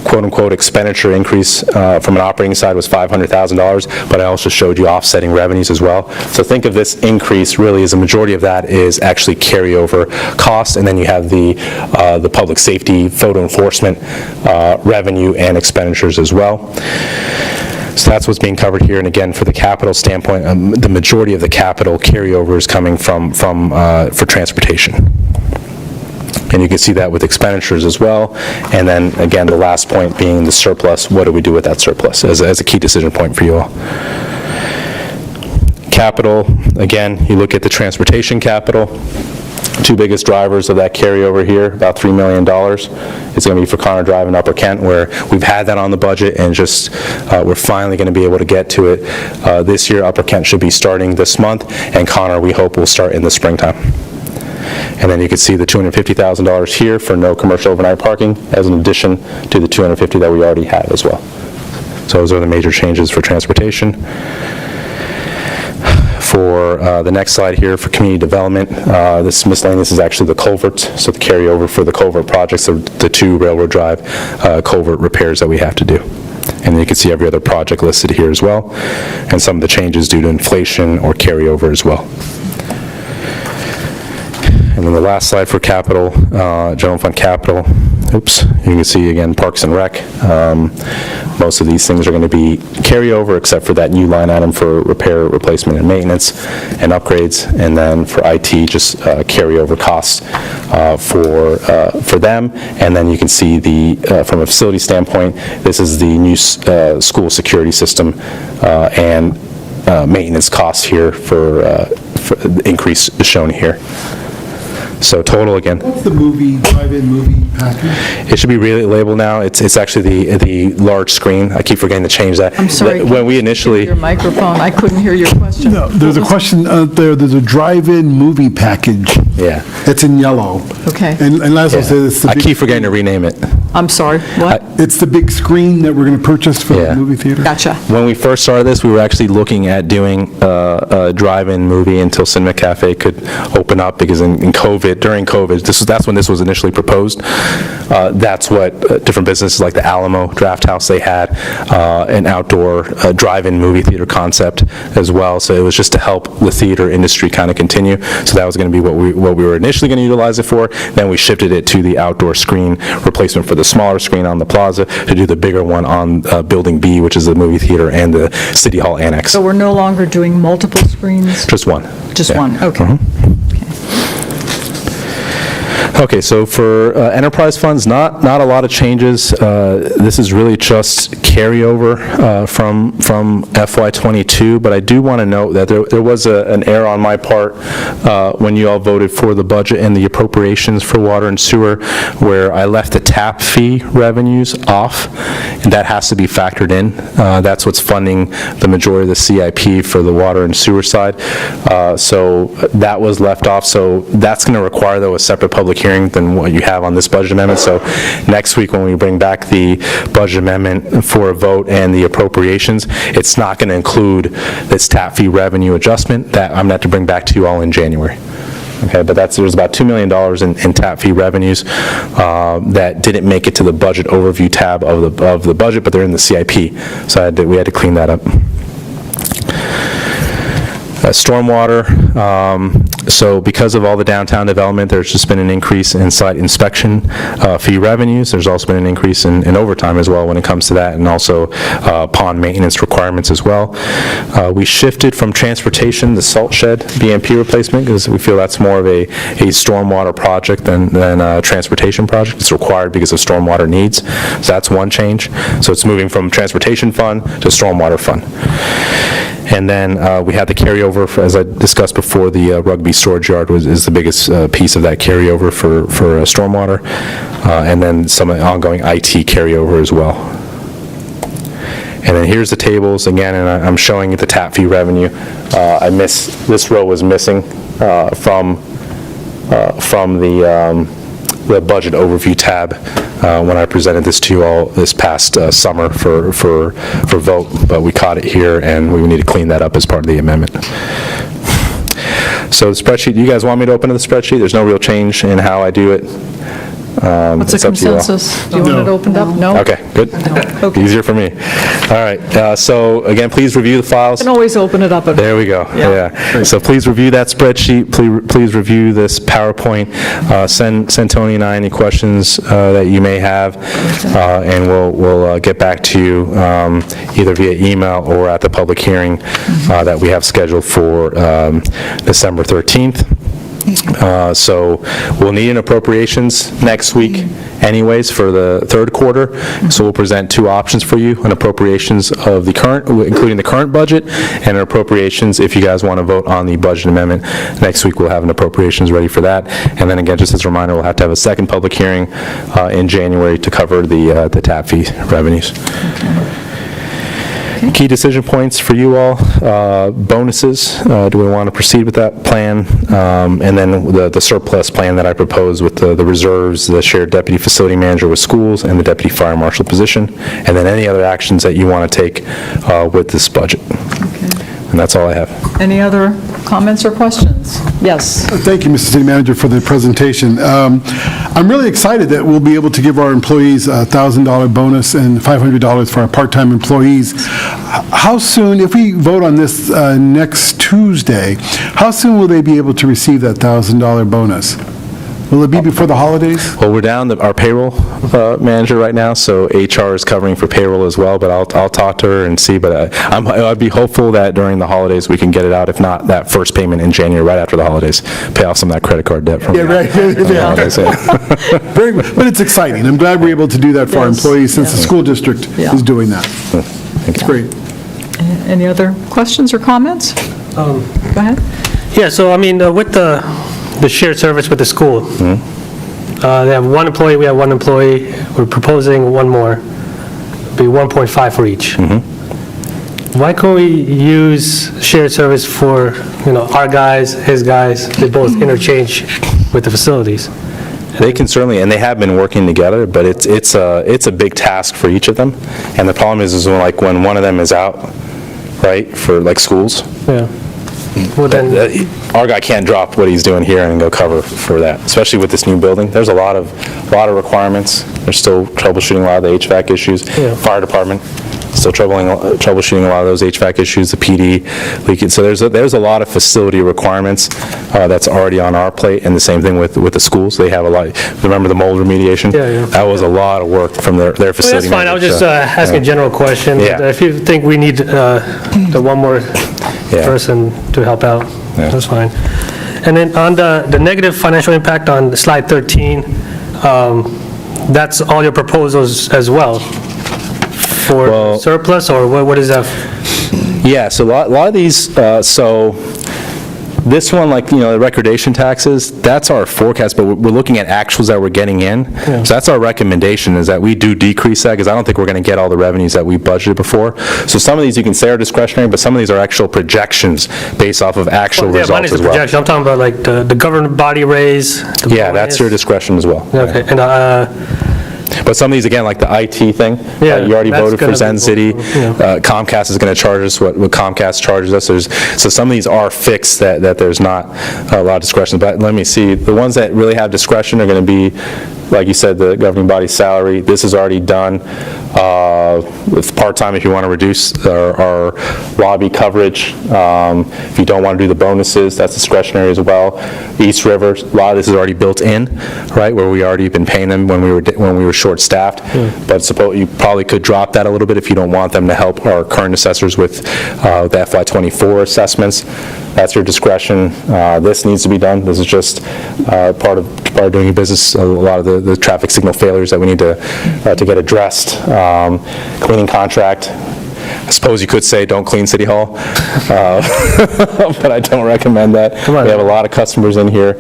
quote-unquote expenditure increase from an operating side was $500,000, but I also showed you offsetting revenues as well. So think of this increase really as a majority of that is actually carryover costs, and then you have the public safety photo enforcement revenue and expenditures as well. So that's what's being covered here. And again, for the capital standpoint, the majority of the capital carryover is coming for transportation. And you can see that with expenditures as well. And then, again, the last point being the surplus. What do we do with that surplus as a key decision point for you all? Capital, again, you look at the transportation capital. Two biggest drivers of that carryover here, about $3 million. It's going to be for Connor Drive and Upper Kent, where we've had that on the budget and just we're finally going to be able to get to it this year. Upper Kent should be starting this month, and Connor, we hope, will start in the springtime. And then you can see the $250,000 here for no commercial overnight parking as an addition to the $250,000 that we already have as well. So those are the major changes for transportation. For the next slide here for community development, this miscellaneous is actually the culverts, so the carryover for the culvert projects are the two Railroad Drive culvert repairs that we have to do. And then you can see every other project listed here as well, and some of the changes due to inflation or carryover as well. And then the last slide for capital, general fund capital. Oops, you can see again Parks and Rec. Most of these things are going to be carryover except for that new line item for repair, replacement, and maintenance and upgrades. And then for IT, just carryover costs for them. And then you can see from a facility standpoint, this is the new school security system and maintenance costs here for the increase shown here. So total, again. What's the drive-in movie package? It should be really labeled now. It's actually the large screen. I keep forgetting to change that. I'm sorry. When we initially... Your microphone, I couldn't hear your question. No, there's a question out there, there's a drive-in movie package. Yeah. It's in yellow. Okay. And Laszlo says it's the I big... keep forgetting to rename it. I'm sorry, what? It's the big screen that we're going to purchase for the movie theater? Gotcha. When we first started this, we were actually looking at doing a drive-in movie until Cinema Cafe could open up, because during COVID, that's when this was initially proposed. That's what different businesses like the Alamo Draft House, they had an outdoor drive-in movie theater concept as well. So it was just to help the theater industry kind of continue. So that was going to be what we were initially going to utilize it for. Then we shifted it to the outdoor screen replacement for the smaller screen on the plaza to do the bigger one on Building B, which is the movie theater and the City Hall Annex. So we're no longer doing multiple screens? Just one. Just one, okay. Okay, so for enterprise funds, not a lot of changes. This is really just carryover from FY22, but I do want to note that there was an error on my part when you all voted for the budget and the appropriations for water and sewer, where I left the tap fee revenues off, and that has to be factored in. That's what's funding the majority of the CIP for the water and sewer side. So that was left off, so that's going to require, though, a separate public hearing than what you have on this budget amendment. So next week, when we bring back the budget amendment for a vote and the appropriations, it's not going to include this tap fee revenue adjustment that I'm going to have to bring back to you all in January. Okay, but there's about $2 million in tap fee revenues that didn't make it to the budget overview tab of the budget, but they're in the CIP. So we had to clean that up. Stormwater, so because of all the downtown development, there's just been an increase in site inspection fee revenues. There's also been an increase in overtime as well when it comes to that, and also pond maintenance requirements as well. We shifted from transportation, the salt shed BMP replacement, because we feel that's more of a stormwater project than a transportation project. It's required because of stormwater needs. So that's one change. So it's moving from transportation fund to stormwater fund. And then we had the carryover, as I discussed before, the rugby storage yard is the biggest piece of that carryover for stormwater, and then some ongoing IT carryover as well. And then here's the tables again, and I'm showing you the tap fee revenue. This row was missing from the budget overview tab when I presented this to you all this past summer for vote, but we caught it here, and we need to clean that up as part of the amendment. So the spreadsheet, you guys want me to open the spreadsheet? There's no real change in how I do it. What's the consensus? Do you want it opened up? No? Okay, good. Okay. Easier for me. All right, so again, please review the files. You can always open it up. There we go, yeah. So please review that spreadsheet, please review this PowerPoint, send Tony and I any questions that you may have, and we'll get back to you either via email or at the public hearing that we have scheduled for December 13th. So we'll need an appropriations next week anyways for the third quarter. So we'll present two options for you, an appropriations of the current, including the current budget, and an appropriations if you guys want to vote on the budget amendment. Next week we'll have an appropriations ready for that. And then again, just as a reminder, we'll have to have a second public hearing in January to cover the tap fee revenues. Key decision points for you all, bonuses, do we want to proceed with that plan? And then the surplus plan that I proposed with the reserves, the shared deputy facility manager with schools, and the deputy fire marshal position, and then any other actions that you want to take with this budget. And that's all I have. Any other comments or questions? Yes. Thank you, Mr. City Manager, for the presentation. I'm really excited that we'll be able to give our employees a $1,000 bonus and $500 for our part-time employees. How soon, if we vote on this next Tuesday, how soon will they be able to receive that $1,000 bonus? Will it be before the holidays? Well, we're down to our payroll manager right now, so HR is covering for payroll as well, but I'll talk to her and see, but I'd be hopeful that during the holidays we can get it out, if not that first payment in January, right after the holidays, pay off some of that credit card debt from Yeah, right. the holidays. Very good. But it's exciting. I'm glad we're able to do that for our employees since the school district is doing that. It's great. Any other questions or comments? Go ahead. Yeah, so I mean, with the shared service with the school, they have one employee, we have one employee, we're proposing one more, be 1.5 for each. Why can't we use shared service for, our guys, his guys, they both interchange with the facilities? They can certainly, and they have been working together, but it's a big task for each of them. And the problem is when one of them is out, right, for like schools. Yeah. Well, then, our guy can't drop what he's doing here and go cover for that, especially with this new building. There's a lot of requirements. They're still troubleshooting a lot of the HVAC issues. Fire department, still troubleshooting a lot of those HVAC issues, the PD leaking. So there's a lot of facility requirements that's already on our plate, and the same thing with the schools. They have a lot. Remember the mold remediation? Yeah. That was a lot of work from their facility. Well, that's fine. I was just asking a general question. Yeah. If you think we need the one more person to help out, that's fine. And then on the negative financial impact on slide 13, that's all your proposals as well for surplus, or what is that? Yeah, so a lot of these, so this one, like, the recordation taxes, that's our forecast, but we're looking at actuals that we're getting in. So that's our recommendation, is that we do decrease that, because I don't think we're going to get all the revenues that we budgeted before. So some of these you can say are discretionary, but some of these are actual projections based off of actual results mine is as a well. projection. I'm talking about like the government body raise. Yeah, that's your discretion as well. Okay, and but some of these, again, like the IT thing, you already voted for Zen City. Comcast is going to charge us what Comcast charges us. So some of these are fixed that there's not a lot of discretion. But let me see. The ones that really have discretion are going to be, like you said, the governing body's salary. This is already done. With part-time, if you want to reduce our lobby coverage. If you don't want to do the bonuses, that's discretionary as well. East River, a lot of this is already built in, right, where we already been paying them when we were short-staffed. But suppose you probably could drop that a little bit if you don't want them to help our current assessors with the FY24 assessments. That's your discretion. This needs to be done. This is just part of doing business. A lot of the traffic signal failures that we need to get addressed. Cleaning contract. I suppose you could say don't clean City Hall, but I don't recommend that. We have a lot of customers in here.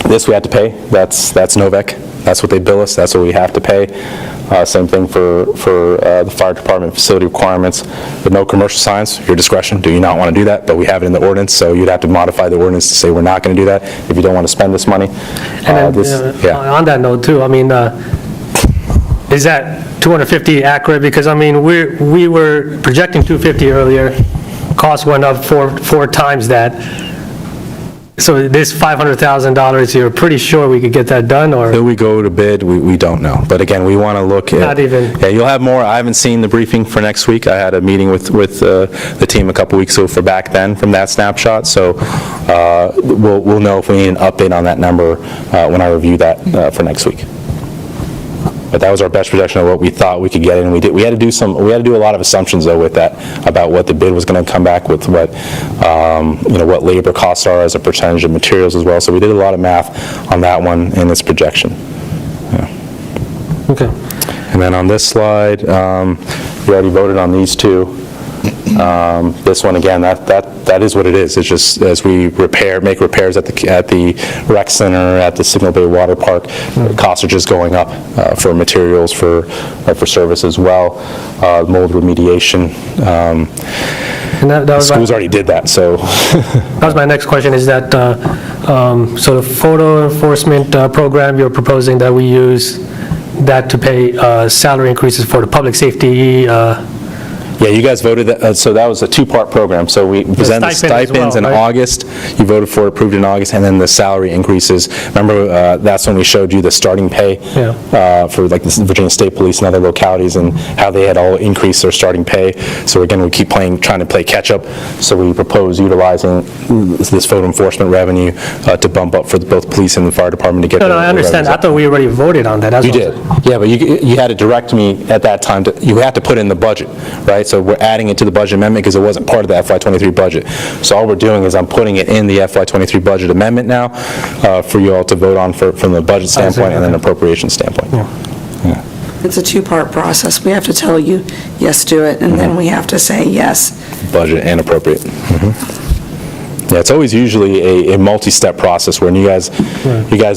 This we have to pay. That's Novec. That's what they bill us. That's what we have to pay. Same thing for the fire department facility requirements. But no commercial signs, your discretion. Do you not want to do that? But we have it in the ordinance, so you'd have to modify the ordinance to say we're not going to do that if you don't want to spend this money. And then, on that note too, I mean, is that 250 accurate? Because I mean, we were projecting 250 earlier. Cost went up four times that. So this $500,000, you're pretty sure we could get that done, or? Until we go to bid, we don't know. But again, we want to look at... Not even... Yeah, you'll have more. I haven't seen the briefing for next week. I had a meeting with the team a couple weeks ago for back then from that snapshot. So we'll know if we need an update on that number when I review that for next week. But that was our best projection of what we thought we could get in. We had to do a lot of assumptions though with that about what the bid was going to come back with, what labor costs are as a percentage of materials as well. So we did a lot of math on that one in this projection. Yeah. Okay. And then on this slide, we already voted on these two. This one again, that is what it is. It's just as we make repairs at the rec center, at the Signal Bay Water Park, costs are just going up for materials, for service as well, mold remediation. And that was schools already did that, so. That was my next question, is that, so the photo enforcement program, you're proposing that we use that to pay salary increases for the public safety Yeah, you guys voted, so that was a two-part program. So we presented the stipend as stipends well, in right? August, you voted for it, approved in August, and then the salary increases. Remember, that's when we showed you the starting pay for like the Virginia State Police and other localities and how they had all increased their starting pay. So again, we keep trying to play catch-up. So we propose utilizing this photo enforcement revenue to bump up for both police and the fire department to get No, their I understand. I revenues up. thought we already voted on that. That's You what I'm did, yeah, but you had to direct me at that time, you had to put in the budget, right? So we're adding it to the budget amendment because it wasn't part of the FY23 budget. So all we're doing is I'm putting it in the FY23 budget amendment now for you all to vote on from the budget standpoint and then appropriation standpoint. Yeah. It's a two-part process. We have to tell you, yes, do it, and then we have to say yes. Budget and appropriate. Yeah, it's always usually a multi-step process when you guys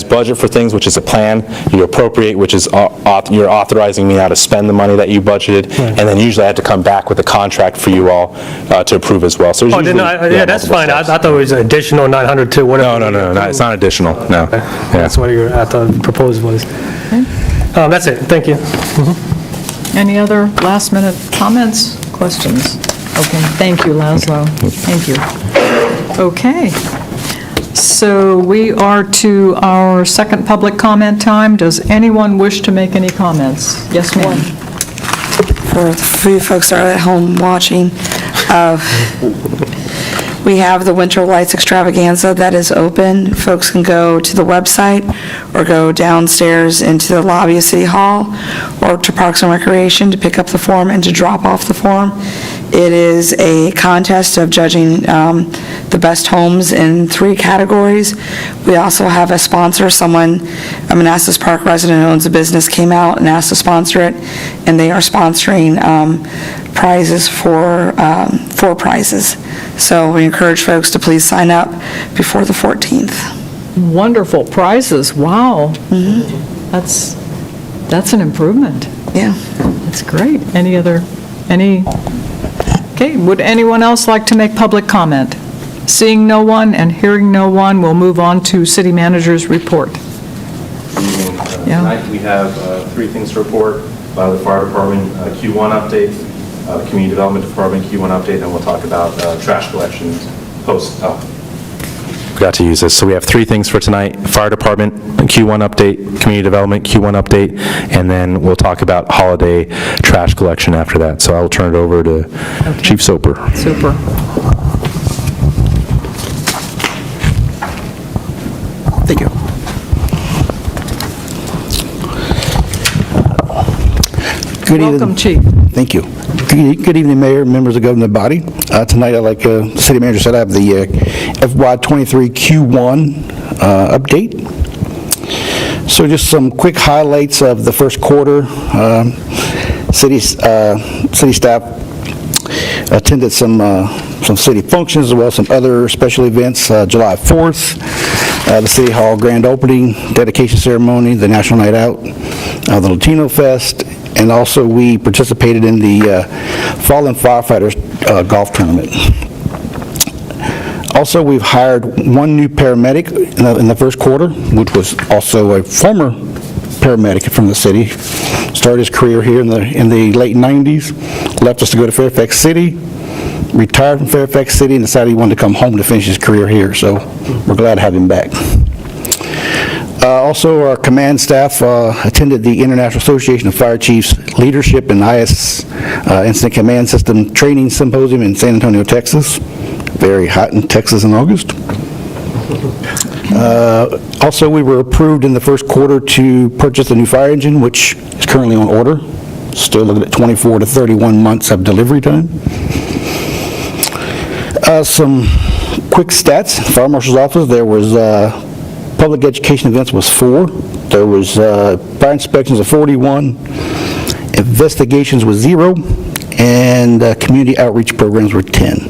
budget for things, which is a plan, you appropriate, which is you're authorizing me now to spend the money that you budgeted, and then usually I have to come back with a contract for you all to approve as well. So it's usually, yeah, that's fine. I thought it was an additional 900 to whatever. No, it's not additional, no. Yeah. That's what I thought proposed was. That's it. Thank you. Any other last-minute comments, questions? Okay, thank you, Laszlo. Thank you. Okay, so we are to our second public comment time. Does anyone wish to make any comments? Yes, ma'am. For you folks that are at home watching, we have the Winter Lights Extravaganza that is open. Folks can go to the website or go downstairs into the lobby of City Hall or to Parks and Recreation to pick up the form and to drop off the form. It is a contest of judging the best homes in 3 categories. We also have a sponsor, a Manassas Park resident who owns a business came out and asked to sponsor it, and they are sponsoring prizes for 4 prizes. So we encourage folks to please sign up before the 14th. Wonderful prizes, wow. That's an improvement. Yeah. That's great. Okay, would anyone else like to make public comment? Seeing no one and hearing no one, we'll move on to City Manager's report. Tonight, we have 3 things to report. The Fire Department Q1 update, the Community Development Department Q1 update, and we'll talk about trash collections post. Forgot to use this. So we have 3 things for tonight: Fire Department Q1 update, Community Development Q1 update, and then we'll talk about holiday trash collection after that. So I will turn it over to Chief Soper. Super. Thank you. Good evening. Welcome, Chief. Thank you. Good evening, Mayor, members of the governing body. Tonight, like the City Manager said, I have the FY23 Q1 update. So just some quick highlights of the first quarter. City staff attended some city functions as well as some other special events. July 4th, the City Hall grand opening, dedication ceremony, the National Night Out, the Latino Fest, and also we participated in the Fallen Firefighters Golf Tournament. Also, we've hired 1 new paramedic in the first quarter, which was also a former paramedic from the city. Started his career here in the late 90s, left us to go to Fairfax City, retired from Fairfax City, and decided he wanted to come home to finish his career here, so we're glad to have him back. Also, our command staff attended the International Association of Fire Chiefs Leadership and IS Incident Command System Training Symposium in San Antonio, Texas. Very hot in Texas in August. Also, we were approved in the first quarter to purchase a new fire engine, which is currently on order. Still looking at 24 to 31 months of delivery time. Some quick stats. Fire Marshal's office, there was public education events was 4. There was fire inspections of 41. Investigations was 0. And community outreach programs were 10.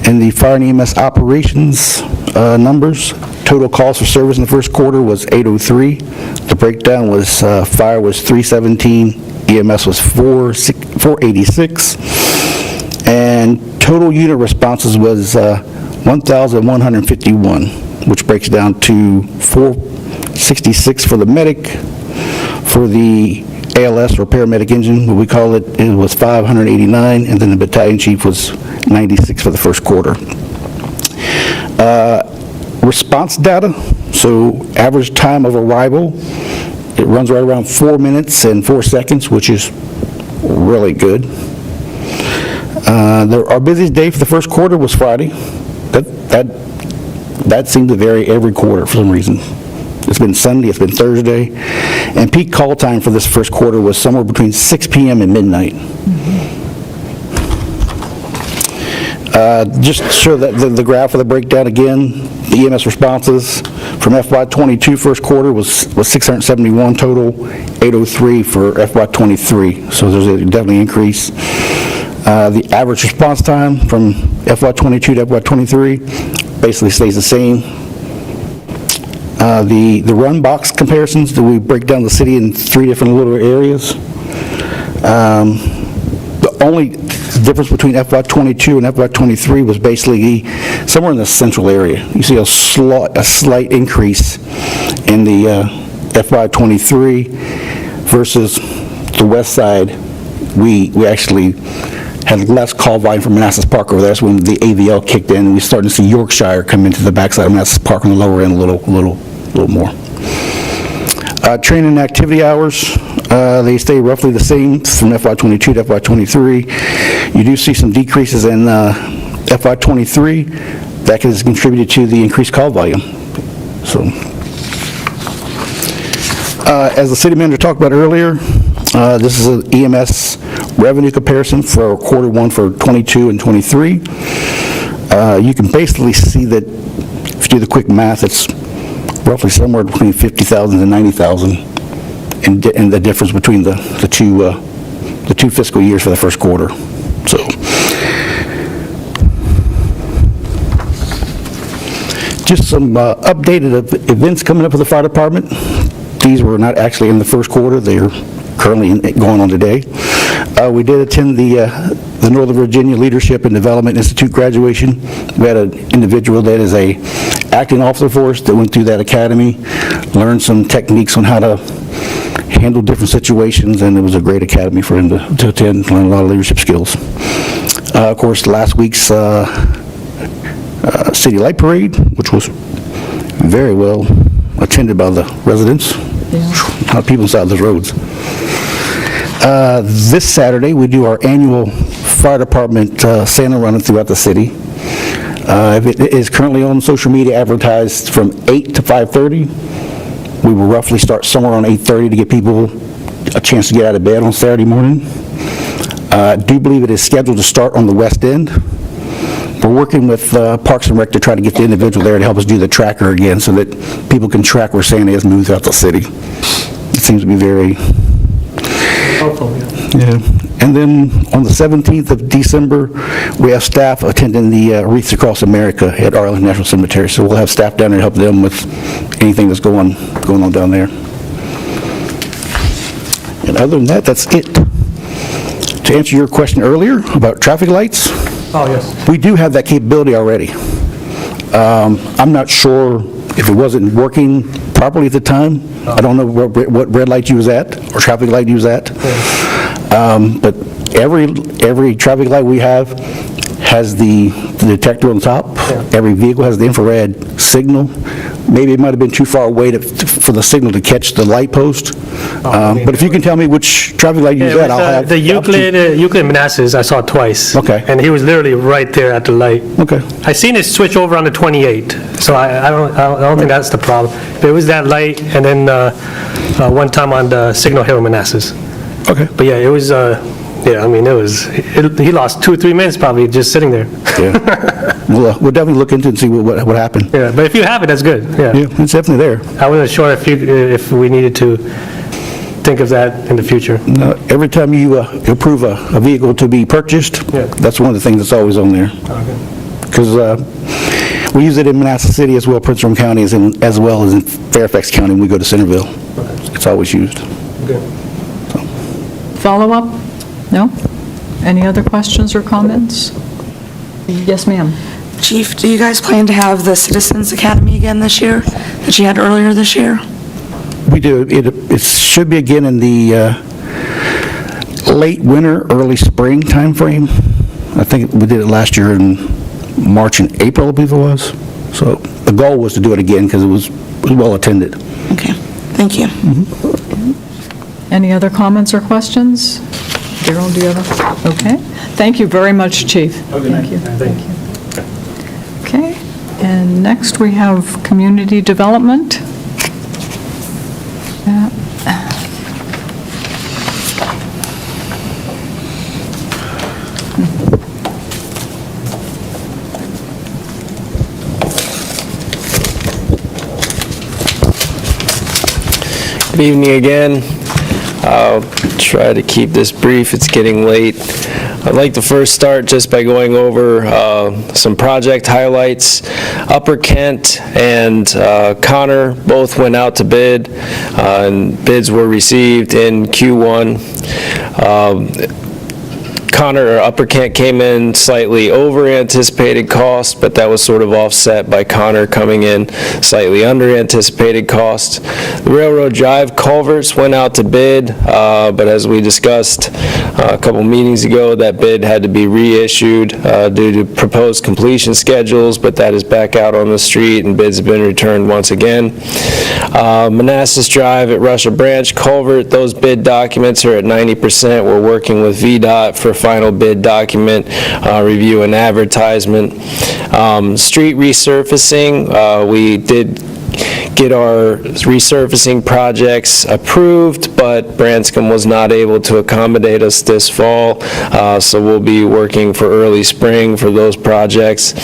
And the fire and EMS operations numbers, total calls for service in the first quarter was 803. The breakdown was fire was 317, EMS was 486, and total unit responses was 1,151, which breaks down to 466 for the medic. For the ALS, or paramedic engine, what we call it, it was 589, and then the battalion chief was 96 for the first quarter. Response data, so average time of arrival, it runs right around 4 minutes and 4 seconds, which is really good. Our busiest day for the first quarter was Friday. That seemed to vary every quarter for some reason. It's been Sunday, it's been Thursday, and peak call time for this first quarter was somewhere between 6 p.m. and midnight. Just to show that the graph of the breakdown again, the EMS responses from FY22 first quarter was 671 total, 803 for FY23, so there's a definitely increase. The average response time from FY22 to FY23 basically stays the same. The run box comparisons, that we break down the city in 3 different little areas. The only difference between FY22 and FY23 was basically somewhere in the central area. You see a slight increase in the FY23 versus the west side. We actually had less call volume from Manassas Park over there. That's when the AVL kicked in, and we started to see Yorkshire come into the backside of Manassas Park on the lower end a little more. Training and activity hours, they stay roughly the same from FY22 to FY23. You do see some decreases in FY23. That has contributed to the increased call volume. So, as the city manager talked about earlier, this is an EMS revenue comparison for quarter one for 22 and 23. You can basically see that if you do the quick math, it's roughly somewhere between 50,000 and 90,000, and the difference between the two fiscal years for the first quarter. So, just some updated events coming up for the fire department. These were not actually in the first quarter; they are currently going on today. We did attend the Northern Virginia Leadership and Development Institute graduation. We had an individual that is a acting officer for us that went through that academy, learned some techniques on how to handle different situations, and it was a great academy for him to attend, learn a lot of leadership skills. Of course, last week's City Light Parade, which was very well attended by the residents. A lot of people inside those roads. This Saturday, we do our annual fire department Santa run throughout the city. It is currently on social media advertised from 8 to 5:30. We will roughly start somewhere around 8:30 to give people a chance to get out of bed on Saturday morning. I do believe it is scheduled to start on the west end. We're working with Parks and Rec to try to get the individual there to help us do the tracker again so that people can track where Santa is moved throughout the city. It seems to be very helpful. Yeah. And then on the 17th of December, we have staff attending the Wreaths Across America at Arlington National Cemetery. So we'll have staff down there to help them with anything that's going on down there. And other than that, that's it. To answer your question earlier about traffic lights, Oh, yes. we do have that capability already. I'm not sure if it wasn't working properly at the time. I don't know what red light you was at or traffic light you was at. But every traffic light we have has the detector on top. Every vehicle has the infrared signal. Maybe it might have been too far away for the signal to catch the light post. But if you can tell me which traffic light you was at, I'll have... The Euclid Manassas, I saw twice. Okay. And he was literally right there at the light. Okay. I seen it switch over on the 28, so I don't think that's the problem. But it was that light, and then one time on the Signal Hill Manassas. Okay. But yeah, it was, I mean, he lost 2 or 3 minutes probably just sitting there. Yeah. We'll definitely look into it and see what happened. Yeah, but if you have it, that's good, yeah. Yeah, it's definitely there. I wasn't sure if we needed to think of that in the future. No, every time you approve a vehicle to be purchased, that's one of the things that's always on there. Because we use it in Manassas City as well, Prince William County, as well as in Fairfax County when we go to Centerville. It's always used. Follow-up? No? Any other questions or comments? Yes, ma'am. Chief, do you guys plan to have the Citizens Academy again this year, that you had earlier this year? We do. It should be again in the late winter, early spring timeframe. I think we did it last year in March and April, I believe it was. So the goal was to do it again because it was well attended. Okay, thank you. Any other comments or questions? Darrell, do you have a? Okay. Thank you very much, Chief. Thank you. Thank you. Okay, and next we have Community Development. Good evening again. I'll try to keep this brief. It's getting late. I'd like to first start just by going over some project highlights. Upper Kent and Connor both went out to bid, and bids were received in Q1. Upper Kent came in slightly over anticipated cost, but that was sort of offset by Connor coming in slightly under anticipated cost. The Railroad Drive culverts went out to bid, but as we discussed a couple meetings ago, that bid had to be reissued due to proposed completion schedules, but that is back out on the street and bids have been returned once again. Manassas Drive at Russia Branch culvert, those bid documents are at 90%. We're working with VDOT for final bid document review and advertisement. Street resurfacing, we did get our resurfacing projects approved, but Branscombe was not able to accommodate us this fall, so we'll be working for early spring for those projects.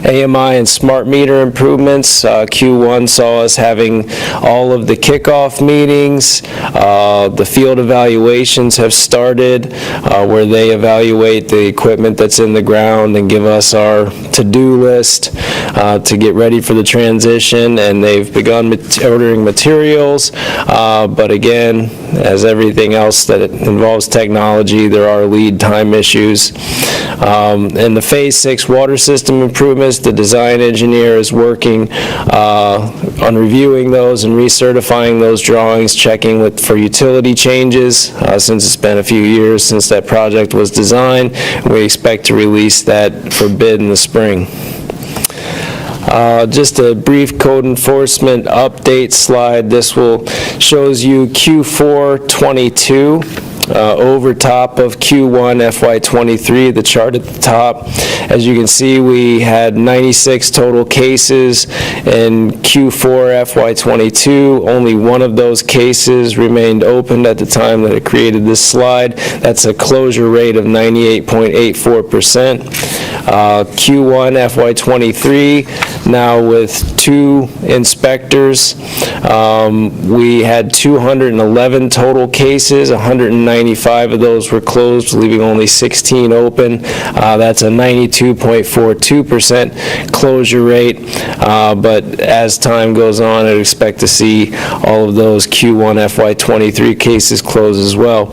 AMI and smart meter improvements, Q1 saw us having all of the kickoff meetings. The field evaluations have started, where they evaluate the equipment that's in the ground and give us our to-do list to get ready for the transition, and they've begun ordering materials, but again, as everything else that involves technology, there are lead time issues. In the Phase 6 water system improvements, the design engineer is working on reviewing those and recertifying those drawings, checking for utility changes, since it's been a few years since that project was designed. We expect to release that for bid in the spring. Just a brief code enforcement update slide. This shows you Q4 '22 over top of Q1 FY23, the chart at the top. As you can see, we had 96 total cases in Q4 FY22. Only one of those cases remained open at the time that I created this slide. That's a closure rate of 98.84%. Q1 FY23, now with 2 inspectors, we had 211 total cases. 195 of those were closed, leaving only 16 open. That's a 92.42% closure rate, but as time goes on, I'd expect to see all of those Q1 FY23 cases close as well.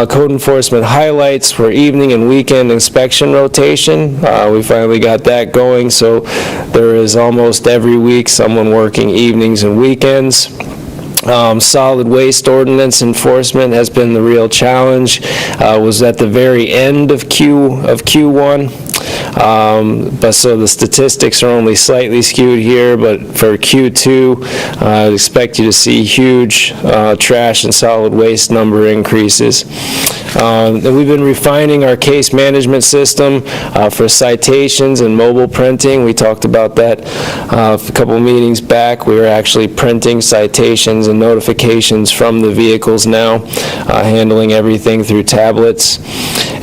Code enforcement highlights for evening and weekend inspection rotation. We finally got that going, so there is almost every week someone working evenings and weekends. Solid waste ordinance enforcement has been the real challenge. Was at the very end of Q1. But so the statistics are only slightly skewed here, but for Q2, I expect you to see huge trash and solid waste number increases. And we've been refining our case management system for citations and mobile printing. We talked about that a couple meetings back. We are actually printing citations and notifications from the vehicles now, handling everything through tablets.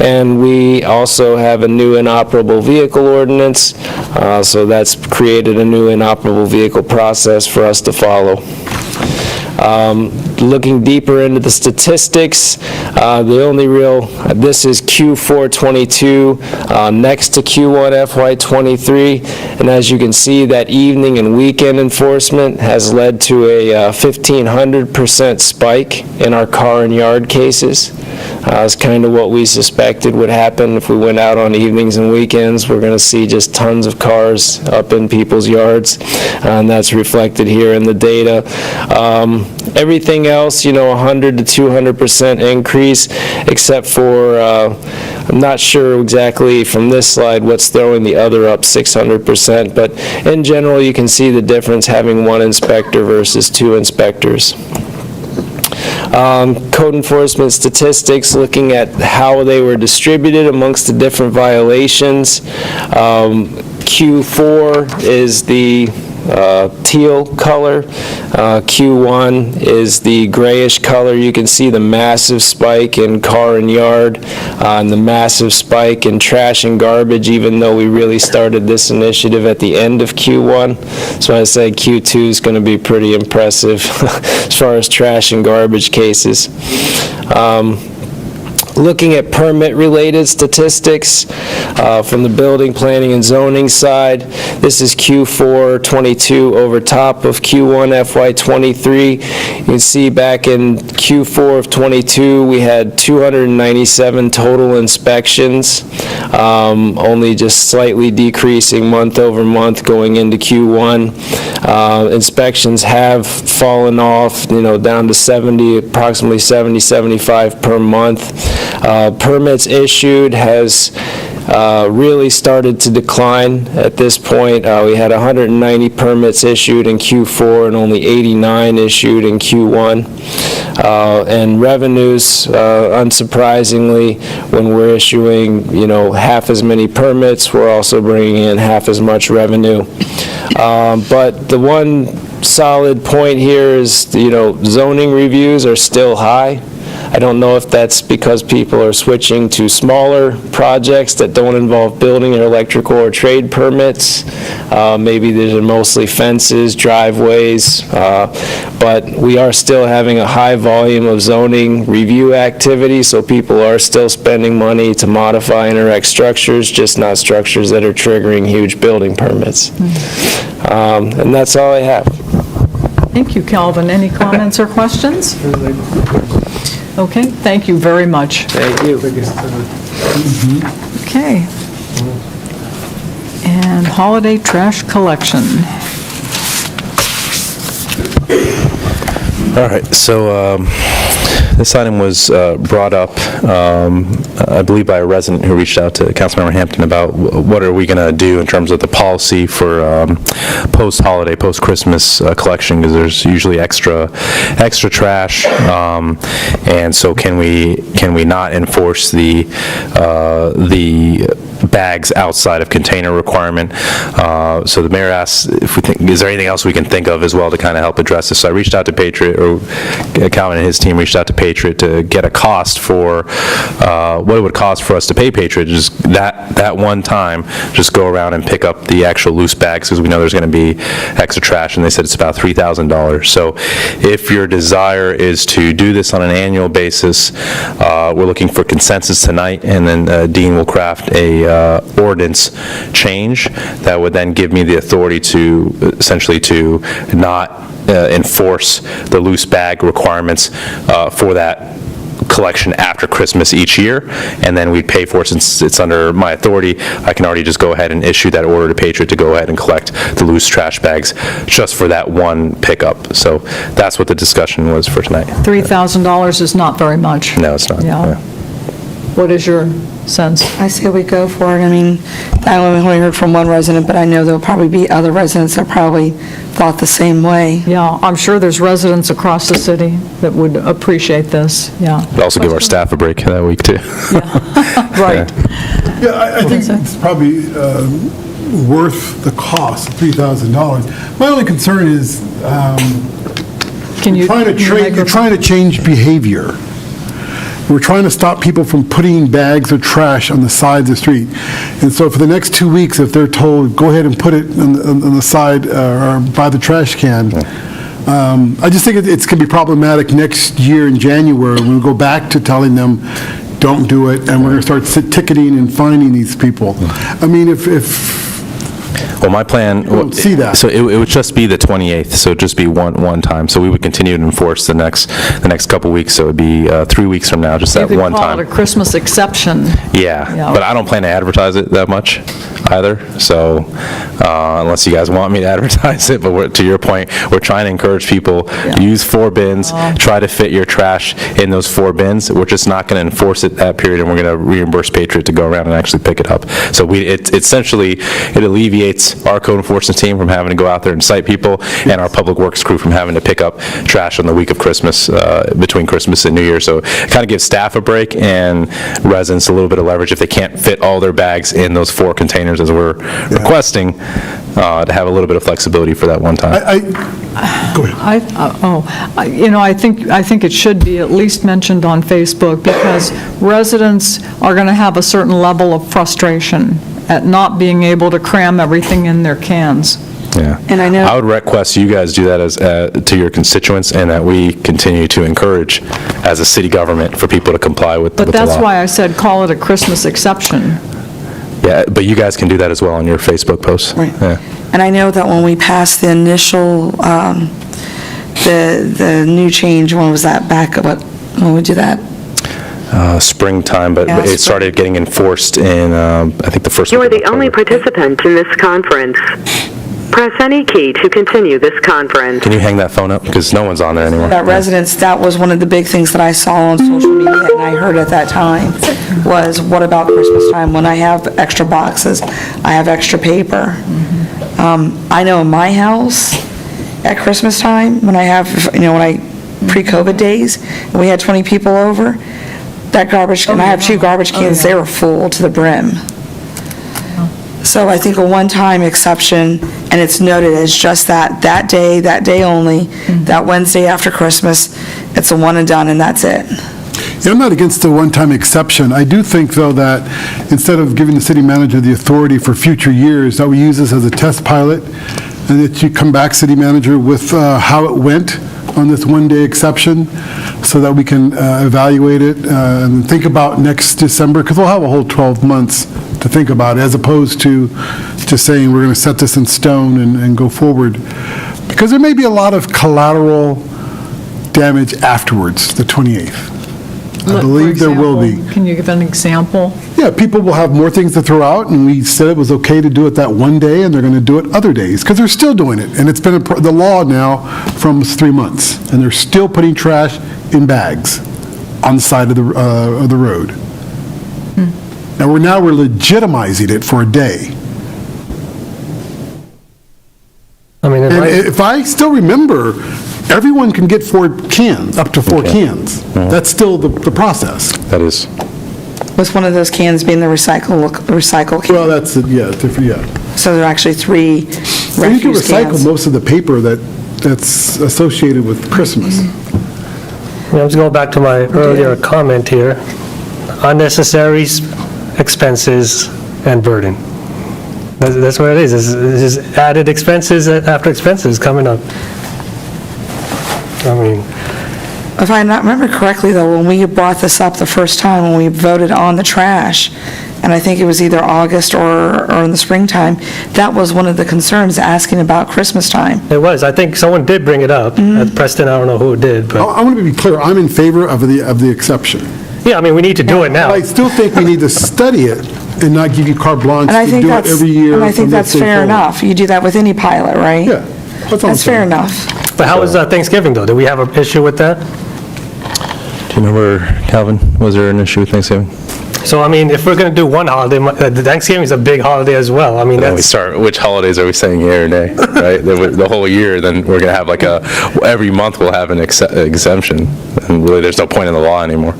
And we also have a new inoperable vehicle ordinance, so that's created a new inoperable vehicle process for us to follow. Looking deeper into the statistics, this is Q4 '22 next to Q1 FY '23, and as you can see, that evening and weekend enforcement has led to a 1,500% spike in our car and yard cases. It's kind of what we suspected would happen if we went out on evenings and weekends. We're going to see just tons of cars up in people's yards, and that's reflected here in the data. Everything else, 100 to 200% increase, except for, I'm not sure exactly from this slide what's throwing the other up 600%, but in general, you can see the difference having one inspector versus two inspectors. Code enforcement statistics, looking at how they were distributed amongst the different violations. Q4 is the teal color. Q1 is the grayish color. You can see the massive spike in car and yard, and the massive spike in trash and garbage, even though we really started this initiative at the end of Q1. So I say Q2 is going to be pretty impressive as far as trash and garbage cases. Looking at permit-related statistics from the building, planning, and zoning side, this is Q4 '22 over top of Q1 FY '23. You can see back in Q4 of '22, we had 297 total inspections, only just slightly decreasing month over month going into Q1. Inspections have fallen off, down to 70, approximately 70, 75 per month. Permits issued has really started to decline at this point. We had 190 permits issued in Q4 and only 89 issued in Q1. And revenues, unsurprisingly, when we're issuing, half as many permits, we're also bringing in half as much revenue. But the one solid point here is, zoning reviews are still high. I don't know if that's because people are switching to smaller projects that don't involve building or electrical or trade permits. Maybe these are mostly fences, driveways, but we are still having a high volume of zoning review activity, so people are still spending money to modify and erect structures, just not structures that are triggering huge building permits. And that's all I have. Thank you, Calvin. Any comments or questions? Okay, thank you very much. Thank you. Okay. And holiday trash collection. All right, so this item was brought up, I believe, by a resident who reached out to Councilmember Hampton about what are we going to do in terms of the policy for post-holiday, post-Christmas collection, because there's usually extra trash, and so can we not enforce the bags outside of container requirement? So the mayor asked if is there anything else we can think of as well to kind of help address this. So I reached out to Patriot, or Calvin and his team reached out to Patriot to get a cost for what it would cost for us to pay Patriot, just that one time, just go around and pick up the actual loose bags, because we know there's going to be extra trash, and they said it's about $3,000. So if your desire is to do this on an annual basis, we're looking for consensus tonight, and then Dean will craft a ordinance change that would then give me the authority to essentially to not enforce the loose bag requirements for that collection after Christmas each year, and then we'd pay for it. Since it's under my authority, I can already just go ahead and issue that order to Patriot to go ahead and collect the loose trash bags just for that one pickup. So that's what the discussion was for tonight. $3,000 is not very much. No, it's not. Yeah. What is your sense? I say we go for it. I mean, I only heard from one resident, but I know there'll probably be other residents that probably thought the same way. Yeah, I'm sure there's residents across the city that would appreciate this, yeah. We'll also give our staff a break that week, too. Right. Yeah, I think it's probably worth the cost, $3,000. My only concern is you're trying to change behavior. We're trying to stop people from putting bags of trash on the sides of the street. And so for the next 2 weeks, if they're told, go ahead and put it on the side or by the trash can, I just think it's going to be problematic next year in January when we go back to telling them, don't do it, and we're going to start ticketing and fining these people. I mean, if Well, my plan... don't see that. So it would just be the 28th, so it'd just be one time. So we would continue to enforce the next couple weeks, so it'd be 3 weeks from now, just You that could one call time. it a Christmas exception. Yeah, Yeah. but I don't plan to advertise it that much either, so unless you guys want me to advertise it, but to your point, we're trying to encourage people, use 4 bins, try to fit your trash in those 4 bins. We're just not going to enforce it that period, and we're going to reimburse Patriot to go around and actually pick it up. So it essentially, it alleviates our code enforcement team from having to go out there and cite people, and our public works crew from having to pick up trash on the week of Christmas, between Christmas and New Year. So it kind of gives staff a break and residents a little bit of leverage if they can't fit all their bags in those 4 containers as we're requesting, to have a little bit of flexibility for that one time. Go ahead. I think it should be at least mentioned on Facebook, because residents are going to have a certain level of frustration at not being able to cram everything in their cans. Yeah. And I know- I would request you guys do that as, to your constituents, and that we continue to encourage, as a city government, for people to comply with the law. But that's why I said call it a Christmas exception. Yeah, but you guys can do that as well on your Facebook posts. Right. Yeah. And I know that when we passed the initial, the new change, when was that back, when we do that? Springtime, but Yeah, it started getting enforced in, I think, the first You week are of the only October. participant in this conference. Press any key to continue this conference. Can you hang that phone up? Because no one's on there anymore. That residents, that was one of the big things that I saw on social media, and I heard at that time, was what about Christmas time, when I have extra boxes, I have extra paper. I know in my house, at Christmas time, when I have, pre-COVID days, and we had 20 people over, that garbage, and I have 2 garbage cans, they were full to the brim. So I think a one-time exception, and it's noted as just that day only, that Wednesday after Christmas, it's a one and done, and that's it. Yeah, I'm not against the one-time exception. I do think, though, that instead of giving the city manager the authority for future years, that we use this as a test pilot, and that you come back, city manager, with how it went on this one-day exception, so that we can evaluate it and think about next December, because we'll have a whole 12 months to think about it, as opposed to just saying we're going to set this in stone and go forward. Because there may be a lot of collateral damage afterwards, the 28th. I believe there will be. Can you give an example? Yeah, people will have more things to throw out, and we said it was okay to do it that one day, and they're going to do it other days, because they're still doing it. And it's been the law now for almost 3 months, and they're still putting trash in bags on the side of the road. And we're legitimizing it for a day. I mean, And if I still remember, everyone can get 4 cans, up to 4 cans. That's still the process. That is. With one of those cans being the recycle can. Well, that's, different, yeah. So there are actually 3 And you can refuse recycle cans. most of the paper that's associated with Christmas. I'm just going back to my earlier comment here. Unnecessary expenses and burden. That's what it is. It's just added expenses after expenses coming up. I mean, If I not remember correctly, though, when we brought this up the first time, when we voted on the trash, and I think it was either August or in the springtime, that was one of the concerns, asking about Christmas time. it was. I think someone did bring it up. Preston, I don't know who did, but, I want to be clear, I'm in favor of the exception. yeah, I mean, we need to do it now. But I still think we need to study it and not give you carte blanche And I to think do it that's, every year. and I think from that's this day fair forward. enough. You do that with any pilot, right? Yeah. That's all I'm That's fair saying. enough. But how was Thanksgiving, though? Did we have an issue with that? Do you remember, Calvin, was there an issue with Thanksgiving? So, I mean, if we're going to do one holiday, Thanksgiving is a big holiday as well. I mean, And then we that's, start, which holidays are we saying year and day, right? The whole year, then we're going to have every month we'll have an exemption, and really there's no point in the law anymore.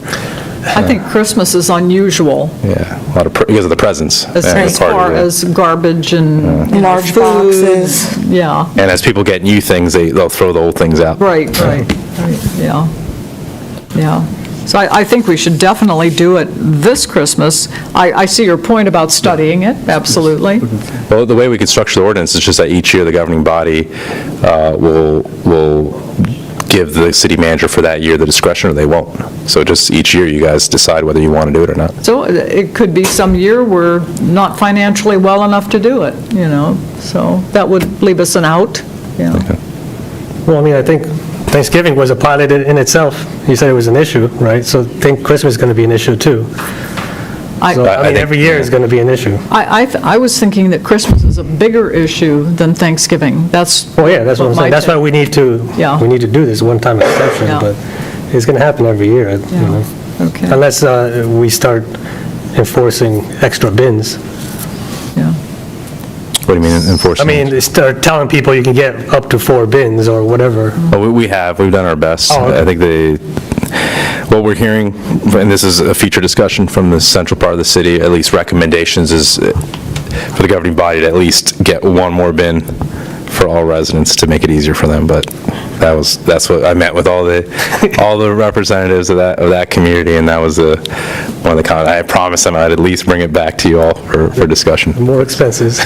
I think Christmas is unusual Yeah, a lot of, because of the presents. as far as garbage and Large food. boxes. Yeah, And as people get new things, they'll throw the old things out. right, yeah, yeah. So I think we should definitely do it this Christmas. I see your point about studying it, absolutely. Well, the way we could structure the ordinance is just that each year the governing body will give the city manager for that year the discretion, or they won't. So just each year, you guys decide whether you want to do it or not. So it could be some year we're not financially well enough to do it, so that would leave us an out, Well, I mean, I think Thanksgiving was a pilot in itself. You said it was an issue, right? So I think Christmas is going to be an issue, too. So, I mean, every year is going to be an issue. I was thinking that Christmas is a bigger issue than Thanksgiving. That's Well, yeah, that's what I'm saying. That's why we need to, Yeah. we need to do this one-time exception, Yeah. but it's going to happen every year, Okay. Unless we start enforcing extra bins. What do you mean enforcing? I mean, start telling people you can get up to 4 bins or whatever. Well, we've done our best. Oh, okay. I think what we're hearing, and this is a future discussion from the central part of the city, at least recommendations is for the governing body to at least get one more bin for all residents to make it easier for them, but that's what I met with all the representatives of that community, and that was one of the comments. I promised them I'd at least bring it back to you all for discussion. More expenses.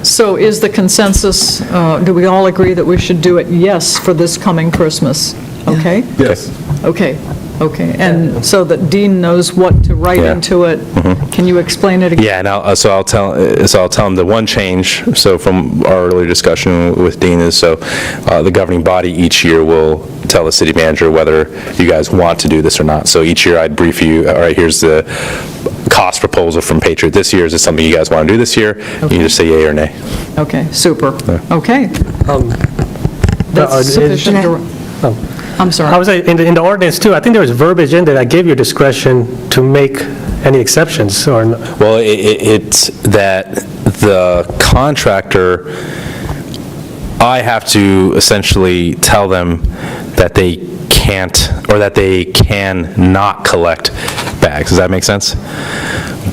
So is the consensus, do we all agree that we should do it yes for this coming Christmas? Okay? Yes. Okay, and so that Dean knows what to write Yeah. into it. Can you explain it again? Yeah, and I'll tell them the one change, so from our earlier discussion with Dean is, so the governing body each year will tell the city manager whether you guys want to do this or not. So each year I'd brief you, all right, here's the cost proposal from Patriot this year. Is this something you guys want to do this year? You can just say yay or nay. Okay, super. Okay. That's Uh, sufficient. I'm sorry. I was in the ordinance, too, I think there was verbiage in there that gave you discretion to make any exceptions, or... Well, it's that the contractor, I have to essentially tell them that they can't, or that they can not collect bags. Does that make sense?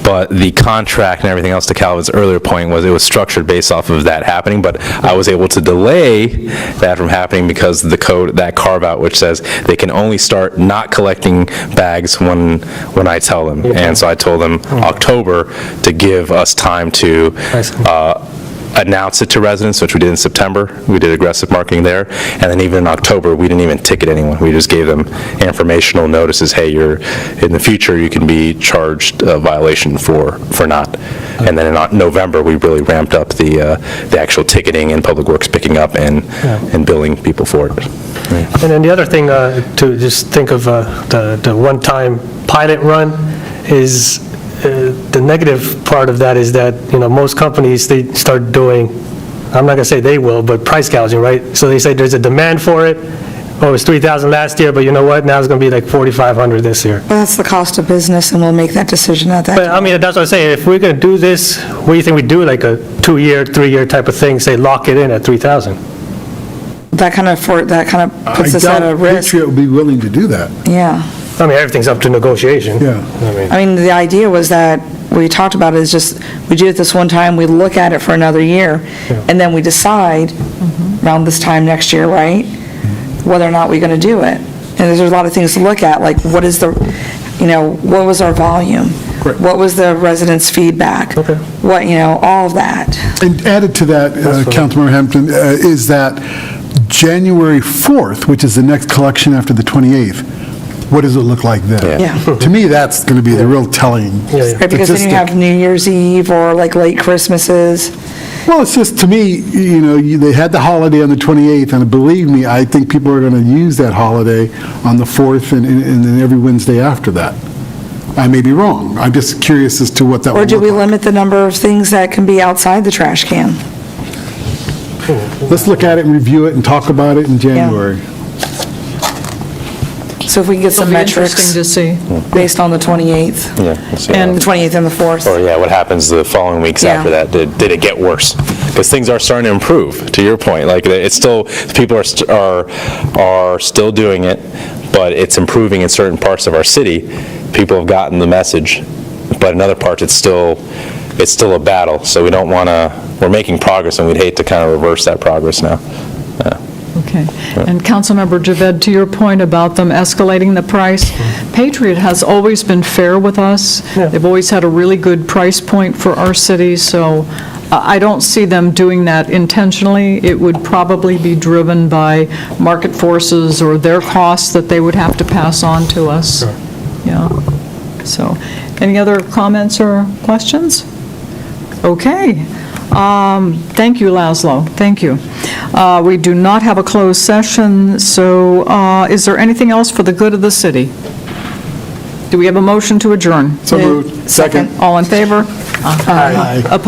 But the contract and everything else, to Calvin's earlier point, was it was structured based off of that happening, but I was able to delay that from happening because of the code, that carve-out, which says they can only start not collecting bags when I tell them. And so I told them October to give us time to announce it to residents, which we did in September. We did aggressive marketing there. And then even in October, we didn't even ticket anyone. We just gave them informational notices, hey, in the future, you can be charged a violation for not. And then in November, we really ramped up the actual ticketing and Public Works picking up and billing people for it. And then the other thing to just think of the one-time pilot run is the negative part of that is that, most companies, they start doing, I'm not going to say they will, but price gouging, right? So they say there's a demand for it. Oh, it was $3,000 last year, but you know what? Now it's going to be like $4,500 this year. Well, that's the cost of business, and we'll make that decision at that But, time. I mean, that's what I'm saying. If we're going to do this, what do you think we do, like a 2-year, 3-year type of thing, say lock it in at $3,000? That kind of puts us at a risk. Patriot would be willing to do that. Yeah. I mean, everything's up to negotiation. Yeah. I mean, the idea was that, we talked about it, is just, we do it this one time, we look at it for another year, and then we decide around this time next year, right, whether or not we're going to do it. And there's a lot of things to look at, like what is what was our volume? What was the residents' feedback? What, all of that. And added to that, Councilmember Hampton, is that January 4th, which is the next collection after the 28th, what does it look like then? Yeah. To me, that's going to be the real telling Right, because then you have New Year's Eve or like late Christmases. Well, it's just, to me, they had the holiday on the 28th, and believe me, I think people are going to use that holiday on the 4th and then every Wednesday after that. I may be wrong. I'm just curious as to what that Or would do look we like. limit the number of things that can be outside the trash can? Let's look at it and review it and talk about it in January. So if we can get some It'll be metrics interesting to see. based on the 28th, Yeah. we'll see. and the 28th and the 4th. Or, what happens the following weeks Yeah. after that? Did it get worse? Because things are starting to improve, to your point. Like, it's still, people are still doing it, but it's improving in certain parts of our city. People have gotten the message, but in other parts, it's still a battle. So we don't want to, we're making progress, and we'd hate to kind of reverse that progress now. Okay. And Councilmember Javed, to your point about them escalating the price, Patriot has always been fair with us. They've always had a really good price point for our city, so I don't see them doing that intentionally. It would probably be driven by market forces or their costs that they would have to pass on to us. Yeah. So, any other comments or questions? Okay. Thank you, Laszlo. Thank you. We do not have a closed session, so is there anything else for the good of the city? Do we have a motion to adjourn? So moved. Second. All in favor? Opposed?